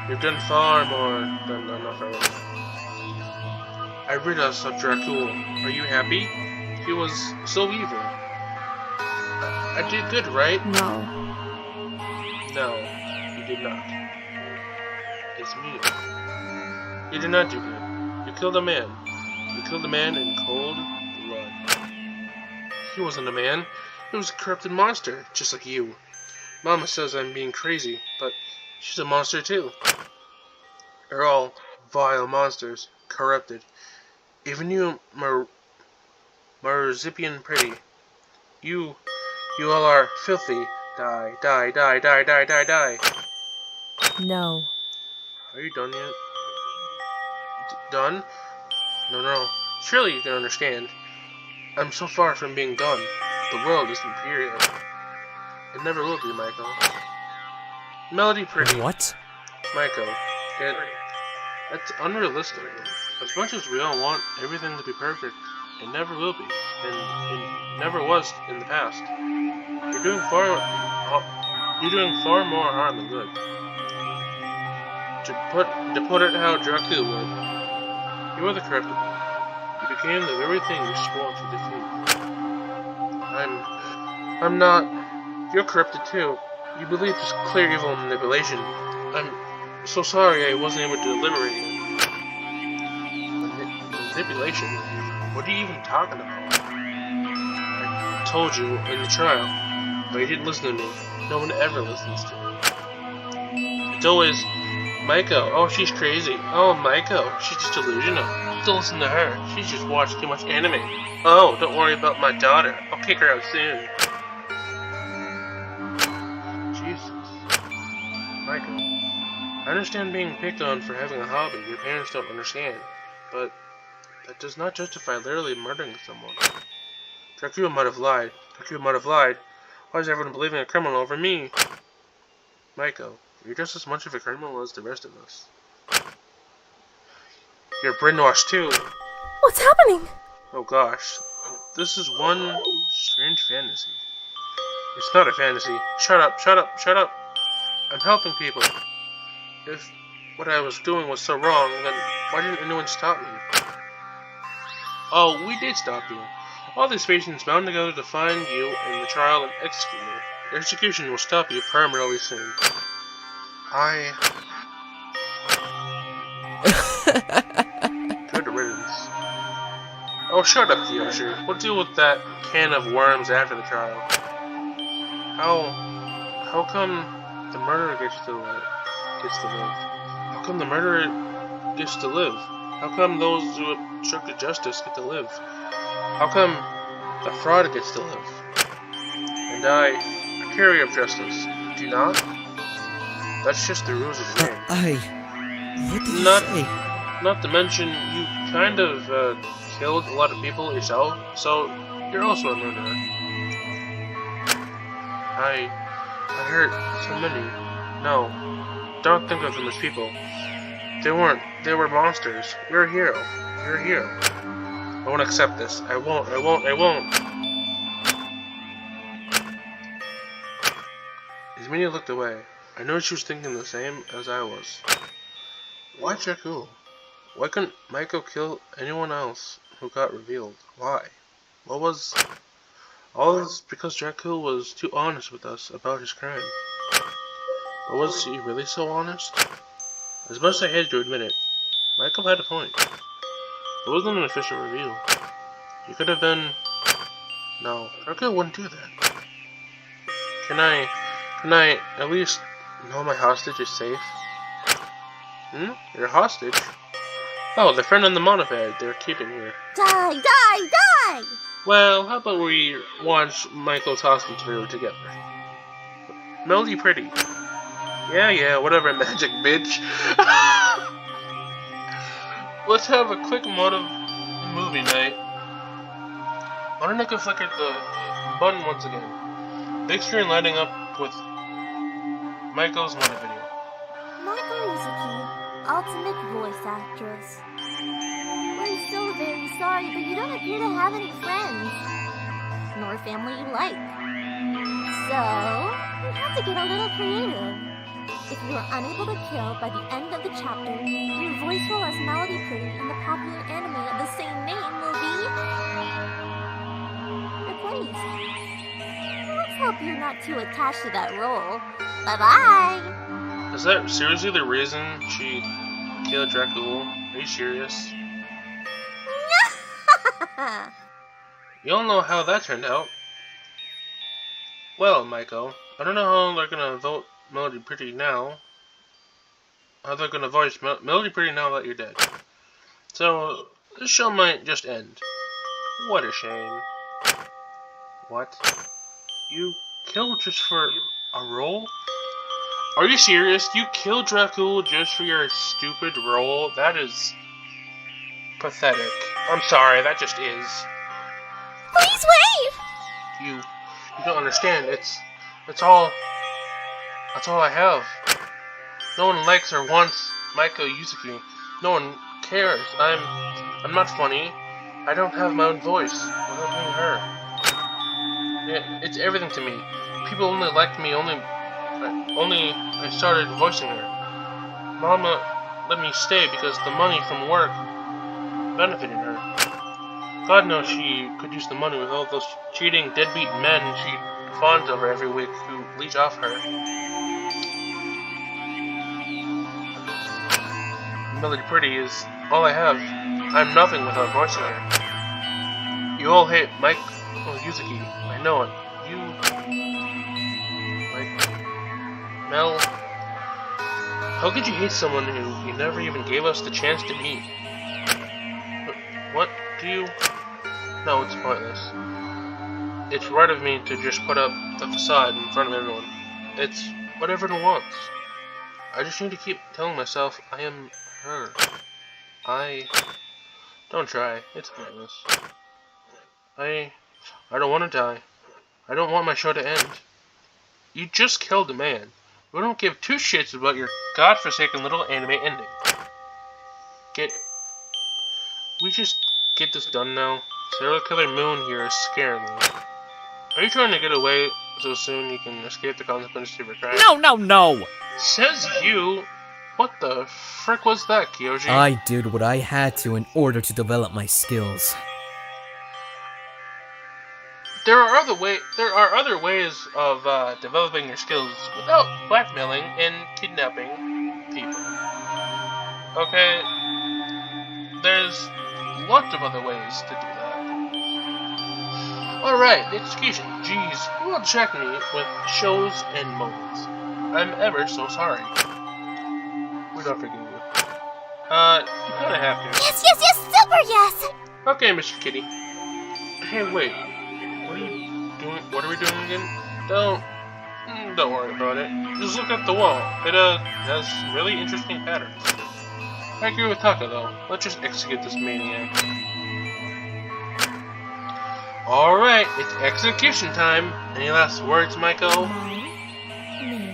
You've done far more than enough already. I rid us of Dracul. Are you happy? He was so evil. I did good, right? No. No, you did not. It's me. You did not do good. You killed a man. You killed a man in cold blood. He wasn't a man. He was a corrupted monster, just like you. Mama says I'm being crazy, but she's a monster too. They're all vile monsters, corrupted. Even you, Marzipan Pretty. You all are filthy. Die. No. Are you done yet? Done? No. Surely you can understand. I'm so far from being done. The world is inferior. It never will be, Michael. Melody Pretty. What? Michael, it's unrealistic. As much as we all want everything to be perfect, it never will be, and it never was in the past. You're doing far more harm than good. To put it how Dracu would, you are the corrupted. You became the very thing you swore to defeat. I'm not. You're corrupted too. You believe it's clear evil and manipulation. I'm so sorry I wasn't able to liberate you. Manipulation? What are you even talking about? I told you in the trial, but you didn't listen to me. No one ever listens to me. It's always, Maiko, oh she's crazy. Oh, Maiko, she's just delusional. Don't listen to her. She's just watched too much anime. Oh, don't worry about my daughter. I'll kick her out soon. Michael, I understand being picked on for having a hobby your parents don't understand, but that does not justify literally murdering someone. Dracula might have lied. Why is everyone believing a criminal over me? Michael, you're just as much of a criminal as the rest of us. You're brainwashed too. What's happening? Oh gosh, this is one strange fantasy. It's not a fantasy. Shut up. I'm helping people. If what I was doing was so wrong, then why didn't anyone stop me? Oh, we did stop you. All these patients bound together to find you in the trial and execute you. Your execution will stop you permanently soon. Good riddance. Oh, shut up, Kyoshu. We'll deal with that can of worms after the trial. How come the murderer gets to live? How come the murderer gets to live? How come those who obstructed justice get to live? How come the fraud gets to live? And I, a carrier of justice, do not? That's just the rules of the game. What did you say? Not to mention, you kind of killed a lot of people yourself, so you're also a murderer. I hurt so many. No, don't think of them as people. They weren't. They were monsters. You're a hero. I won't accept this. I won't. Ismini looked away. I know she was thinking the same as I was. Why Jakku? Why couldn't Maiko kill anyone else who got revealed? Why? What was... All this because Jakku was too honest with us about his crime. But was he really so honest? As much as I hated to admit it, Michael had a point. It wasn't an official reveal. He could have been... No, Jakku wouldn't do that. Can I at least know my hostage is safe? Your hostage? Oh, the friend on the monoped they're keeping here. Die! Well, how about we watch Michael's hostage video together? Melody Pretty. Yeah, whatever, magic bitch. Let's have a quick motive movie night. Why don't I go flicker the button once again? Big screen lighting up with Michael's motive video. Michael Izuki, ultimate voice actress. We're so very sorry, but you don't appear to have any friends. Nor family you like. So, we have to get a little creative. If you are unable to kill by the end of the chapter, your voice role as Melody Pretty in the popular anime of the same name will be... replaced. Let's hope you're not too attached to that role. Bye-bye! Is that seriously the reason she killed Dracul? Are you serious? You all know how that turned out. Well, Maiko, I don't know how they're gonna vote Melody Pretty now. How they're gonna voice Melody Pretty now that you're dead. So, this show might just end. What a shame. What? You killed just for a role? Are you serious? You killed Dracul just for your stupid role? That is... pathetic. I'm sorry, that just is. Please wait! You don't understand. That's all I have. No one likes or wants Maiko Yuzuki. No one cares. I'm not funny. I don't have my own voice without being her. It's everything to me. People only liked me only I started voicing her. Mama let me stay because the money from work benefited her. God knows she could use the money with all those cheating, deadbeat men she fawns over every week who leech off her. Melody Pretty is all I have. I'm nothing without voicing her. You all hate Mike Yuzuki. I know it. You... Mel... How could you hate someone who you never even gave us the chance to meet? What do you... No, it's pointless. It's right of me to just put up the facade in front of everyone. It's what everyone wants. I just need to keep telling myself I am her. Don't try. It's pointless. I don't want to die. I don't want my show to end. You just killed a man. We don't give two shits about your godforsaken little anime ending. We just get this done now. Serial Killer Moon here is scaring me. Are you trying to get away so soon you can escape the consequences of your crime? No! Says you. What the frick was that, Kyoji? I did what I had to in order to develop my skills. There are other ways of developing your skills without blackmailing and kidnapping people. Okay? There's lots of other ways to do that. Alright, the execution. Jeez, you all check me with shows and moments. I'm ever so sorry. We don't forgive you. You kinda have to. Yes, super yes! Okay, Mr. Kitty. Hey, wait. What are we doing again? Don't worry about it. Just look at the wall. It has some really interesting patterns. I agree with Taka though. Let's just execute this maniac. Alright, it's execution time. Any last words, Maiko? My name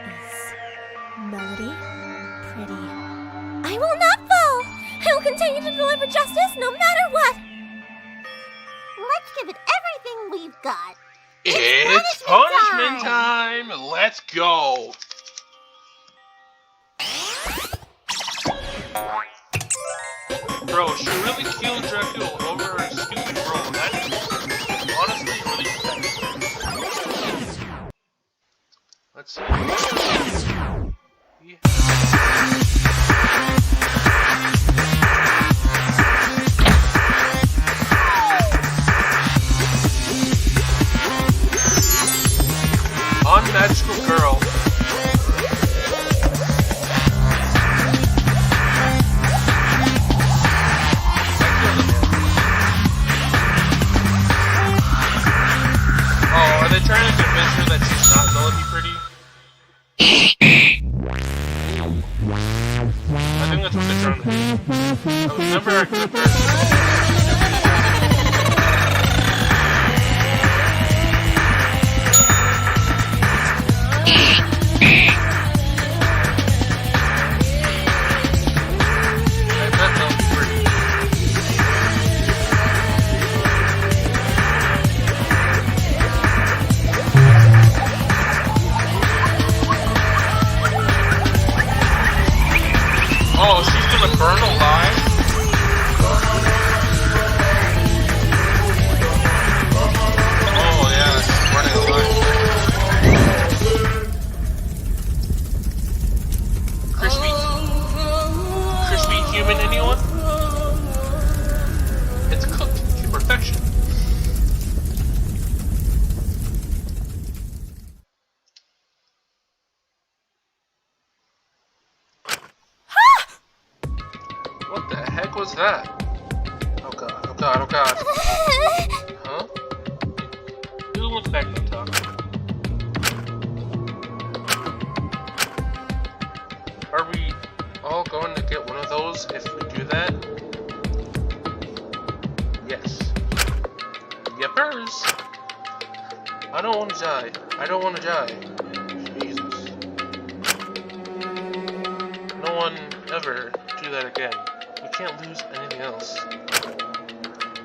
is Melody Pretty. I will not fall! I will continue to deliver justice no matter what! Let's give it everything we've got. It's punishment time! Let's go! Bro, she really killed Dracula over her stupid role. That is honestly really pathetic. Let's see. Unmagical girl. Oh, are they trying to convince her that she's not Melody Pretty? I think that's what they're trying to do. I was never a good person. Oh, she's gonna burn alive? Oh yeah, she's burning alive. Crispy human, anyone? It's cooked to perfection. What the heck was that? Oh god, oh god, oh god. Huh? You look back and talk. Are we all going to get one of those if we do that? Yes. I don't want to die. I don't want to die. Jesus. No one ever do that again. We can't lose anything else.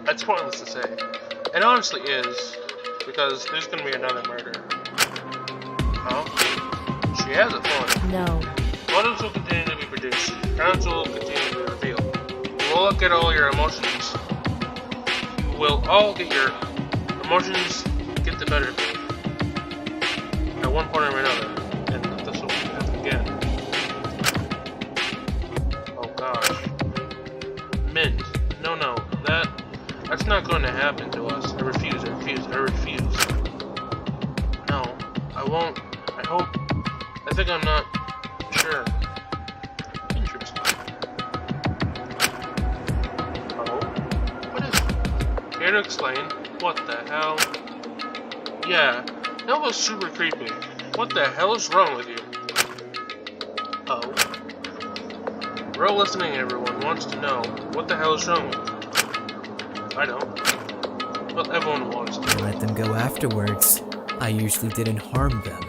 That's pointless to say. It honestly is, because there's gonna be another murder. Huh? She has a point. No. Photos will continue to be produced. Crowns will continue to be revealed. You will get all your emotions. You will all get your emotions get the better of you. At one point or another. And this will happen again. Oh gosh. Mint. No. That's not going to happen to us. I refuse. No. I won't. I hope. I think I'm not sure. Interesting. Oh? What is it? Care to explain? What the hell? Yeah, that was super creepy. What the hell is wrong with you? Oh. We're all listening, everyone wants to know what the hell is wrong with you. I don't. Well, everyone wants to. I let them go afterwards. I usually didn't harm them.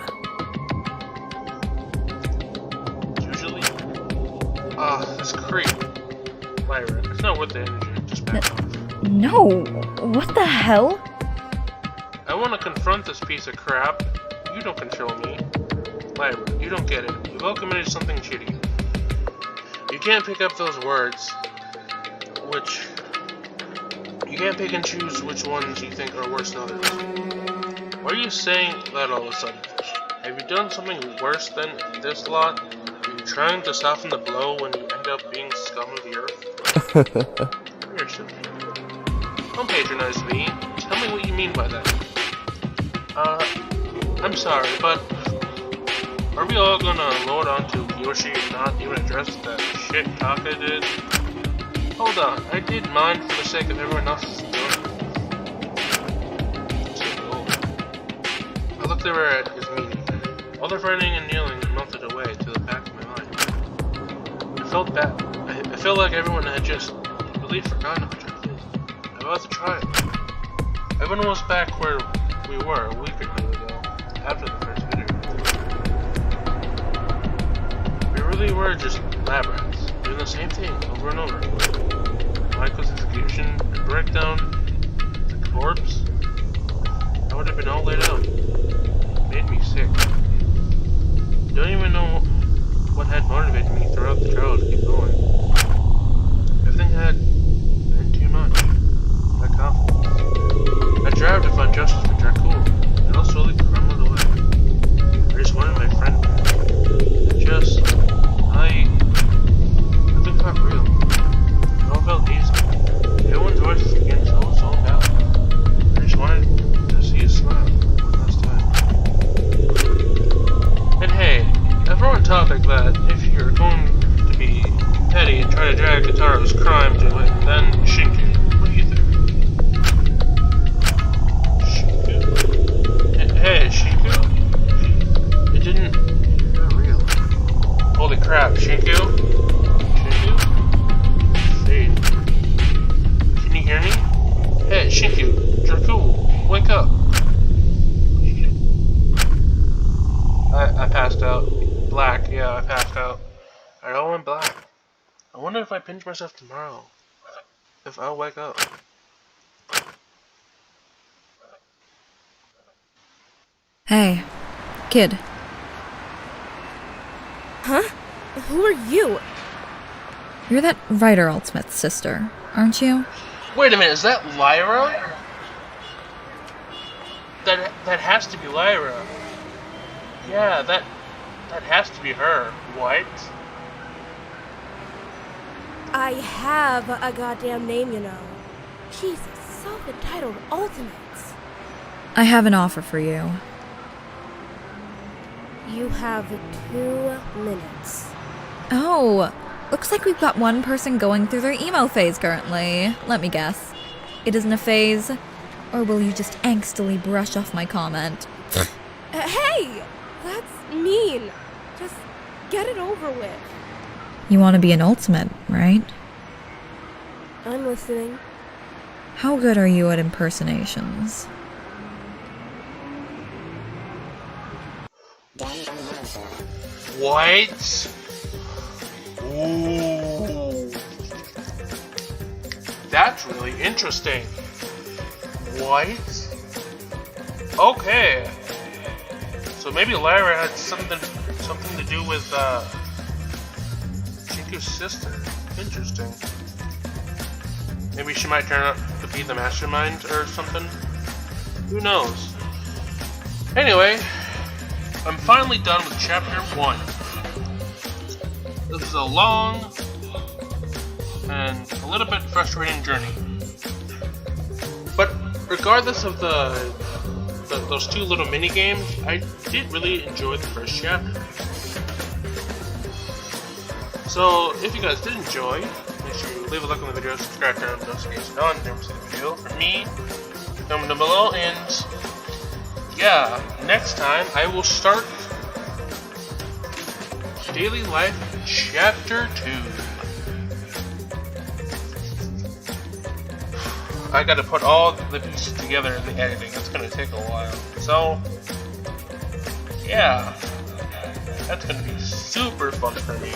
This creep. Lyra, it's not worth the energy. Just back off. No, what the hell? I want to confront this piece of crap. You don't control me. Lyra, you don't get it. We've all committed something shitty. You can't pick up those words. You can't pick and choose which ones you think are worse than others. Why are you saying that all of a sudden? Have you done something worse than this lot? Are you trying to soften the blow when you end up being scum of the earth? You're silly. Don't patronize me. Tell me what you mean by that. I'm sorry, but are we all gonna load onto Yoshi and not even address that shit Taka did? Hold on, I did mine for the sake of everyone else's enjoyment. I looked over at his meaning. All the fighting and kneeling melted away to the back of my mind. I felt bad. I felt like everyone had just really forgotten about the trial. Everyone was back where we were a week or two ago, after the first video. We really were just lab rats, doing the same thing over and over. Michael's execution, the breakdown, the corpse. I would have been all laid out. It made me sick. I don't even know what had motivated me throughout the trial to keep going. Everything had been too much. That confidence. I tried to find justice for Dracul. It all slowly crumbled away. I just wanted my friend. Nothing felt real. It all felt easy. Everyone's voices began to sound loud. I just wanted to see a smile one last time. And hey, everyone talk like that. If you're going to be petty and try to drag Kataro's crime to it, then Shinku. What do you think? Shinku? Hey, Shinku? It didn't... Not real. Holy crap, Shinku? Shinku? Fade. Can you hear me? Hey, Shinku, Dracul, wake up. I passed out. Black, yeah, I passed out. I all went black. I wonder if I pinch myself tomorrow, if I'll wake up. Hey, kid. Huh? Who are you? You're that writer Altsmith's sister, aren't you? Wait a minute, is that Lyra? That has to be Lyra. Yeah, that has to be her. What? I have a goddamn name, you know. Jesus, self-entitled ultimates. I have an offer for you. You have 2 minutes. Oh, looks like we've got one person going through their emo phase currently. Let me guess. It isn't a phase? Or will you just angstily brush off my comment? Hey! That's mean. Just get it over with. You want to be an ultimate, right? I'm listening. How good are you at impersonations? What? Ooh. That's really interesting. What? Okay. So maybe Lyra had something to do with Shinku's sister. Interesting. Maybe she might turn out to be the mastermind or something. Who knows? Anyway, I'm finally done with chapter 1. This is a long and a little bit frustrating journey. But regardless of those two little mini games, I did really enjoy the first chapter. So if you guys did enjoy, make sure you leave a like on the video, subscribe, turn on notifications on, never see the video from me, comment down below, and yeah, next time I will start Daily Life Chapter 2. I gotta put all the pieces together in the editing. It's gonna take a while. So, yeah, that's gonna be super fun for me.